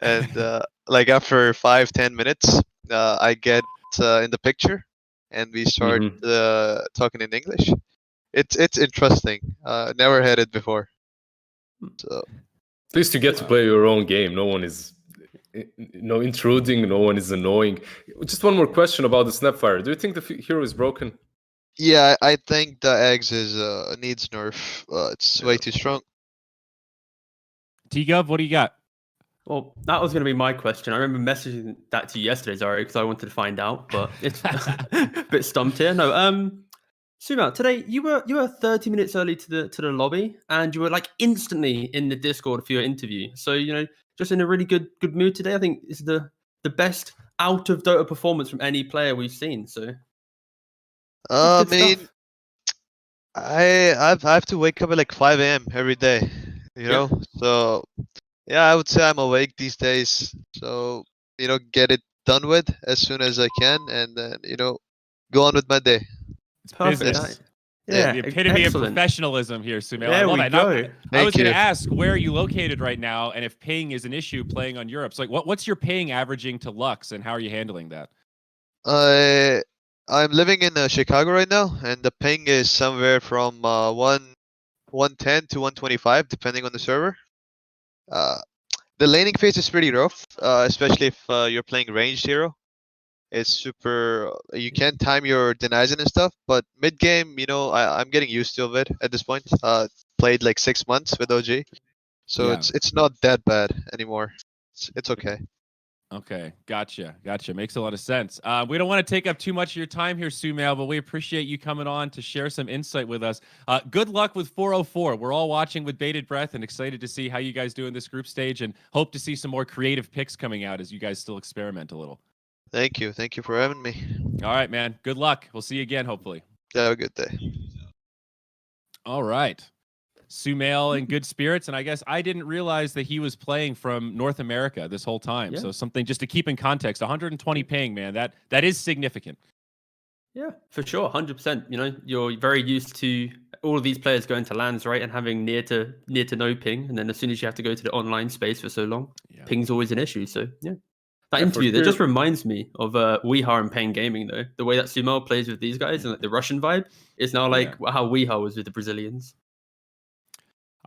And like after 5-10 minutes, I get in the picture, and we start talking in English. It's interesting. Never had it before. So at least you get to play your own game. No one is intruding. No one is annoying. Just one more question about the Snapfire. Do you think the hero is broken? Yeah, I think the eggs needs nerf. It's way too strong. T-Gov, what do you got? Well, that was going to be my question. I remember messaging that to you yesterday, Zari, because I wanted to find out, but it's a bit stumped here. No, Sumail, today you were 30 minutes early to the lobby, and you were like instantly in the Discord for your interview. So just in a really good mood today. I think it's the best out of Dota performance from any player we've seen. So, I mean, I have to wake up at like 5 a.m. every day. So. Yeah, I would say I'm awake these days. So, get it done with as soon as I can, and then, go on with my day. It's perfect. Yeah, the epitome of professionalism here, Sumail. There I love we it. go. I was going to ask, where are you located right now, and if ping is an issue playing on Europe? So, like, what's your ping averaging to Lux, and how are you handling that? I'm living in Chicago right now, and the ping is somewhere from 110 to 125, depending on the server. The laning phase is pretty rough, especially if you're playing ranged hero. It's super. You can't time your denies and stuff, but mid game, I'm getting used to it at this point. Played like 6 months with OG, so it's not that bad anymore. It's okay. Okay, gotcha. Makes a lot of sense. We don't want to take up too much of your time here, Sumail, but we appreciate you coming on to share some insight with us. Good luck with 404. We're all watching with bated breath and excited to see how you guys do in this group stage, and hope to see some more creative picks coming out as you guys still experiment a little. Thank you for having me. All right, man. Good luck. We'll see you again, hopefully. Have a good day. All right. Sumail in good spirits, and I guess I didn't realize that he was playing from North America this whole time. So something just to keep in context, 120 ping, man, that is significant. Yeah, for sure, 100%. You know, you're very used to all of these players going to lands, right, and having near to no ping, and then as soon as you have to go to the online space for so long, Yeah. ping's always an issue. So yeah, that Yeah, for interview that just sure. reminds me of Weeha and Pain Gaming though. The way that Sumo plays with these guys and like the Russian vibe is now like how Weeha was with the Brazilians.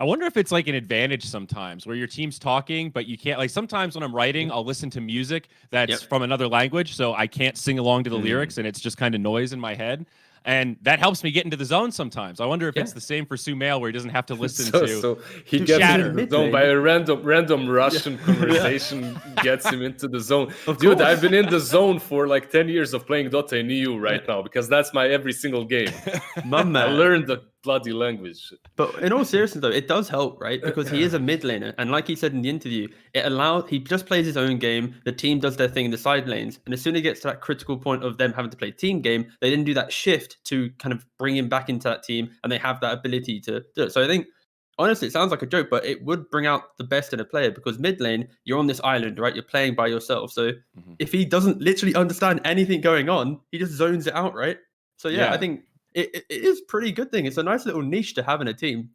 I wonder if it's like an advantage sometimes where your team's talking, but you can't. Like sometimes when I'm writing, I'll listen to music that's from another language, so I can't sing along to the lyrics, and it's just kind of noise in my head. And that helps me get into the zone sometimes. I wonder if it's the same for Sumail, where he doesn't have to listen to. So he Dude, gets Shatter. into the zone by a random Russian conversation gets him into the zone. Dude, I've been in the zone for like 10 years of playing Dota in EU right now because that's my every single game. My man. I learned the bloody language. But in all seriousness, though, it does help, right? Because he is a mid laner, and like he said in the interview, he just plays his own game. The team does their thing in the side lanes, and as soon as he gets to that critical point of them having to play team game, they then do that shift to kind of bring him back into that team, and they have that ability to do it. So I think, honestly, it sounds like a joke, but it would bring out the best in a player because mid lane, you're on this island, right? You're playing by yourself. So if he doesn't literally understand anything going on, he just zones it out, right? So yeah. I think it is pretty good thing. It's a nice little niche to have in a team.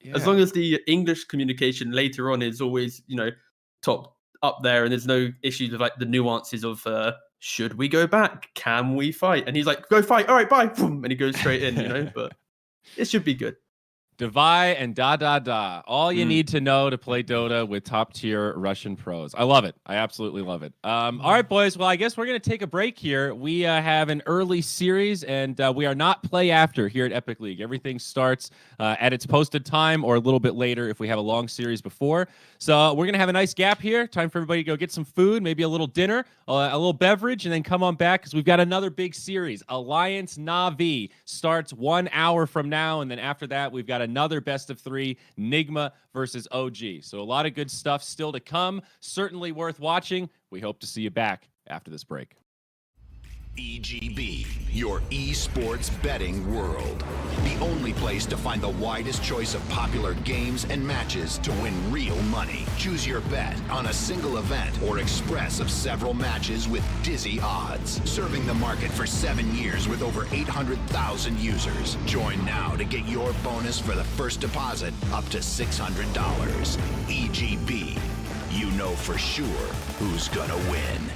Yeah. As long as the English communication later on is always, top up there and there's no issues with like the nuances of should we go back? Can we fight? And he's like, go fight. All right, bye. Boom, and he goes straight in, but it should be good. Divai and da. All you need to know to play Dota with top tier Russian pros. I love it. I absolutely love it. All right, boys. Well, I guess we're going to take a break here. We have an early series, and we are not play after here at Epic League. Everything starts at its posted time or a little bit later if we have a long series before. So we're going to have a nice gap here. Time for everybody to go get some food, maybe a little dinner, a little beverage, and then come on back because we've got another big series. Alliance Navi starts 1 hour from now, and then after that, we've got another best of 3, Nigma versus OG. So a lot of good stuff still to come. Certainly worth watching. We hope to see you back after this break. EGB, your esports betting world. The only place to find the widest choice of popular games and matches to win real money. Choose your bet on a single event or express of several matches with dizzy odds. Serving the market for 7 years with over 800,000 users. Join now to get your bonus for the first deposit up to $600. EGB, you know for sure who's gonna win.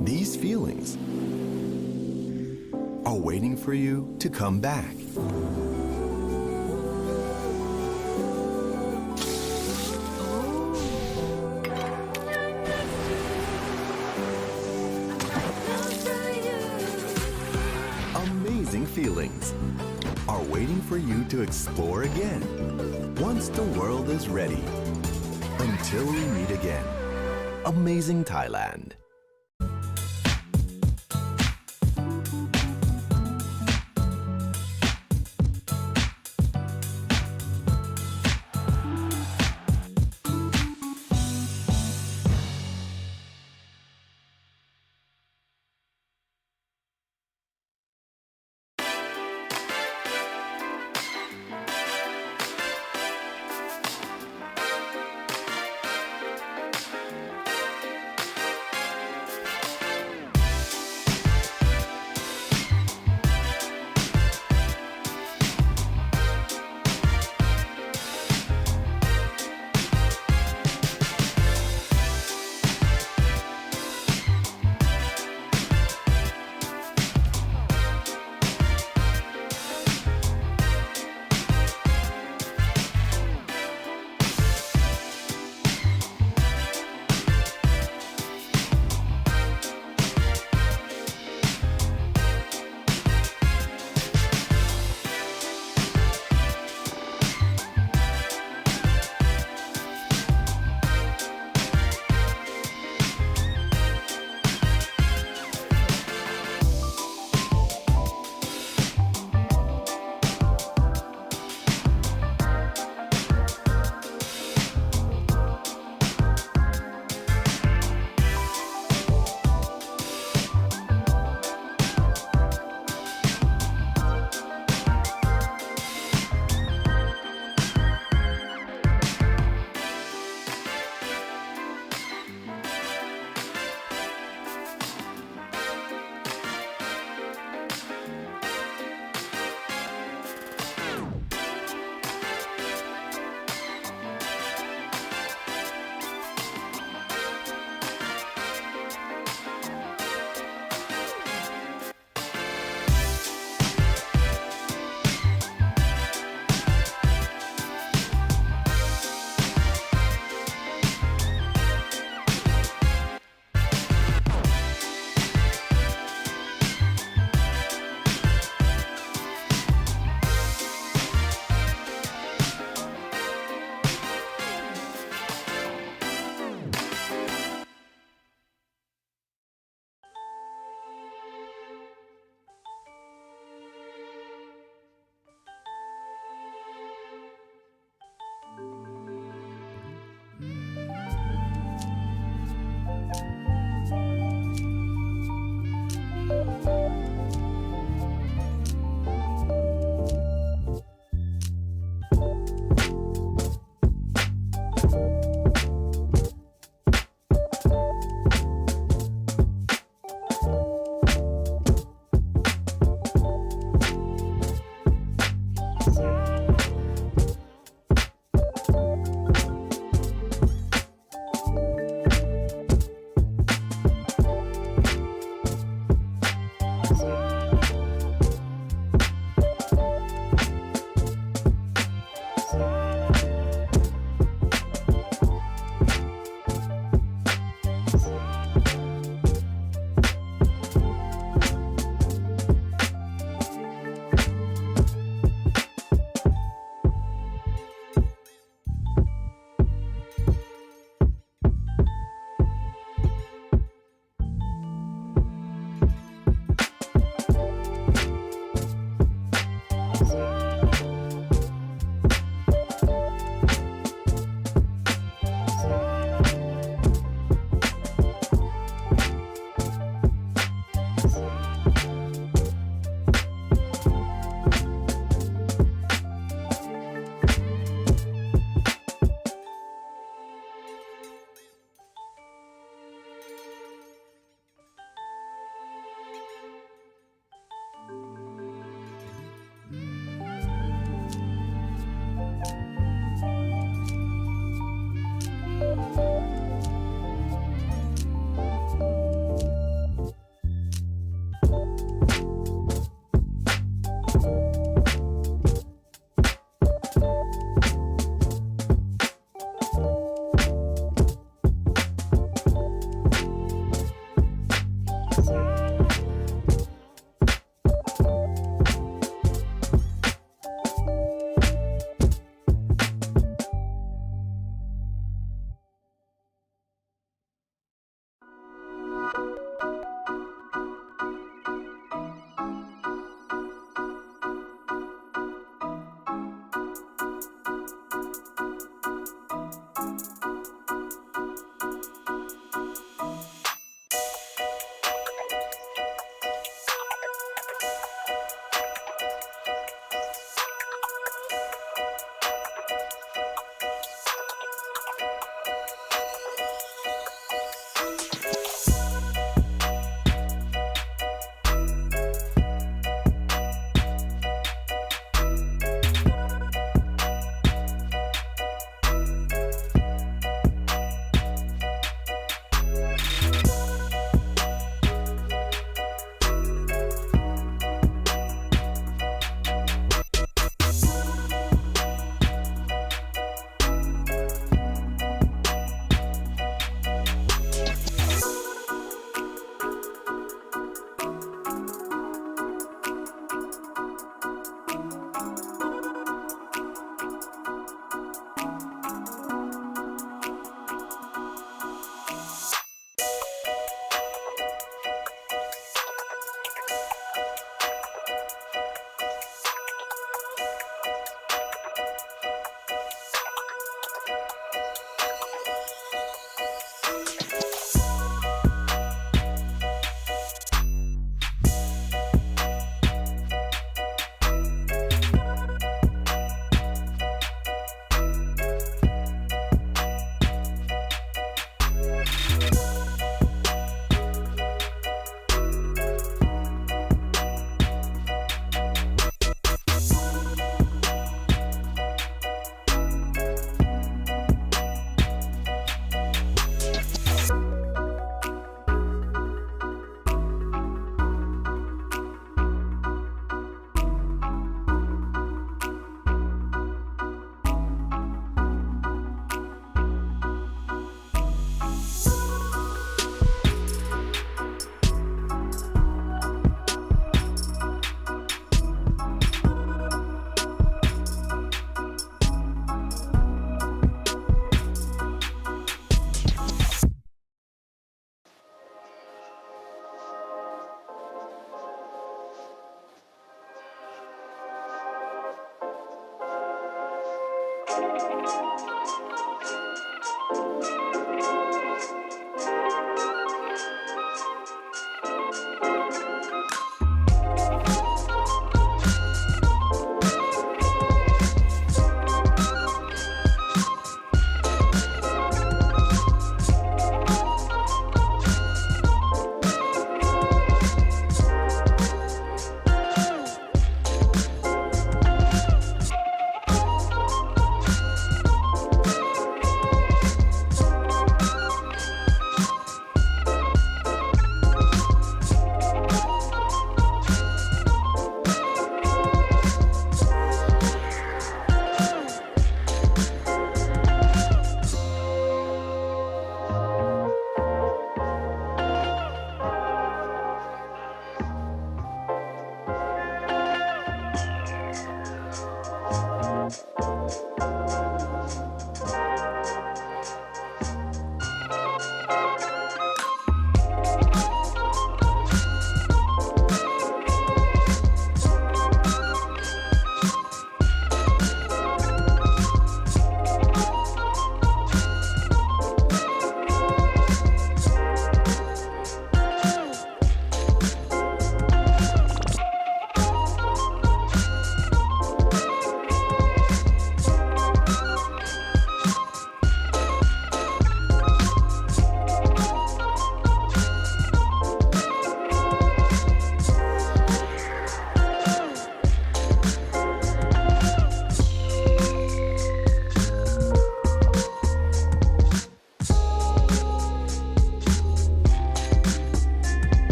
These feelings are waiting for you to come back. Amazing feelings are waiting for you to explore again once the world is ready. Until we meet again. Amazing Thailand.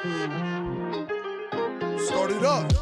Start it up.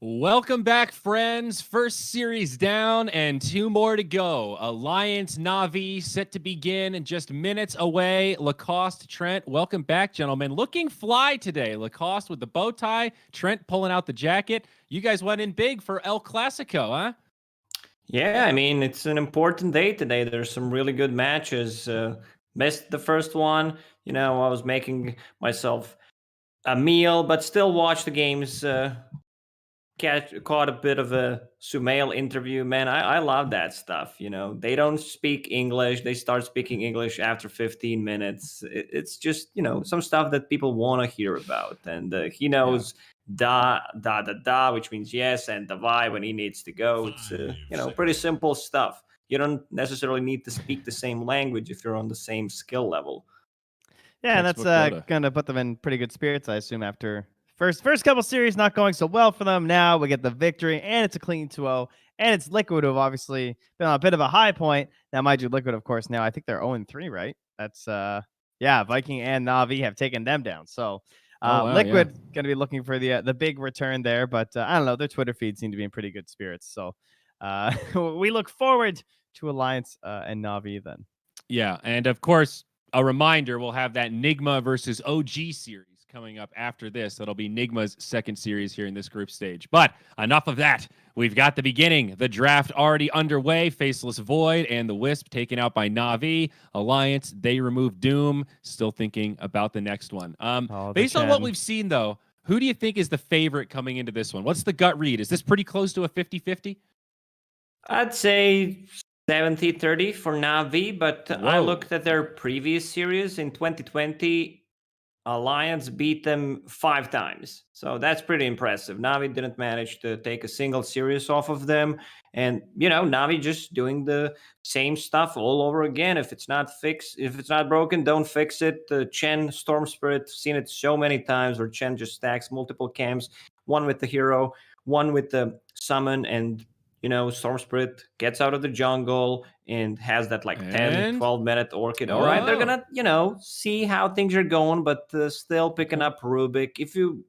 Welcome back, friends. First series down and 2 more to go. Alliance Navi set to begin and just minutes away. Lacoste, Trent, welcome back, gentlemen. Looking fly today. Lacoste with the bow tie, Trent pulling out the jacket. You guys went in big for El Clasico, huh? Yeah, I mean, it's an important day today. There's some really good matches. Missed the first one. You know, I was making myself a meal, but still watched the games. Caught a bit of a Sumail interview. Man, I love that stuff. You know, they don't speak English. They start speaking English after 15 minutes. It's just, you know, some stuff that people want to hear about. And he knows da, which means yes, and davai when he needs to go. It's, you know, pretty simple stuff. You don't necessarily need to speak the same language if you're on the same skill level. Yeah, and that's going to put them in pretty good spirits, I assume, after first couple series not going so well for them. Now we get the victory, and it's a clean 2-0, and it's Liquid who have obviously been on a bit of a high point. Now, mind you, Liquid, of course, now I think they're 0-3, right? That's, yeah, Viking and Navi have taken them down. So Liquid going to be looking for the big return there, but I don't know. Their Twitter feed seem to be in pretty good spirits. So we look forward to Alliance and Navi then. Yeah, and of course, a reminder, we'll have that Nigma versus OG series coming up after this. That'll be Nigma's second series here in this group stage. But enough of that. We've got the beginning. The draft already underway. Faceless Void and the Wisp taken out by Navi. Alliance, they removed Doom. Still thinking about the next one. Based on what we've seen, though, who do you think is the favorite coming into this one? What's the gut read? Is this pretty close to a 50-50? I'd say 70-30 for Navi, but I looked at their previous series in 2020. Alliance beat them 5 times. So that's pretty impressive. Navi didn't manage to take a single series off of them. And, you know, Navi just doing the same stuff all over again. If it's not fixed, if it's not broken, don't fix it. Chen, Storm Spirit, seen it so many times where Chen just stacks multiple camps, one with the hero, one with the summon, and you know, Storm Spirit gets out of the jungle and has that like 10, 12-minute Orchid. All right, they're going to, you know, see how things are going, but still picking up Rubik. If you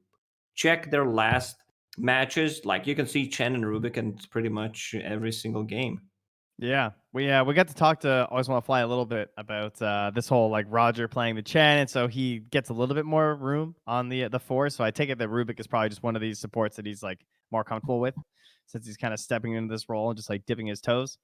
check their last matches, like you can see Chen and Rubik in pretty much every single game. Yeah, we got to talk to Always Want to Fly a little bit about this whole like Roger playing the Chen, and so he gets a little bit more room on the 4. So I take it that Rubik is probably just one of these supports that he's like more comfortable with, since he's kind of stepping into this role and just like dipping his toes.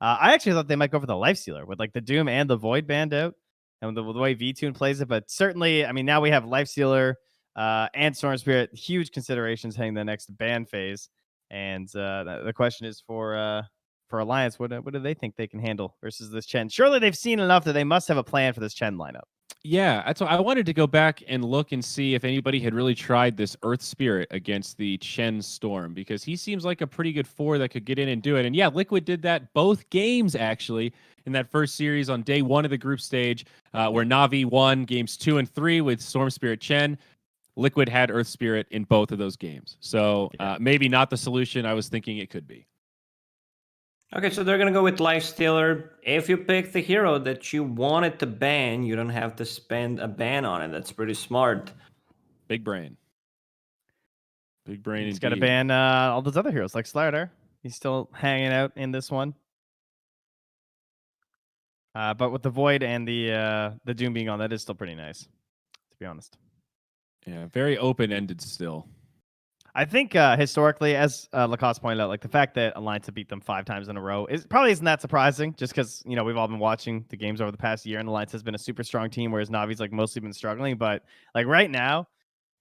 I actually thought they might go for the Lifestealer with like the Doom and the Void banned out, and the way VTune plays it. But certainly, I mean, now we have Lifestealer and Storm Spirit, huge considerations heading the next ban phase. And the question is for Alliance, what do they think they can handle versus this Chen? Surely they've seen enough that they must have a plan for this Chen lineup. Yeah, that's what I wanted to go back and look and see if anybody had really tried this Earth Spirit against the Chen Storm, because he seems like a pretty good 4 that could get in and do it. And yeah, Liquid did that both games actually in that first series on day 1 of the group stage, where Navi won games 2 and 3 with Storm Spirit Chen. Liquid had Earth Spirit in both of those games. So maybe not the solution I was thinking it could be. Okay, so they're going to go with Lifestealer. If you pick the hero that you wanted to ban, you don't have to spend a ban on it. That's pretty smart. Big brain. Big brain. He's got to ban all those other heroes like Slardar. He's still hanging out in this one. But with the Void and the Doom being on, that is still pretty nice, to be honest. Yeah, very open-ended still. I think historically, as Lacoste pointed out, like the fact that Alliance have beat them 5 times in a row probably isn't that surprising, just because, you know, we've all been watching the games over the past year, and Alliance has been a super strong team, whereas Navi's like mostly been struggling. But like right now,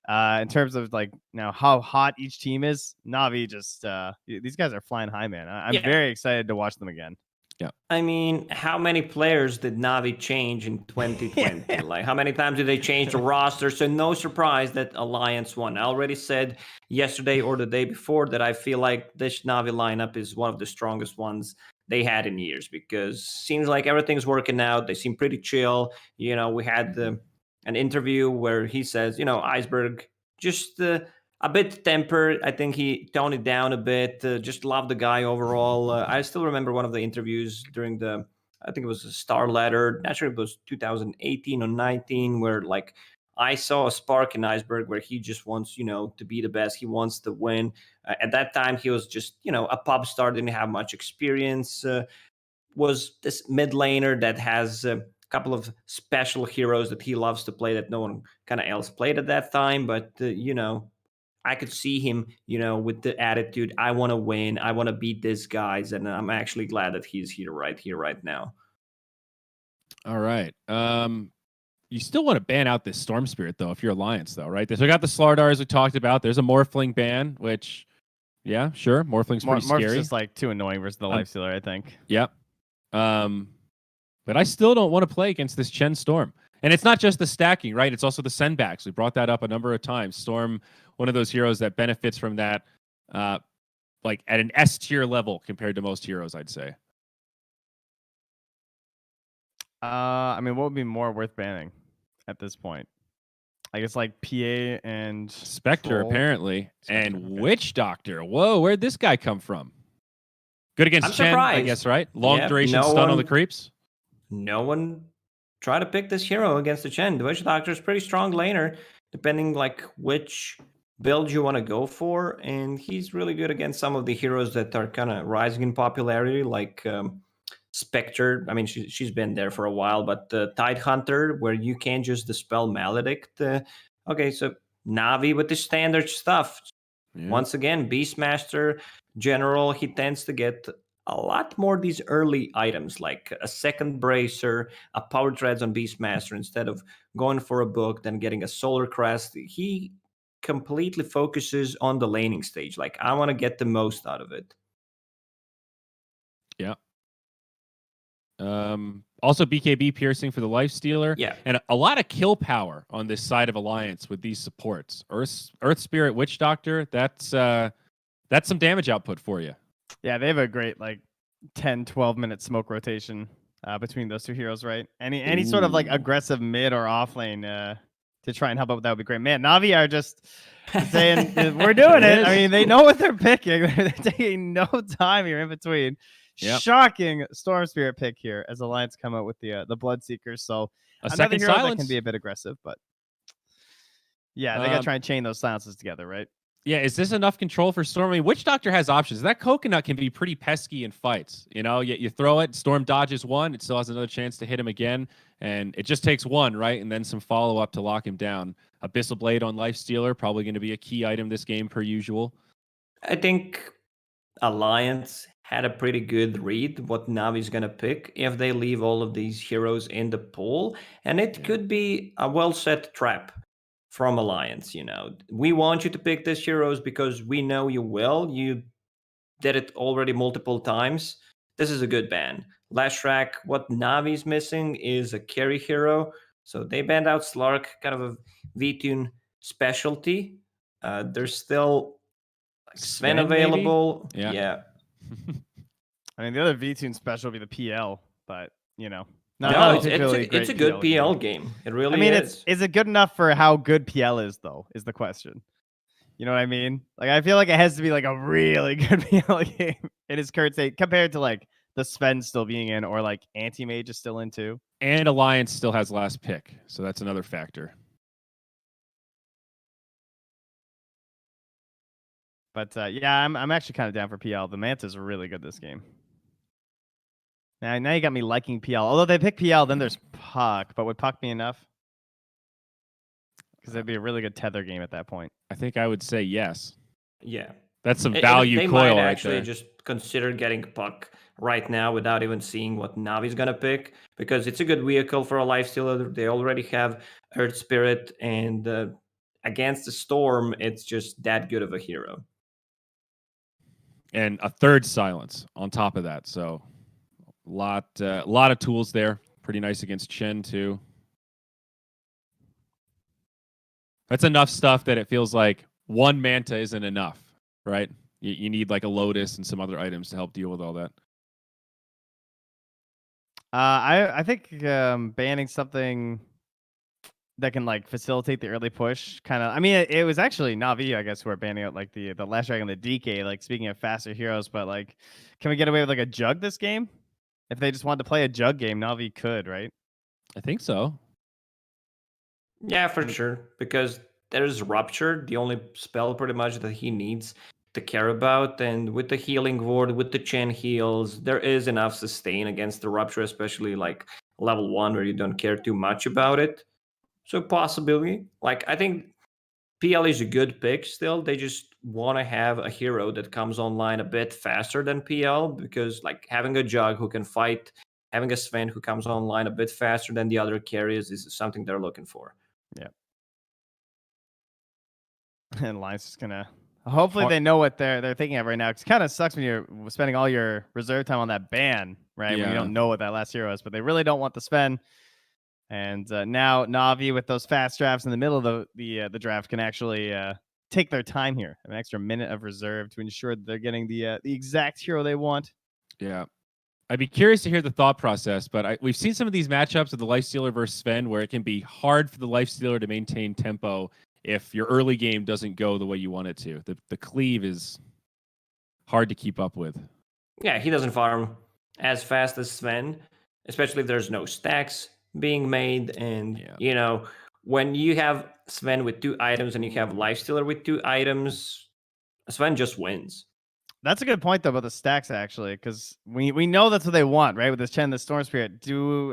in terms of like now how hot each team is, Navi just these guys are flying high, man. I'm very excited to watch them again. Yeah. I mean, how many players did Navi change in 2020? Like, how many times did they change the roster? So no surprise that Alliance won. I already said yesterday or the day before that I feel like this Navi lineup is one of the strongest ones they had in years, because seems like everything's working out. They seem pretty chill. You know, we had an interview where he says, you know, Iceberg just a bit tempered. I think he toned it down a bit. Just love the guy overall. I still remember one of the interviews during I think it was a Star Ladder. Not sure if it was 2018 or 19, where like I saw a spark in Iceberg where he just wants, to be the best. He wants to win. At that time, he was just, a pop star, didn't have much experience. Was this mid laner that has a couple of special heroes that he loves to play that no one kind of else played at that time. But, I could see him, with the attitude, I want to win. I want to beat these guys. And I'm actually glad that he's here right now. All right. You still want to ban out this Storm Spirit, though, if you're Alliance, though, right? So we got the Slardar, as we talked about. There's a Morphling ban, which, yeah, sure. Morphling's pretty scary. Morph's just like too annoying versus the Lifestealer, I think. Yep. But I still don't want to play against this Chen Storm. And it's not just the stacking, right? It's also the sendbacks. We brought that up a number of times. Storm, one of those heroes that benefits from that, like at an S tier level compared to most heroes, I'd say. I mean, what would be more worth banning at this point? I guess like PA and Spectre, Troll. apparently, Spectre, and okay. Witch Doctor. Whoa, where'd this guy come from? Good against I'm Chen, I surprised. guess, right? Long Yeah, duration no stun on one- the creeps. No one tried to pick this hero against the Chen. The Witch Doctor is pretty strong laner, depending like which build you want to go for. And he's really good against some of the heroes that are kind of rising in popularity, like Spectre. I mean, she's been there for a while, but the Tide Hunter, where you can just dispel Maledict. Okay, so Navi with the standard stuff. Yeah. Once again, Beastmaster General, he tends to get a lot more these early items, like a second Bracer, a Power Treads on Beastmaster, instead of going for a book, then getting a Solar Crest. He completely focuses on the laning stage. Like, I want to get the most out of it. Yeah. Also BKB piercing for the Lifestealer. Yeah. And a lot of kill power on this side of Alliance with these supports. Earth Spirit, Witch Doctor, that's some damage output for you. Yeah, they have a great like 10, 12-minute smoke rotation between those two heroes, right? Any sort of like aggressive mid or off lane to try and help out with that would be great. Man, Navi are just saying we're doing it. I mean, they know what they're picking. They're taking no time here in between. Yep. Shocking Storm Spirit pick here as Alliance come out with the Bloodseekers. So A another second hero silence. that can be a bit aggressive, but yeah, they gotta try and chain those silences together, right? Yeah, is this enough control for Storm? I mean, Witch Doctor has options. That Coconut can be pretty pesky in fights. You throw it, Storm dodges one, it still has another chance to hit him again, and it just takes one, right? And then some follow-up to lock him down. Abyssal Blade on Lifestealer, probably going to be a key item this game per usual. I think Alliance had a pretty good read what Navi's going to pick if they leave all of these heroes in the pool. And it could be a well-set trap from Alliance. We want you to pick these heroes because we know you will. You did it already multiple times. This is a good ban. Last track, what Navi's missing is a carry hero. So they banned out Slark, kind of a V-Tune specialty. There's still Sven available. Maybe? Yeah. I mean, the other V-Tune special would be the PL, but No, it's a good PL game. It really is. Is it good enough for how good PL is, though, is the question. You know what I mean? Like, I feel like it has to be like a really good PL game in its current state compared to like the Sven still being in or like Anti-Mage is still in too. And Alliance still has last pick, so that's another factor. But yeah, I'm actually kind of down for PL. The Manta's really good this game. Now you got me liking PL. Although they pick PL, then there's Puck. But would Puck be enough? Because it'd be a really good tether game at that point. I think I would say yes. Yeah. That's some value they coil might right actually there. just consider getting Puck right now without even seeing what Navi's going to pick, because it's a good vehicle for a Lifestealer. They already have Earth Spirit, and against the Storm, it's just that good of a hero. And a third silence on top of that. So lot of tools there. Pretty nice against Chen too. That's enough stuff that it feels like one Manta isn't enough, right? You need like a Lotus and some other items to help deal with all that. I think banning something that can like facilitate the early push kind of. I mean, it was actually Navi, I guess, who are banning out like the Last Dragon, the DK. Like, speaking of faster heroes, but like, can we get away with like a Jug this game? If they just wanted to play a Jug game, Navi could, right? I think so. Yeah, for sure. Because there's Rupture, the only spell pretty much that he needs to care about. And with the Healing Ward, with the Chen heals, there is enough sustain against the Rupture, especially like level 1 where you don't care too much about it. So possibly, like I think PL is a good pick still. They just want to have a hero that comes online a bit faster than PL because like having a Jug who can fight, having a Sven who comes online a bit faster than the other carriers is something they're looking for. Yeah. And Lions is gonna. Hopefully, they know what they're thinking of right now. It kind of sucks when you're spending all your reserve time on that ban, right? When you don't know what that last hero is, but they really don't want the Sven. And now Navi with those fast drafts in the middle of the draft can actually take their time here, have an extra minute of reserve to ensure that they're getting the exact hero they want. Yeah. I'd be curious to hear the thought process, but we've seen some of these matchups of the Lifestealer versus Sven where it can be hard for the Lifestealer to maintain tempo if your early game doesn't go the way you want it to. The cleave is hard to keep up with. Yeah, he doesn't farm as fast as Sven, especially if there's no stacks being made. And, you know, when you have Sven with 2 items and you have Lifestealer with 2 items, Sven just wins. That's a good point, though, about the stacks, actually, because we know that's what they want, right? With this Chen, the Storm Spirit.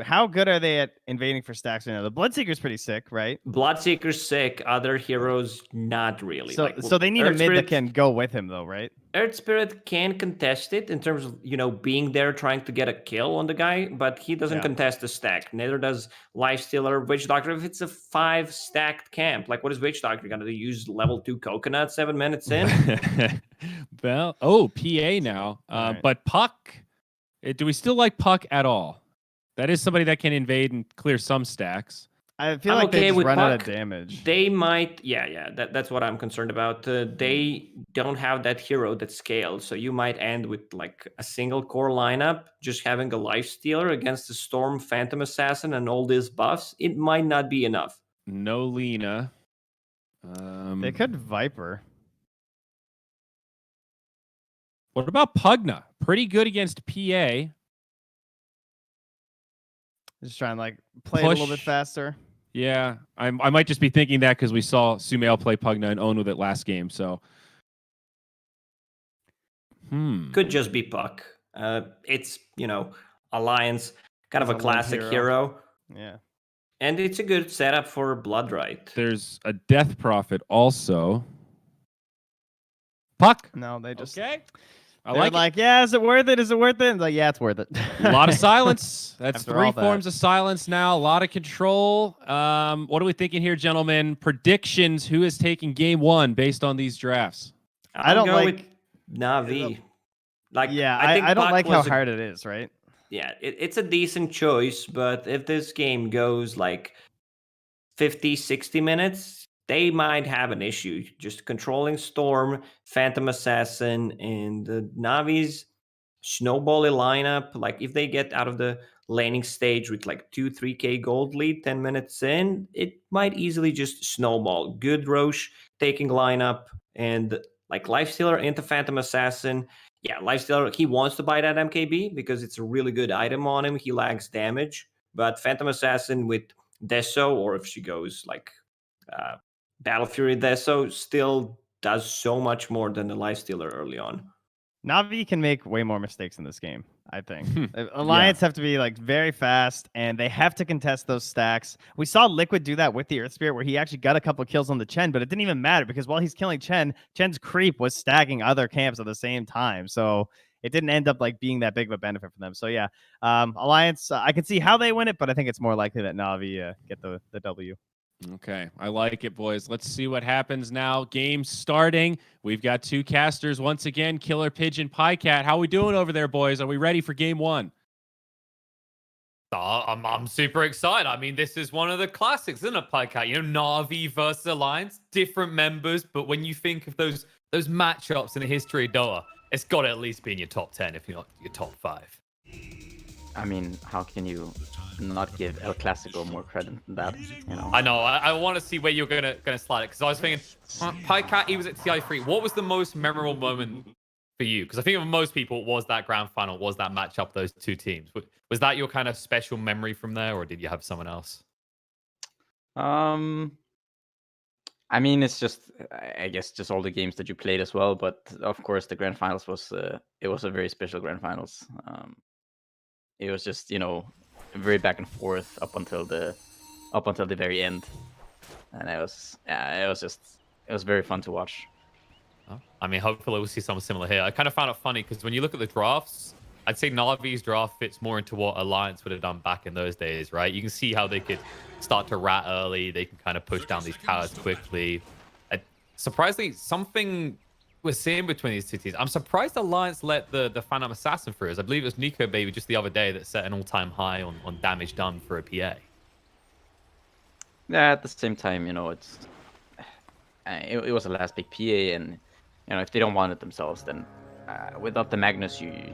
How good are they at invading for stacks right now? The Bloodseeker's pretty sick, right? Bloodseeker's sick. Other heroes, not really. So they need a mid that can go with him, though, right? Earth Spirit can contest it in terms of, you know, being there trying to get a kill on the guy, but he doesn't contest the stack. Neither does Lifestealer, Witch Doctor. If it's a 5 stacked camp, like what is Witch Doctor going to use? Level 2 coconut 7 minutes in? Well, PA now. Right. But Puck, do we still like Puck at all? That is somebody that can invade and clear some stacks. I feel like they just run out of damage. They might, that's what I'm concerned about. They don't have that hero that scales, so you might end with like a single core lineup, just having a Lifestealer against the Storm, Phantom Assassin, and all these buffs. It might not be enough. No Lina. They could Viper. What about Pugna? Pretty good against PA. Just trying to like play it a little bit faster. Yeah, I might just be thinking that because we saw Sumail play Pugna and own with it last game. So, could just be Puck. It's, you know, Alliance, kind of a classic hero. Yeah, and it's a good setup for Bloodright. There's a Death Prophet also. Puck. No, they just I like yeah, is it worth it? Is it worth it? And like, yeah, it's worth it. A lot of silence. That's After 3 all that. forms of silence now. A lot of control. What are we thinking here, gentlemen? Predictions. Who is taking game 1 based on these drafts? I don't go like with Navi. Like, yeah, I think I don't Puck like how was hard it is, right? Yeah, it's a decent choice, but if this game goes like 50, 60 minutes, they might have an issue just controlling Storm, Phantom Assassin, and the Navi's snowbally lineup. Like if they get out of the laning stage with like 2-3k gold lead 10 minutes in, it might easily just snowball. Good Roche taking lineup and like Lifestealer into Phantom Assassin. Yeah, Lifestealer, he wants to buy that MKB because it's a really good item on him. He lacks damage. But Phantom Assassin with Deso, or if she goes like Battle Fury Deso, still does so much more than the Lifestealer early on. Navi can make way more mistakes in this game, I think. Alliance have to be like very fast, and they have to contest those stacks. We saw Liquid do that with the Earth Spirit, where he actually got a couple of kills on the Chen, but it didn't even matter because while he's killing Chen's creep was stacking other camps at the same time. So it didn't end up like being that big of a benefit for them. So yeah, Alliance, I can see how they win it, but I think it's more likely that Navi get the W. Okay, I like it, boys. Let's see what happens now. Game starting. We've got 2 casters once again. Killer Pigeon, Pycat. How we doing over there, boys? Are we ready for game 1? I'm super excited. I mean, this is one of the classics, isn't it, Pycat? You know, Navi versus Alliance, different members, but when you think of those matchups in the history of Dota, it's got to at least be in your top 10, if not your top 5. I mean, how can you not give El Clasico more credit than that? You know. I know. I want to see where you're gonna slide it because I was thinking, Pycat, he was at TI3. What was the most memorable moment for you? Because I think for most people, it was that grand final, was that matchup, those 2 teams. Was that your kind of special memory from there, or did you have someone else? I mean, it's just, I guess, just all the games that you played as well. But of course, the grand finals was it was a very special grand finals. It was just very back and forth up until the very end, and it was very fun to watch. I mean, hopefully we'll see something similar here. I kind of found it funny because when you look at the drafts, I'd say Navi's draft fits more into what Alliance would have done back in those days, right? You can see how they could start to rat early. They can kind of push down these towers quickly. Surprisingly, something we're seeing between these two teams. I'm surprised Alliance let the Phantom Assassin through. As I believe it was Nico Baby just the other day that set an all-time high on damage done for a PA. Yeah, at the same time, it was a last big PA, and if they don't want it themselves, then without the Magnus, you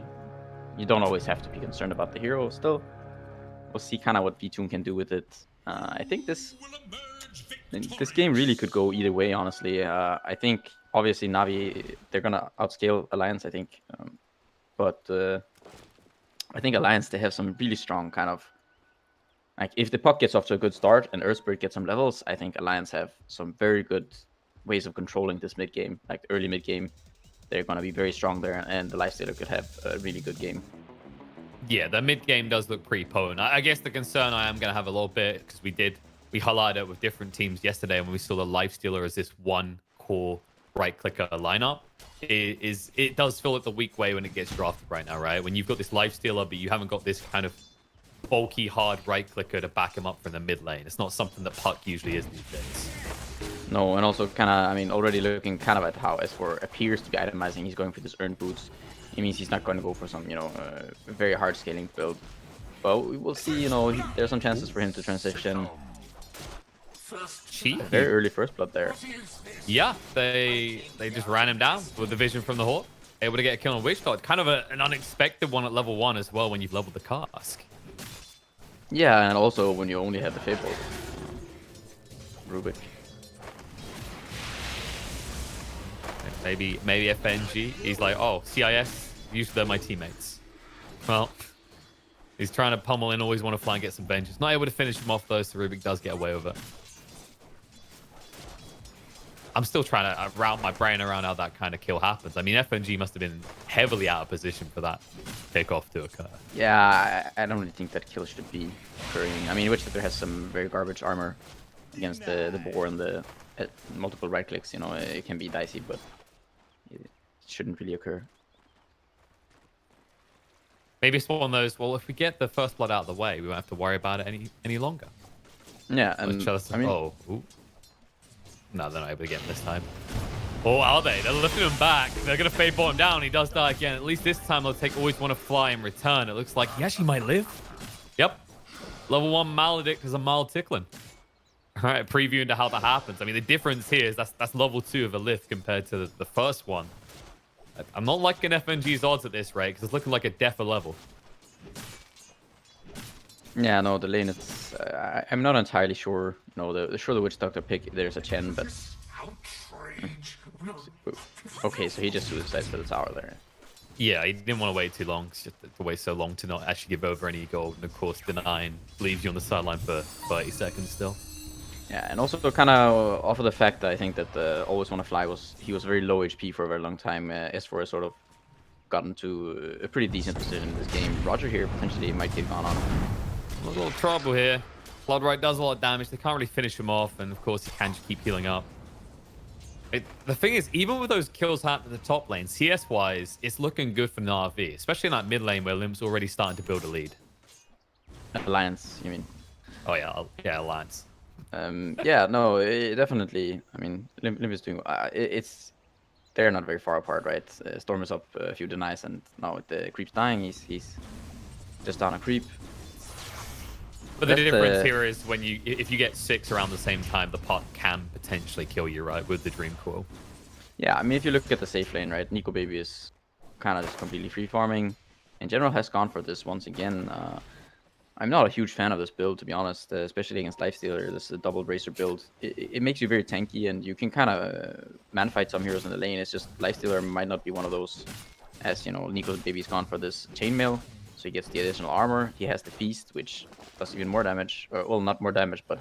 don't always have to be concerned about the hero. Still, we'll see kind of what V2 can do with it. I think this game really could go either way, honestly. I think obviously Navi, they're gonna outscale Alliance, I think, but I think Alliance, they have some really strong kind of, like, if the puck gets off to a good start and Earthspirit gets some levels, I think Alliance have some very good ways of controlling this mid game, like early mid game. They're going to be very strong there, and the Lifestealer could have a really good game. Yeah, the mid game does look pretty potent. I guess the concern I am going to have a little bit, because we highlighted it with different teams yesterday when we saw the Lifestealer as this one core right clicker lineup. It does feel like the weak way when it gets drafted right now, right? When you've got this Lifestealer, but you haven't got this kind of bulky, hard right clicker to back him up from the mid lane. It's not something that Puck usually is these days. No, and also kind of, I mean, already looking kind of at how S4 appears to be itemizing, he's going for this earned boots. It means he's not going to go for some, very hard scaling build. But we will see, there's some chances for him to transition. Very early first blood there. Yeah, they just ran him down with the vision from the Hawk. Able to get a kill on Witch God. Kind of an unexpected one at level 1 as well when you've leveled the cask. Yeah, and also when you only have the Fable. Rubik. Maybe FNG. He's like, oh, CIS, usually they're my teammates. Well, he's trying to pummel in, always want to fly and get some vengeance. Not able to finish him off though, so Rubik does get away with it. I'm still trying to route my brain around how that kind of kill happens. I mean, FNG must have been heavily out of position for that pickoff to occur. Yeah, I don't really think that kill should be occurring. I mean, Witchcraft has some very garbage armor against the boar and the multiple right clicks. It can be dicey, but it shouldn't really occur. Maybe it's one of those, well, if we get the first blood out of the way, we won't have to worry about it any longer. Yeah, and I mean... Oh, ooh. No, they're not able to get him this time. Or are they? They're lifting him back. They're going to fade bottom down. He does die again. At least this time they'll take always want to fly in return. It looks like he actually might live. Yep. Level 1 Maledict is a mild tickling. All right, preview into how that happens. I mean, the difference here is that's level 2 of a lift compared to the first one. I'm not liking FNG's odds at this rate because it's looking like a defer level. Yeah, no, the lane is... I'm not entirely sure. The Witch Doctor pick, there's a Chen, but... Okay, so he just suicides for the tower there. Yeah, he didn't want to wait too long. It's just to wait so long to not actually give over any gold. And of course, denying leaves you on the sideline for 30 seconds still. Yeah, and also kind of off of the fact that I think that Always Wanna Fly he was very low HP for a very long time. S4 has sort of gotten to a pretty decent position in this game. Roger here potentially might take on him. A little trouble here. Bloodright does a lot of damage. They can't really finish him off, and of course he can just keep healing up. The thing is, even with those kills happening in the top lane, CS-wise, it's looking good for Navi, especially in that mid lane where Limp's already starting to build a lead. Alliance, you mean? Oh yeah, Alliance. Yeah, no, definitely. I mean, Limp is doing... they're not very far apart, right? Storm is up a few denies, and now with the creeps dying, he's just down a creep. But the difference here is if you get 6 around the same time, the pot can potentially kill you, right, with the Dream Coil. Yeah, I mean, if you look at the safe lane, right, Nico Baby is kind of just completely free farming. In general, has gone for this once again. I'm not a huge fan of this build, to be honest, especially against Lifestealer. This double bracer build. It makes you very tanky, and you can kind of man-fight some heroes in the lane. It's just Lifestealer might not be one of those, as, Nico Baby's gone for this chainmail. So he gets the additional armor. He has the feast, which does even more damage. Or, well, not more damage, but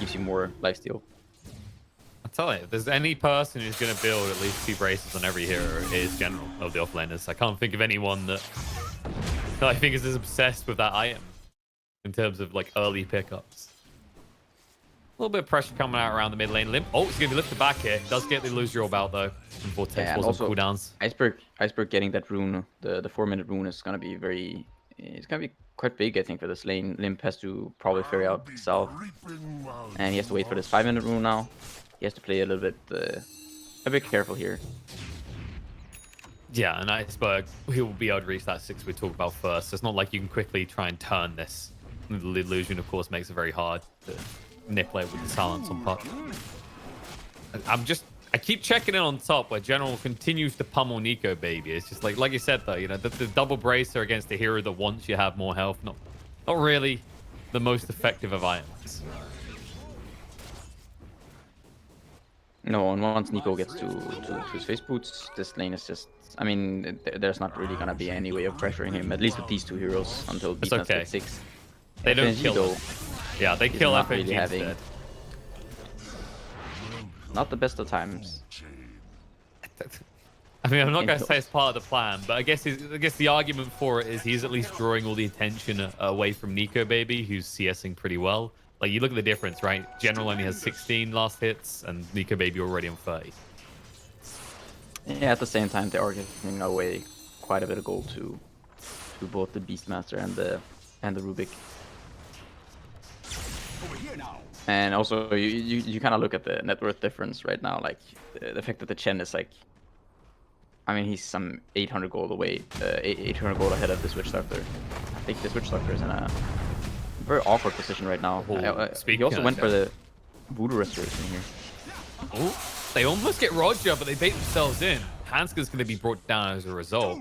gives you more lifesteal. I tell you, if there's any person who's going to build at least 2 braces on every hero, it is General of the offlaners. I can't think of anyone that I think is as obsessed with that item in terms of like early pickups. A little bit of pressure coming out around the mid lane. Limp. Oh, he's going to be lifted back here. Does get the lose your belt though. Vortex and also cooldowns. Iceberg getting that rune, the 4-minute rune is going to be very. It's going to be quite big, I think, for this lane. Limp has to probably ferry out himself, and he has to wait for this 5-minute rune now. He has to play a little bit, a bit careful here. Yeah, and Iceberg, he'll be able to reach that 6 we talked about first. It's not like you can quickly try and turn this. The illusion, of course, makes it very hard to nip it with the silence on puck. I keep checking in on top where General continues to pummel Nico Baby. It's just like you said though, you know, the double bracer against a hero that wants you have more health, not really the most effective of items. No, and once Nico gets to his face boots, this lane is just. I mean, there's not really gonna be any way of pressuring him, at least with these 2 heroes, until Beatnuts gets 6. They don't kill him. Yeah, they kill FNG really instead. Not the best of times. I mean, I'm not going to say it's part of the plan, but I guess the argument for it is he's at least drawing all the attention away from Nico Baby, who's CSing pretty well. Like, you look at the difference, right? General only has 16 last hits, and Nico Baby already on 30. Yeah, at the same time, they are giving away quite a bit of gold to both the Beastmaster and the Rubik. And also, you kind of look at the net worth difference right now. Like, the fact that the Chen is like, I mean, he's some 800 gold away, 800 gold ahead of the Switch Doctor. I think the Switch Doctor is in a very awkward position right now. He also went for the Voodoo Restoration here. Oh, they almost get Roger, but they bait themselves in. Hanska's going to be brought down as a result.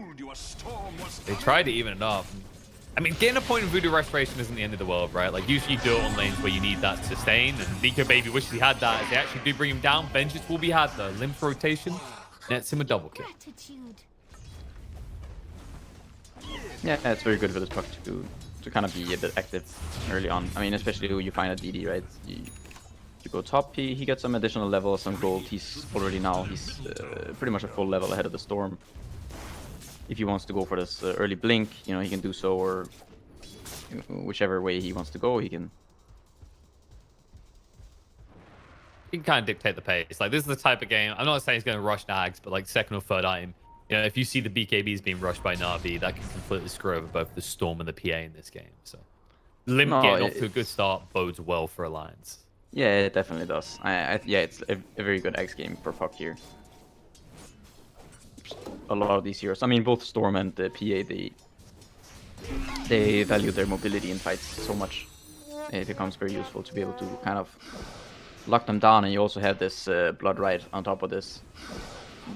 They tried to even it up. I mean, getting a point in Voodoo Restoration isn't the end of the world, right? Like, usually you do it on lanes where you need that sustain, and Nico Baby wishes he had that. If they actually do bring him down, vengeance will be had, though. Limp rotation nets him a double kill. Yeah, it's very good for this puck to kind of be a bit active early on. I mean, especially when you find a DD, right? You go top, he gets some additional level, some gold. He's already now, he's pretty much a full level ahead of the Storm. If he wants to go for this early blink, you know, he can do so, or whichever way he wants to go, he can. He can kind of dictate the pace. Like, this is the type of game, I'm not saying he's going to rush Nags, but like 2nd or 3rd item, you know, if you see the BKBs being rushed by Navi, that can completely screw over both the Storm and the PA in this game. So, Limp getting off to a good start bodes well for Alliance. Yeah, it definitely does. Yeah, it's a very good X game for puck here. A lot of these heroes, I mean, both Storm and the PA, they value their mobility in fights so much. It becomes very useful to be able to kind of lock them down, and you also have this Blood Rite on top of this.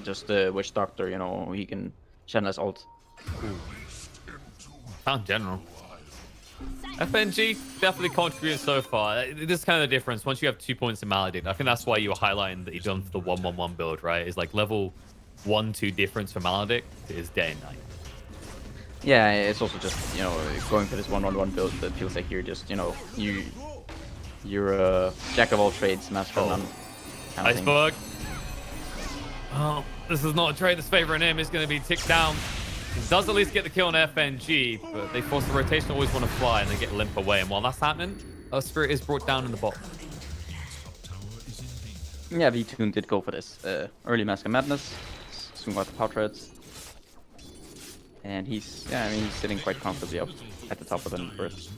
Just the Witch Doctor, you know, he can channel his ult. Found General. FNG definitely contributed so far. This is kind of the difference. Once you have 2 points in Maledict, I think that's why you were highlighting that you've done for the 1-1-1 build, right? It's like level 1-2 difference for Maledict is day and night. Yeah, it's also just, you know, going for this 1-1-1 build that feels like you're just, you know, you're a jack of all trades, master of none. Iceberg. Oh, this is not a trade that's favoring him. It's going to be ticked down. He does at least get the kill on FNG, but they force the rotation, always want to fly, and they get Limp away. And while that's happening, Spirit is brought down in the bottom. Yeah, V-Tune did go for this early Mask of Madness. Soon got the power treads. And he's sitting quite comfortably up at the top of the first.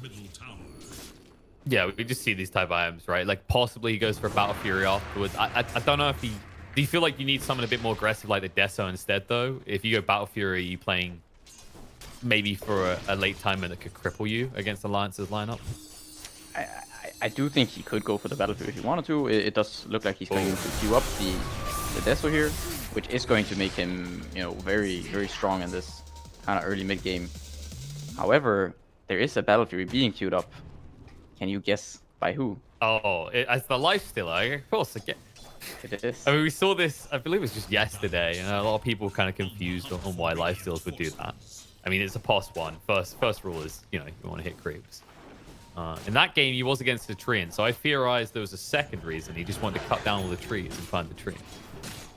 Yeah, we just see these type of items, right? Like, possibly he goes for Battle Fury afterwards. I don't know if he... Do you feel like you need someone a bit more aggressive like the Deso instead, though? If you go Battle Fury, you playing maybe for a late timer that could cripple you against Alliance's lineup? I do think he could go for the Battle Fury if he wanted to. It does look like he's going to queue up the Deso here, which is going to make him, you know, very, very strong in this kind of early mid game. However, there is a Battle Fury being queued up. Can you guess by who? Oh, it's the Lifestealer, of course. Again. It is. I mean, we saw this, I believe it was just yesterday, and a lot of people kind of confused on why Lifestealers would do that. I mean, it's a +1. First rule is, you want to hit creeps. In that game, he was against the tree, and so I theorized there was a second reason. He just wanted to cut down all the trees and find the tree.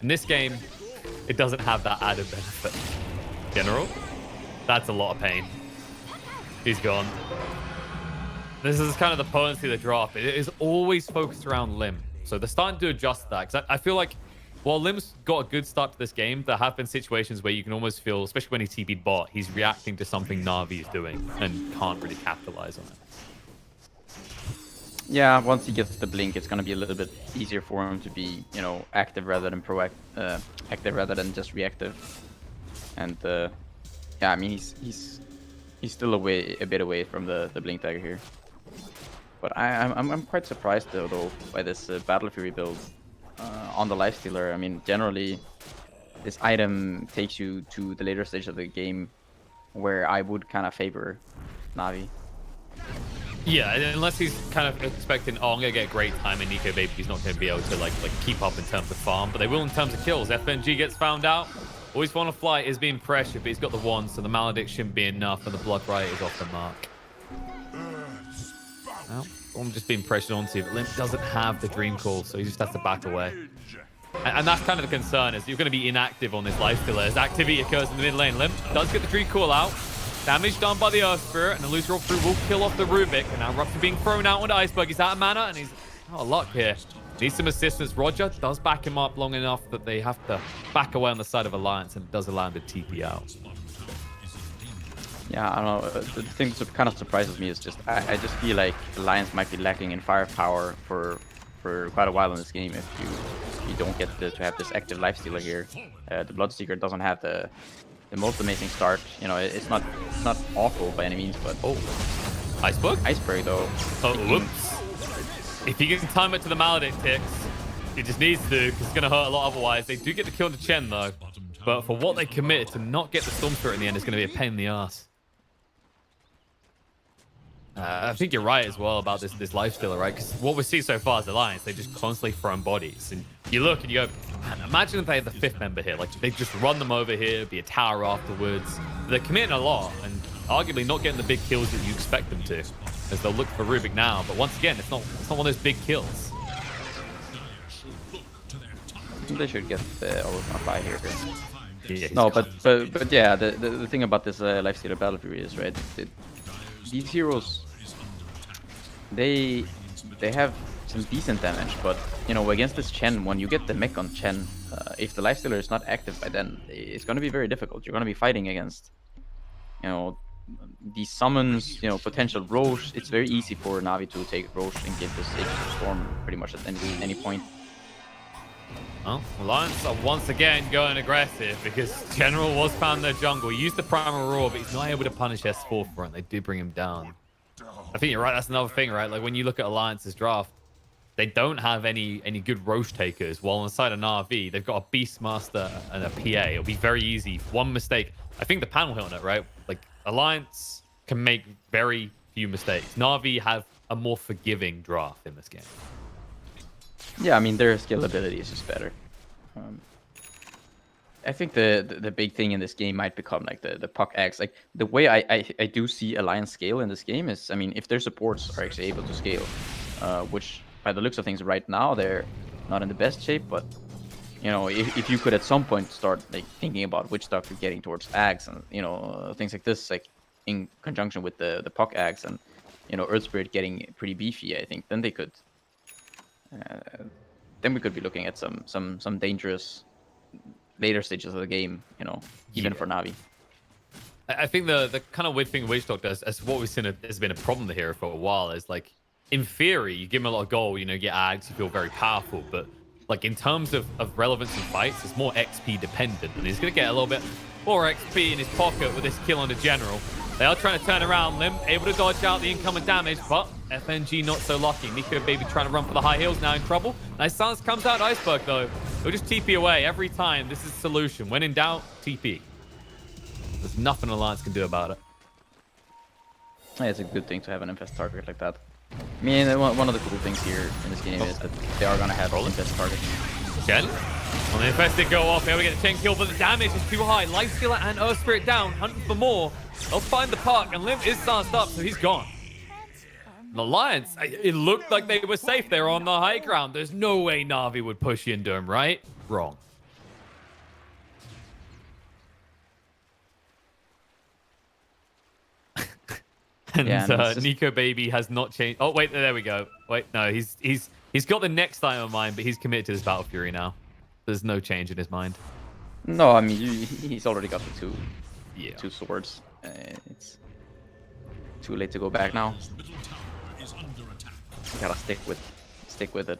In this game, it doesn't have that added benefit. General, that's a lot of pain. He's gone. This is kind of the potency of the draft. It is always focused around Lim. So they're starting to adjust that. Because I feel like while Lim's got a good start to this game, there have been situations where you can almost feel, especially when he TP'd bot, he's reacting to something Navi is doing and can't really capitalize on it. Yeah, once he gets the blink, it's going to be a little bit easier for him to be, active rather than active rather than just reactive. And yeah, I mean, he's still a bit away from the blink dagger here. But I'm quite surprised though by this Battle Fury build on the Lifestealer. I mean, generally, this item takes you to the later stage of the game, where I would kind of favor Navi. Yeah, unless he's kind of expecting, I'm gonna get great time, and Nico Baby, he's not gonna be able to like keep up in terms of farm, but they will in terms of kills. FNG gets found out. Always want to fly is being pressured, but he's got the one, so the malediction shouldn't be enough, and the blood riot is off the mark. Well, I'm just being pressured onto, but Limp doesn't have the dream call, so he just has to back away. And that's kind of the concern, is you're going to be inactive on this Lifestealer. As activity occurs in the mid lane, Limp does get the dream call out. Damage done by the Earth Spirit, and the loser of through will kill off the Rubik. And now Rupture being thrown out on the Iceberg. He's out of mana, and he's out of luck here. Needs some assistance. Roger does back him up long enough that they have to back away on the side of Alliance, and it does allow him to TP out. Yeah, I don't know. The thing that kind of surprises me is just I just feel like Alliance might be lacking in firepower for quite a while in this game if you don't get to have this active Lifestealer here. The Bloodseeker doesn't have the most amazing start. It's not awful by any means, but Iceberg though. Oh, whoops. If he can time it to the Maledict ticks, he just needs to, because it's going to hurt a lot otherwise. They do get the kill to Chen though, but for what they committed to not get the Storm Spirit in the end is going to be a pain in the ass. I think you're right as well about this Lifestealer, right? Because what we see so far is Alliance, they just constantly thrown bodies. And you look and you go, man, imagine if they had the 5th member here. Like, they just run them over here, be a tower afterwards. They're committing a lot and arguably not getting the big kills that you expect them to, as they'll look for Rubik now. But once again, it's not one of those big kills. They should get the Overfly here. Yeah, no, but yeah, the thing about this Lifestealer Battle Fury is, right, these heroes, they have some decent damage, but against this Chen, when you get the mech on Chen, if the Lifestealer is not active by then, it's going to be very difficult. You're going to be fighting against these summons, potential Roche. It's very easy for Navi to take Roche and get this Storm pretty much at any point. Well, Alliance are once again going aggressive because General was found in the jungle. He used the Primal Roar, but he's not able to punish S4 front. They do bring him down. I think you're right. That's another thing, right? Like when you look at Alliance's draft, they don't have any good Roche takers. While on the side of Navi, they've got a Beastmaster and a PA. It'll be very easy. One mistake. I think the panel hit on it, right? Like Alliance can make very few mistakes. Navi have a more forgiving draft in this game. Yeah, I mean, their scalability is just better. I think the big thing in this game might become like the puck X. Like the way I do see Alliance scale in this game is, I mean, if their supports are actually able to scale, which by the looks of things right now, they're not in the best shape, but if you could at some point start like thinking about which stuff you're getting towards Axe and things like this, like in conjunction with the puck Axe and Earth Spirit getting pretty beefy, I think then they could. Then we could be looking at some dangerous later stages of the game, even for Navi. I think the kind of weird thing Witch Doctor does, as what we've seen has been a problem here for a while, is like, in theory, you give him a lot of gold, you get Ags, you feel very powerful, but like in terms of relevance in fights, it's more XP dependent, and he's going to get a little bit more XP in his pocket with this kill on the General. They are trying to turn around Lim, able to dodge out the incoming damage, but FNG not so lucky. Nico Baby trying to run for the high heels, now in trouble. Nice silence comes out Iceberg though. He'll just TP away every time. This is the solution. When in doubt, TP. There's nothing Alliance can do about it. Yeah, it's a good thing to have an infest target like that. I mean, one of the cool things here in this game is that they are going to have infest targets. Again. On the Infested go off, here we get the 10 kill, but the damage is too high. Lifestealer and Earth Spirit down, hunting for more. They'll find the puck, and Lim is started up, so he's gone. The Lions, it looked like they were safe. They were on the high ground. There's no way Navi would push into him, right? Wrong. And Yeah, Nico Baby has not changed. Oh, wait, there we go. Wait, no, he's got the next time in mind, but he's committed to this Battle Fury now. There's no change in his mind. No, I mean, he's already got the two swords. It's too late to go back now. Gotta stick with it.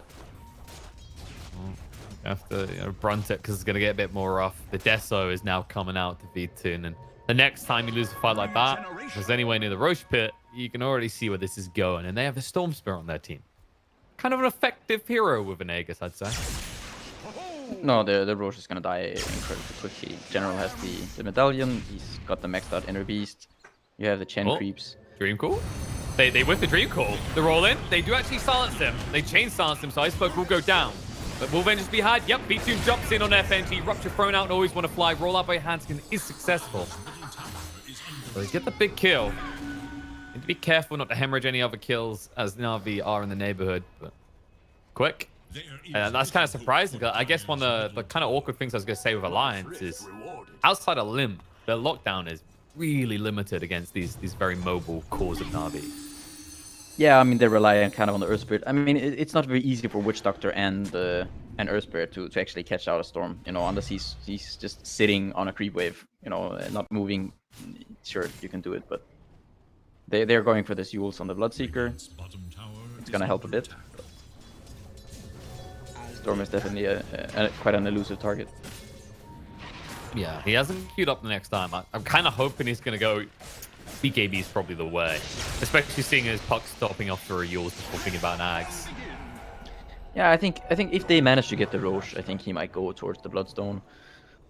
Have to brunt it because it's gonna get a bit more rough. The Deso is now coming out to V2, and the next time you lose a fight like that, if there's anywhere near the Roche pit, you can already see where this is going. And they have the Storm Spear on their team. Kind of an effective hero with an Aegis, I'd say. No, the Roche is gonna die incredibly quickly. General has the medallion. He's got the maxed out Inner Beast. You have the Chen creeps. Dream Call. They whip the Dream Call. The roll in. They do actually silence him. They chain silence him, so Iceberg will go down. But will Vengeance be had? Yep, B2 jumps in on FNG. Rupture thrown out and always want to fly. Roll out by Hanskin is successful. So they get the big kill. Need to be careful not to hemorrhage any other kills as Navi are in the neighborhood. But quick. And that's kind of surprising. I guess one of the kind of awkward things I was going to say with Alliance is outside of Limb, their lockdown is really limited against these very mobile cores of Navi. Yeah, I mean, they rely kind of on the Earth Spirit. I mean, it's not very easy for Witch Doctor and Earth Spirit to actually catch out a Storm, you know, unless he's just sitting on a creep wave, you know, not moving. Sure, you can do it, but they're going for this Yules on the Bloodseeker. It's gonna help a bit. Storm is definitely quite an elusive target. Yeah, he hasn't queued up the next time. I'm kind of hoping he's going to go BKB is probably the way. Especially seeing his puck stopping off for a Yules before thinking about an Axe. Yeah, I think if they manage to get the Roche, I think he might go towards the Bloodstone.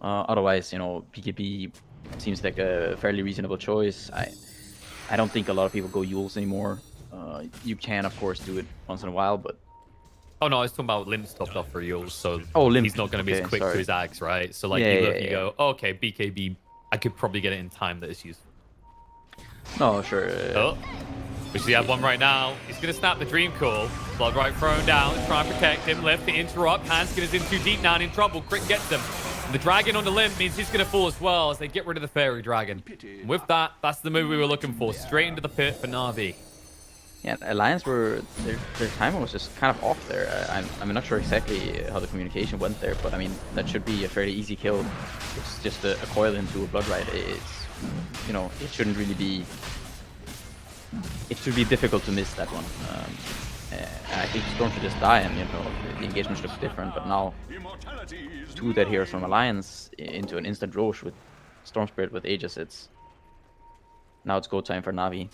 Otherwise, you know, BKB seems like a fairly reasonable choice. I don't think a lot of people go Yules anymore. You can, of course, do it once in a while, but... Oh, no, I was talking about Limb stopped off for Yules, so he's not going to be as quick to his Axe, right? So, like, you go, oh, okay, BKB, I could probably get it in time that it's useful. No, sure. Oh, we see have one right now. He's going to snap the Dream Call. Blood right thrown down, trying to protect him. Left to interrupt. Hanskin is in too deep now and in trouble. Crit gets him. And the Dragon on the Limb means he's going to fall as well as they get rid of the Fairy Dragon. And with that, that's the move we were looking for. Straight into the pit for Navi. Yeah, Alliance their timing was just kind of off there. I'm not sure exactly how the communication went there, but I mean that should be a fairly easy kill. It's just a coil into a Blood Rite. It's, you know, it shouldn't really be. It should be difficult to miss that one. And I think Storm should just die, and you know the engagement should look different. But now, two dead heroes from Alliance into an instant Roche with Storm Spirit with Aegis. Now it's go time for Navi.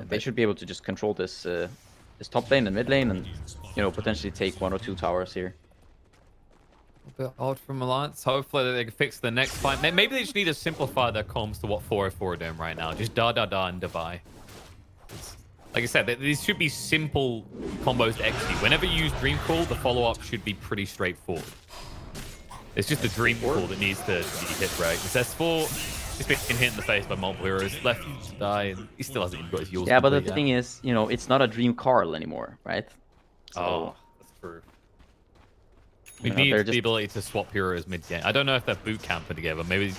They should be able to just control this this top lane and mid lane, and you know potentially take 1 or 2 towers here. A bit odd from Alliance. Hopefully they can fix the next fight. Maybe they just need to simplify their comms to what 404 are doing right now. Just da and divide. Like I said, these should be simple combos to execute. Whenever you use Dream Call, the follow-up should be pretty straightforward. It's just the Dream Call that needs to be hit right. It's S4. He's been hit in the face by multiple heroes, left to die, and he still hasn't even got his Yules. Yeah, but the thing is, you know, it's not a Dream Carl anymore, right? So, oh, that's true. We need the ability to swap heroes mid-game. I don't know if they're boot camping together. Maybe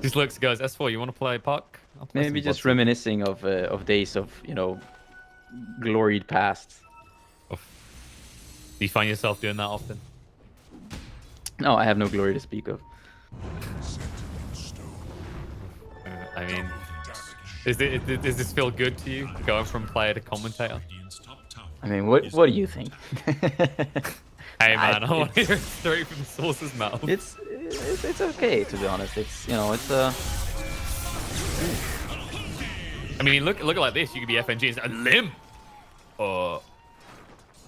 just looks and goes, S4, you want to play puck? Maybe just reminiscing of days of, you know, gloried past. Do you find yourself doing that often? No, I have no glory to speak of. I mean, does this feel good to you, going from player to commentator? I mean, what do you think? Hey man, I want to hear it straight from the source's mouth. It's okay, to be honest. It's, you know, it's I mean, look at it like this. You could be FNG and Limb.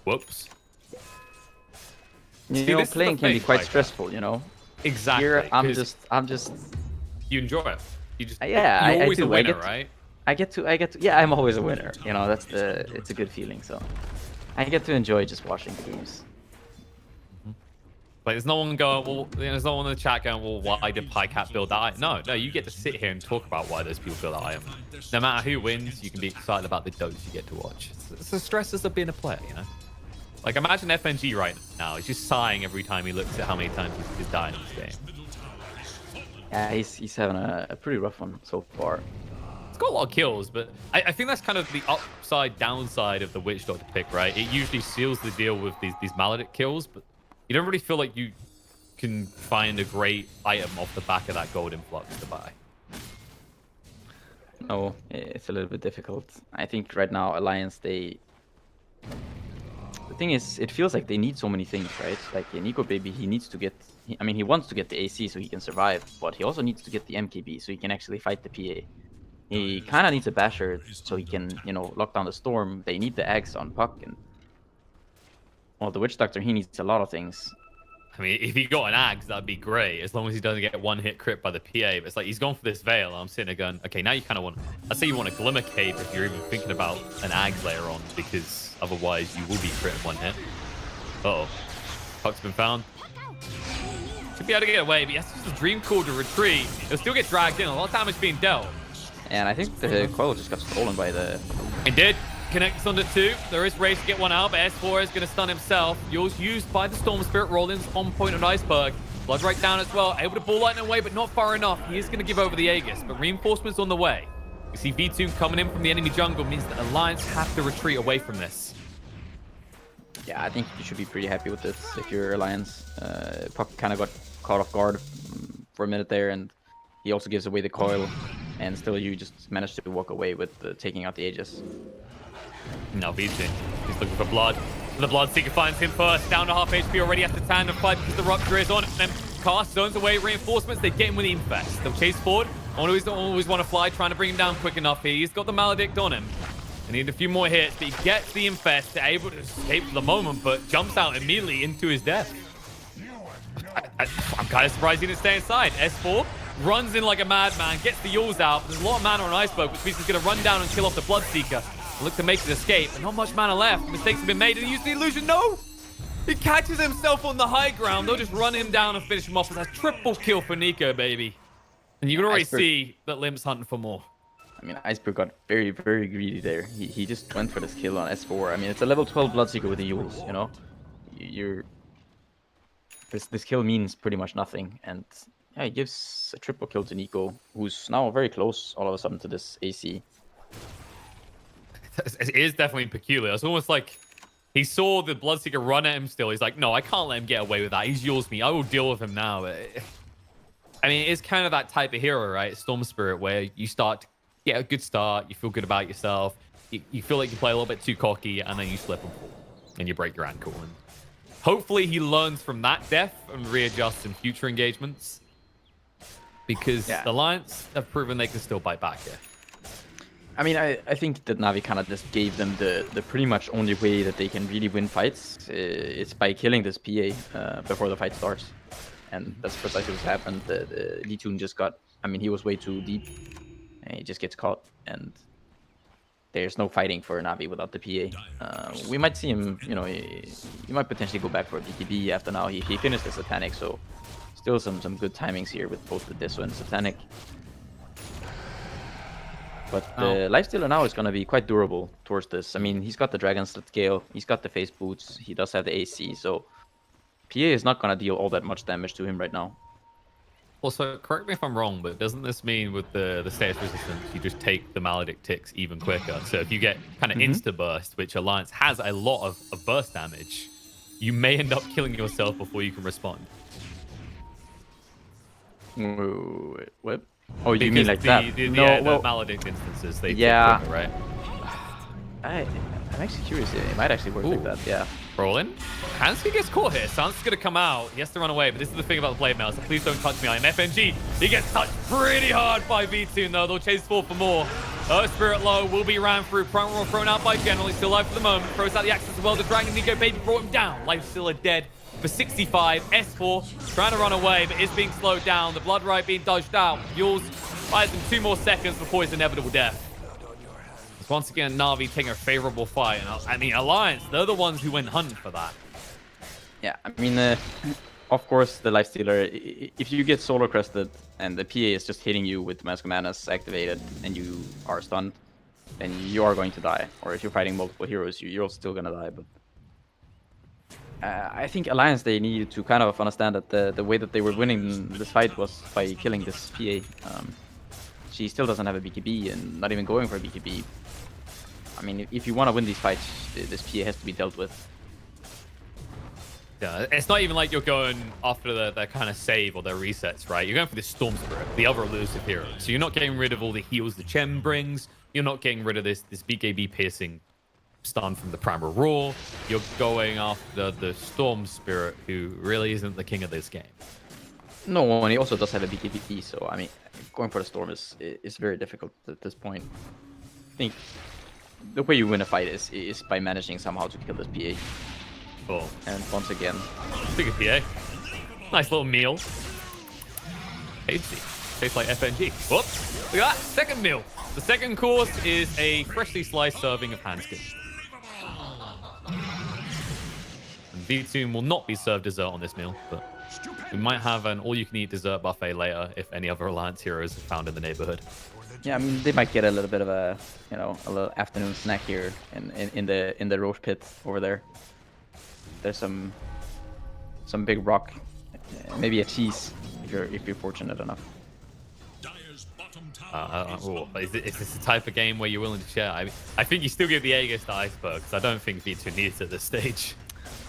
Whoops. You know, playing can be quite stressful. You know. Exactly. Here, I'm just. You enjoy it. You just. Yeah, you're always I do. a winner, right? I get to. Yeah, I'm always a winner. You know, it's a good feeling. So, I get to enjoy just watching the games. Like, there's no one going, well, there's no one in the chat going, well, why did PyCat build that item? No, you get to sit here and talk about why those people build that item. No matter who wins, you can be excited about the dotes you get to watch. It's the stresses of being a player, you know? Like, imagine FNG right now. He's just sighing every time he looks at how many times he's dying in this game. Yeah, he's having a pretty rough one so far. It's got a lot of kills, but I think that's kind of the upside downside of the Witch Doctor pick, right? It usually seals the deal with these Maledict kills, but you don't really feel like you can find a great item off the back of that gold influx to buy. No, it's a little bit difficult. I think right now Alliance, the thing is, it feels like they need so many things, right? Like Nico Baby, he needs to get, I mean, he wants to get the AC so he can survive, but he also needs to get the MKB so he can actually fight the PA. He kind of needs a Basher so he can, you know, lock down the Storm. They need the Axe on Puck, and well, the Witch Doctor, he needs a lot of things. I mean, if he got an Axe, that'd be great, as long as he doesn't get one hit crit by the PA. But it's like, he's gone for this Veil. I'm sitting there going, okay, now you kind of want, I'd say you want a Glimmer Cape if you're even thinking about an Axe later on, because otherwise you will be crit one hit. Uh-oh. Puck's been found. Should be able to get away, but he has to use the Dream Core to retreat. He'll still get dragged in. A lot of damage being dealt. And I think the coil just got stolen by the... It did. Connects under 2. There is race to get one out, but S4 is going to stun himself. Yours used by the Storm Spirit. Rollins on point on Iceberg. Blood right down as well. Able to ball lightning away, but not far enough. He is going to give over the Aegis, but reinforcements on the way. You see V2 coming in from the enemy jungle means that Alliance have to retreat away from this. Yeah, I think you should be pretty happy with this if you're Alliance. Puck kind of got caught off guard for a minute there, and he also gives away the coil, and still you just managed to walk away with taking out the Aegis. Now V2, he's looking for blood. The Bloodseeker finds him first, down to half HP, already has to tandem fight because the Rupture is on him. Cast zones away reinforcements, they get him with the Infest. They'll chase forward, always want to fly, trying to bring him down quick enough here. He's got the Maledict on him. They need a few more hits, but he gets the Infest, able to escape for the moment, but jumps out immediately into his death. I'm kind of surprised he didn't stay inside. S4 runs in like a madman, gets the Yules out. There's a lot of mana on Iceberg, which means he's going to run down and kill off the Bloodseeker. Look to make his escape, but not much mana left. Mistakes have been made, and he used the illusion. No! He catches himself on the high ground. They'll just run him down and finish him off with a triple kill for Nico, baby. And you can already see that Limp's hunting for more. I mean, Iceberg got very, very greedy there. He just went for this kill on S4. I mean, it's a level 12 Bloodseeker with the Yules, you know? This kill means pretty much nothing. And yeah, he gives a triple kill to Nico, who's now very close all of a sudden to this AC. It is definitely peculiar. It's almost like he saw the Bloodseeker run at him still. He's like, no, I can't let him get away with that. He's Yules me. I will deal with him now. I mean, it's kind of that type of hero, right? Storm Spirit, where you start to get a good start. You feel good about yourself. You feel like you play a little bit too cocky, and then you slip and fall. And you break your ankle. And hopefully he learns from that death and readjusts in future engagements. Because the Alliance have proven they can still bite back here. I mean, I think that Navi kind of just gave them the pretty much only way that they can really win fights. It's by killing this PA before the fight starts. And that's precisely what happened. The Litun just got, I mean, he was way too deep. And he just gets caught. And there's no fighting for Navi without the PA. We might see him, you know, he might potentially go back for a BKB after now. He finished the Satanic, so still some good timings here with both the Deso and Satanic. But the Lifestealer now is going to be quite durable towards this. I mean, he's got the Dragon Slit Scale, he's got the Face Boots, he does have the AC, so PA is not going to deal all that much damage to him right now. Also, correct me if I'm wrong, but doesn't this mean with the status resistance, you just take the Maledict ticks even quicker? So if you get kind of insta-burst, which Alliance has a lot of burst damage, you may end up killing yourself before you can respond. What? Oh, you mean like that? The Maledict instances, they take quicker, right? I'm actually curious. It might actually work like that, yeah. Rolling. Hansky gets caught here. Sans is going to come out. He has to run away, but this is the thing about the blade mail, so please don't touch me. I am FNG. He gets touched pretty hard by V2, though. They'll chase forward for more. Earth Spirit low will be ran through. Prime Roll thrown out by General. He's still alive for the moment. Throws out the Axis as well. The Dragon Nico Baby brought him down. Lifestealer dead for 65. S4 trying to run away, but is being slowed down. The Blood Right being dodged out. Yules buys him 2 more seconds before his inevitable death. Once again, Navi taking a favorable fight. And I mean, Alliance, they're the ones who went hunting for that. Yeah, I mean, of course, the lifestealer, if you get solo crested and the PA is just hitting you with Mask of Madness activated and you are stunned, then you are going to die. Or if you're fighting multiple heroes, you're still gonna die. But I think Alliance, they needed to kind of understand that the way that they were winning this fight was by killing this PA. She still doesn't have a BKB and not even going for a BKB. I mean, if you want to win these fights, this PA has to be dealt with. Yeah, it's not even like you're going after their kind of save or their resets, right? You're going for the Storm Spirit, the other elusive hero. So you're not getting rid of all the heals the Chen brings. You're not getting rid of this BKB piercing stun from the Primal Roar. You're going after the Storm Spirit, who really isn't the king of this game. No, and he also does have a BKB, so I mean, going for the Storm is very difficult at this point. I think the way you win a fight is by managing somehow to kill this PA. Cool. And once again, big PA. Nice little meal. Tasty. Tastes like FNG. Whoops. Look at that. Second meal. The second course is a freshly sliced serving of hand skin. And V2 will not be served dessert on this meal, but we might have an all-you-can-eat dessert buffet later if any other Alliance heroes are found in the neighborhood. Yeah, I mean, they might get a little bit of a, a little afternoon snack here in the Roche pit over there. There's some big rock, maybe a cheese if you're fortunate enough. Is this the type of game where you're willing to share? I think you still give the Aegis to Iceberg, because I don't think V2 needs it at this stage.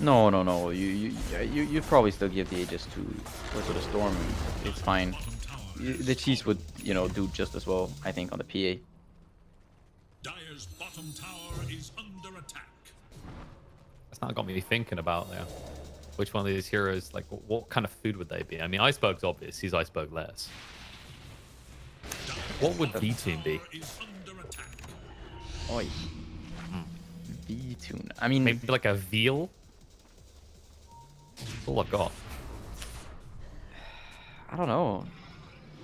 No. You'd probably still give the Aegis to the Storm. It's fine. The cheese would, do just as well, I think, on the PA. Dire's bottom tower is under attack. That's not got me thinking about which one of these heroes, like, what kind of food would they be? I mean, Iceberg's obvious. He's Iceberg less. What would V-Tune be? Oi. V-Tune. I mean, maybe like a veal? That's all I've got. I don't know.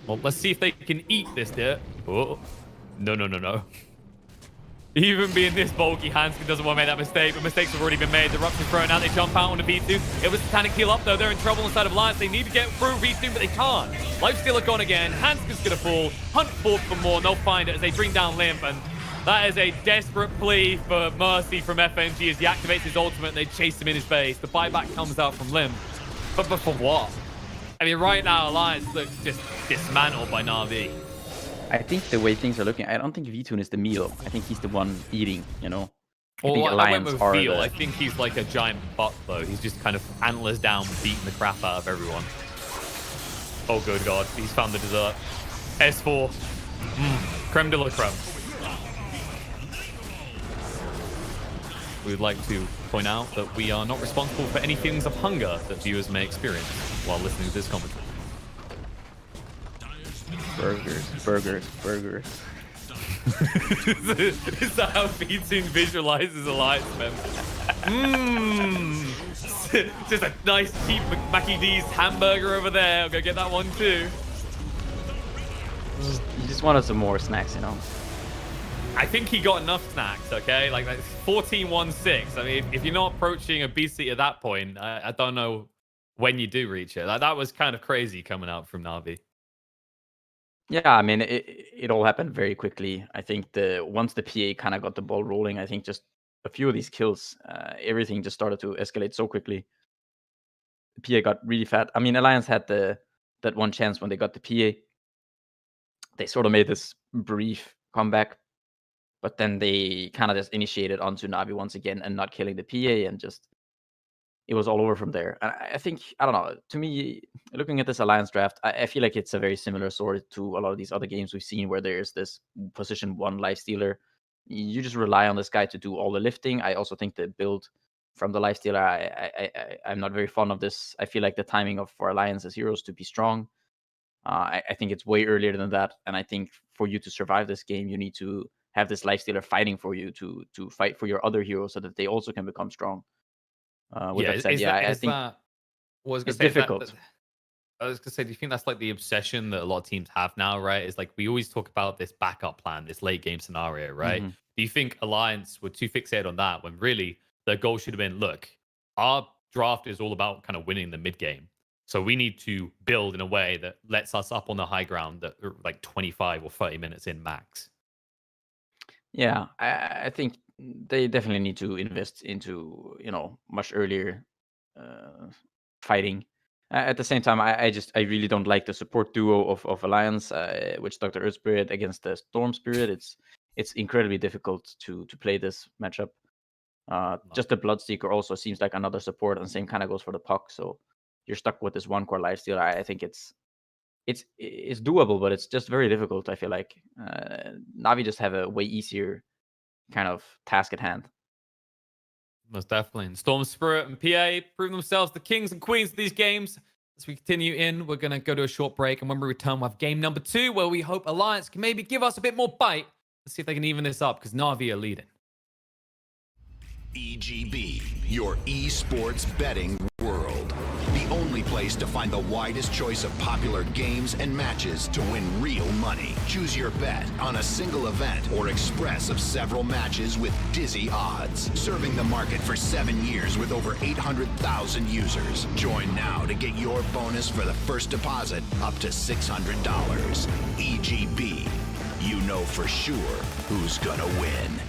Well, let's see if they can eat this dirt. Oh. No. Even being this bulky, Hanskin doesn't want to make that mistake, but mistakes have already been made. The Rupture's thrown out, they jump out on the V2. It was Titanic heal up though, they're in trouble inside of Alliance. They need to get through V2, but they can't. Lifestealer gone again, Hanskin's gonna fall. Hunt forth for more, and they'll find it as they bring down Limp, and that is a desperate plea for mercy from FNG as he activates his ultimate and they chase him in his base. The buyback comes out from Limp, but for what? I mean, right now, Alliance looks just dismantled by Navi. I think the way things are looking, I don't think V-Tune is the meal. I think he's the one eating, I think Alliance with are Veal. I think he's like a giant butt, though. He's just kind of antlers down, beating the crap out of everyone. Oh, good God. He's found the dessert. S4. Creme de la creme. We'd like to point out that we are not responsible for any feelings of hunger that viewers may experience while listening to this commentary. Burgers. Is that how V-Tune visualizes Alliance members? Just a nice cheap Mackie D's hamburger over there. I'll go get that one too. He just wanted some more snacks, I think he got enough snacks, okay? Like 14-1-6. I mean, if you're not approaching obesity at that point, I don't know when you do reach it. That was kind of crazy coming out from Navi. Yeah, I mean, it all happened very quickly. I think once the PA kind of got the ball rolling, I think just a few of these kills, everything just started to escalate so quickly. The PA got really fat. I mean, Alliance had that one chance when they got the PA. They sort of made this brief comeback, but then they kind of just initiated onto Navi once again and not killing the PA, and just it was all over from there. And I think, I don't know, to me, looking at this Alliance draft, I feel like it's a very similar story to a lot of these other games we've seen where there's this position 1 lifestealer. You just rely on this guy to do all the lifting. I also think the build from the lifestealer, I'm not very fond of this. I feel like the timing for Alliance as heroes to be strong, I think it's way earlier than that. And I think for you to survive this game, you need to have this lifestealer fighting for you to fight for your other heroes so that they also can become strong. With that said, I think it's difficult. I was gonna say, do you think that's like the obsession that a lot of teams have now, right? Is like we always talk about this backup plan, this late game scenario, right? Mm-hmm. Do you think Alliance were too fixated on that when really their goal should have been, look, our draft is all about kind of winning the mid game. So we need to build in a way that lets us up on the high ground that like 25 or 30 minutes in max. Yeah, I think they definitely need to invest into, much earlier fighting. At the same time, I really don't like the support duo of Alliance, which Dr. Earth Spirit against the Storm Spirit. It's incredibly difficult to play this matchup. Just the Bloodseeker also seems like another support, and the same kind of goes for the Puck. So you're stuck with this one core lifesteal. I think it's doable, but it's just very difficult. I feel like Navi just have a way easier kind of task at hand. Most definitely. And Storm Spirit and PA prove themselves the kings and queens of these games. As we continue in, we're going to go to a short break. And when we return, we'll have game number 2, where we hope Alliance can maybe give us a bit more bite. Let's see if they can even this up, because Navi are leading. EGB, your esports betting world. The only place to find the widest choice of popular games and matches to win real money. Choose your bet on a single event or express of several matches with dizzy odds. Serving the market for 7 years with over 800,000 users. Join now to get your bonus for the first deposit up to $600. EGB, you know for sure who's gonna win.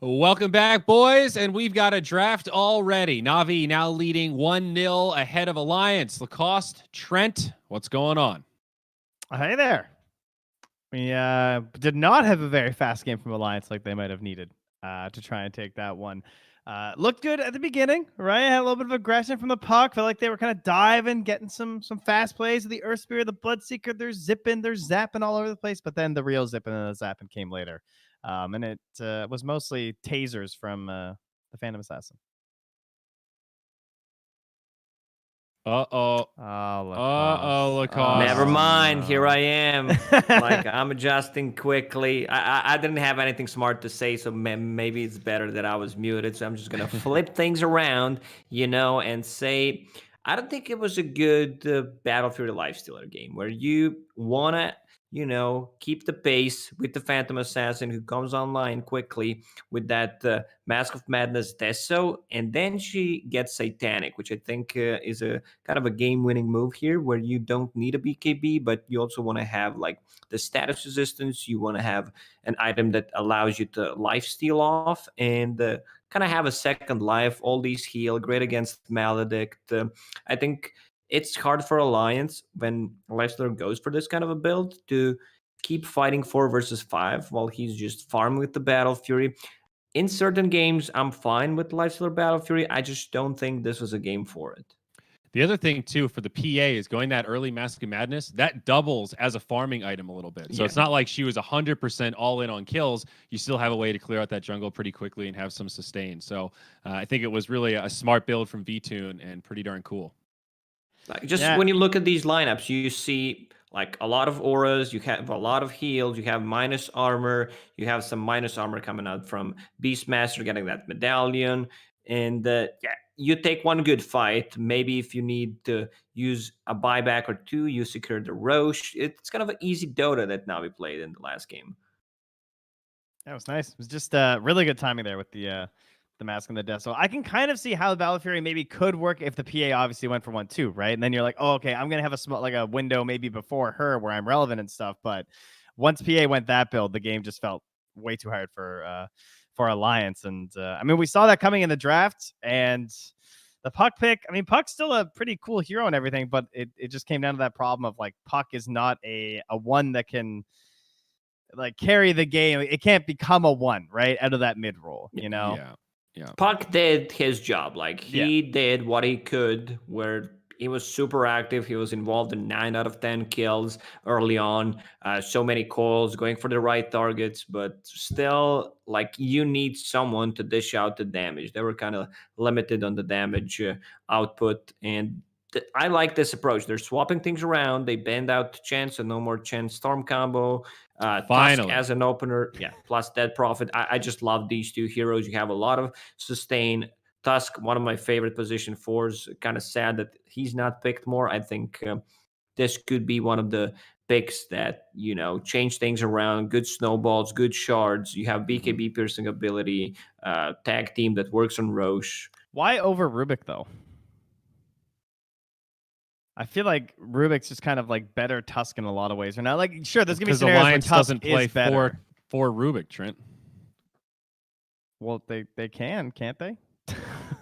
Welcome back, boys, and we've got a draft already. Navi now leading 1-0 ahead of Alliance. Lacoste, Trent, what's going on? Hey there. We did not have a very fast game from Alliance like they might have needed to try and take that one. Looked good at the beginning, right? Had a little bit of aggression from the puck. Felt like they were kind of diving, getting some fast plays. The Earth Spear, the Bloodseeker, they're zipping, they're zapping all over the place. But then the real zipping and the zapping came later. And it was mostly tasers from the Phantom Assassin. Uh-oh. Lacoste. Never mind. Here I am. Like, I'm adjusting quickly. I didn't have anything smart to say, so maybe it's better that I was muted. So I'm just going to flip things around, and say, I don't think it was a good Battlefield Lifestealer game where you want to, keep the pace with the Phantom Assassin who comes online quickly with that Mask of Madness Deso, and then she gets Satanic, which I think is a kind of a game-winning move here where you don't need a BKB, but you also want to have like the status resistance. You want to have an item that allows you to lifesteal off and kind of have a second life. All these heal, great against Maledict. I think it's hard for Alliance when Lifestealer goes for this kind of a build to keep fighting 4 versus 5 while he's just farming with the Battle Fury. In certain games, I'm fine with Lifestealer Battle Fury. I just don't think this was a game for it. The other thing, too, for the PA is going that early Mask of Madness, that doubles as a farming item a little bit. So it's not like she was 100% all in on kills. You still have a way to clear out that jungle pretty quickly and have some sustain. So I think it was really a smart build from VTune and pretty darn cool. Like when you look at these lineups, you see like a lot of auras, you have a lot of heals, you have minus armor, you have some minus armor coming out from Beastmaster getting that medallion. And you take one good fight. Maybe if you need to use a buyback or 2, you secure the Roche. It's kind of an easy Dota that Navi played in the last game. That was nice. It was just really good timing there with the Mask and the Death. So I can kind of see how the Battle Fury maybe could work if the PA obviously went for 1-2, right? And then you're like, oh, okay, I'm gonna have a small a window maybe before her where I'm relevant and stuff. But once PA went that build, the game just felt way too hard for Alliance. And I mean, we saw that coming in the draft, and the Puck pick. I mean, Puck's still a pretty cool hero and everything, but it just came down to that problem of like Puck is not a one that can like carry the game. It can't become a 1 right out of that mid roll, Yeah. Puck did his job. Like he did what he could, where he was super active. He was involved in 9 out of 10 kills early on. So many calls, going for the right targets, but still, like you need someone to dish out the damage. They were kind of limited on the damage output, and I like this approach. They're swapping things around. They bend out Chen, so no more Chen Storm combo. Finally, Tusk as an opener, plus Dead Prophet. I just love these 2 heroes. You have a lot of sustain. Tusk, one of my favorite position 4s. Kind of sad that he's not picked more. I think this could be one of the picks that, change things around. Good snowballs, good shards. You have BKB piercing ability, tag team that works on Roche. Why over Rubik, though? I feel like Rubik's just kind of like better Tusk in a lot of ways. Or not like sure, there's gonna be scenarios Alliance where Tusk doesn't play is better. for Rubik, Trent. Well, they can't they?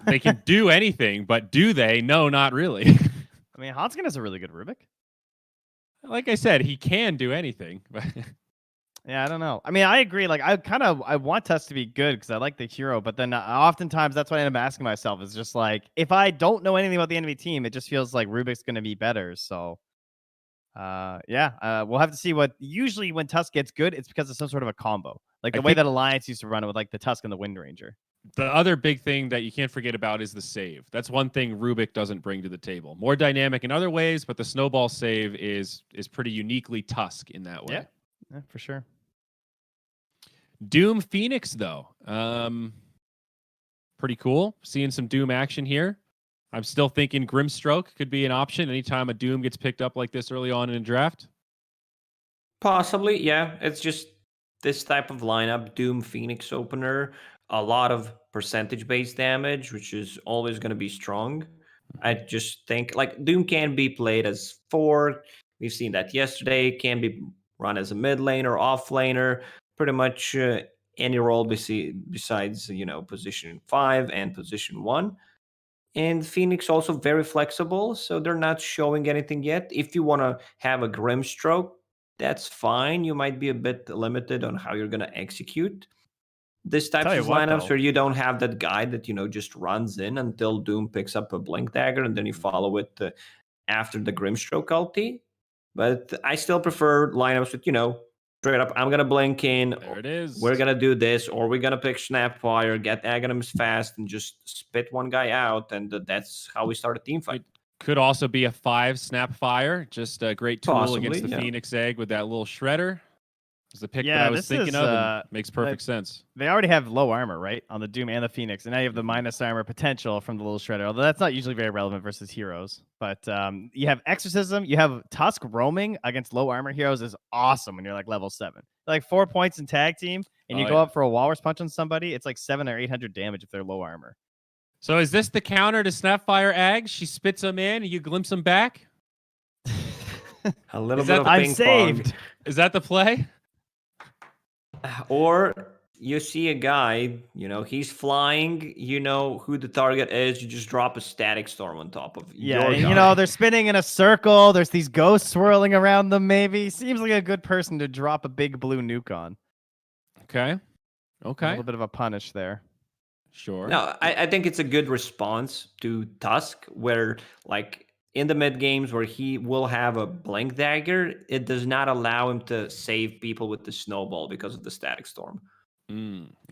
They can do anything, but do they? No, not really. I mean, Hanskin is a really good Rubik. Like I said, he can do anything. Yeah, I don't know. I mean, I agree. Like, I want Tusk to be good because I like the hero, but then oftentimes that's what I end up asking myself is just like, if I don't know anything about the enemy team, it just feels like Rubik's going to be better. So, we'll have to see what. Usually, when Tusk gets good, it's because of some sort of a combo, like the way that Alliance used to run it with like the Tusk and the Wind Ranger. The other big thing that you can't forget about is the save. That's one thing Rubik doesn't bring to the table. More dynamic in other ways, but the snowball save is pretty uniquely Tusk in that way. Yeah, for sure. Doom Phoenix, though. Pretty cool. Seeing some Doom action here. I'm still thinking Grimstroke could be an option anytime a Doom gets picked up like this early on in a draft. Possibly, yeah. It's just this type of lineup, Doom Phoenix opener, a lot of percentage-based damage, which is always going to be strong. I just think like Doom can be played as 4. We've seen that yesterday. Can be run as a mid laner, off laner. Pretty much any role besides position 5 and position 1. And Phoenix also very flexible, so they're not showing anything yet. If you want to have a Grimstroke, that's fine. You might be a bit limited on how you're going to execute this type of lineups where you don't have that guy that just runs in until Doom picks up a Blink Dagger and then you follow it after the Grimstroke ulti. But I still prefer lineups with straight up, I'm gonna blink in. There it is. We're gonna do this, or we're gonna pick Snapfire, get Aghanims fast, and just spit one guy out, and that's how we start a team fight. Could also be a 5 Snapfire, just a great tool Possibly, against the yeah. Phoenix Egg with that little shredder. Is the pick that Yeah, I was this thinking is, of. And makes perfect sense. They already have low armor, right, on the Doom and the Phoenix, and now you have the minus armor potential from the little shredder. Although that's not usually very relevant versus heroes. But you have Exorcism, you have Tusk roaming against low armor heroes is awesome when you're like level 7. Like 4 points in tag team, and you go up for a Walrus punch on somebody. It's like 700 or 800 damage if they're low armor. So is this the counter to Snapfire Ag? She spits them in, and you glimpse them back. A little bit of I'm ping saved. pong. Is that the play? Or you see a guy, he's flying, who the target is, you just drop a static storm on top of Yeah, your and, guy. they're spinning in a circle. There's these ghosts swirling around them, maybe. Seems like a good person to drop a big blue nuke on. Okay. A Okay. little bit of a punish there. Sure. No, I think it's a good response to Tusk, where like in the mid games where he will have a Blink Dagger, it does not allow him to save people with the snowball because of the static storm.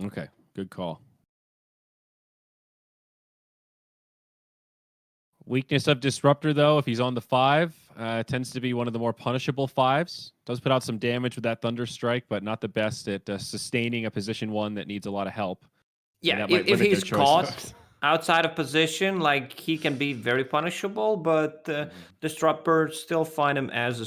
Okay. Good call. Weakness of Disruptor, though, if he's on the 5, tends to be one of the more punishable 5s. Does put out some damage with that Thunder Strike, but not the best at sustaining a position 1 that needs a lot of help. Yeah, if he's caught outside of position, like he can be very punishable, but Disruptor still find him as a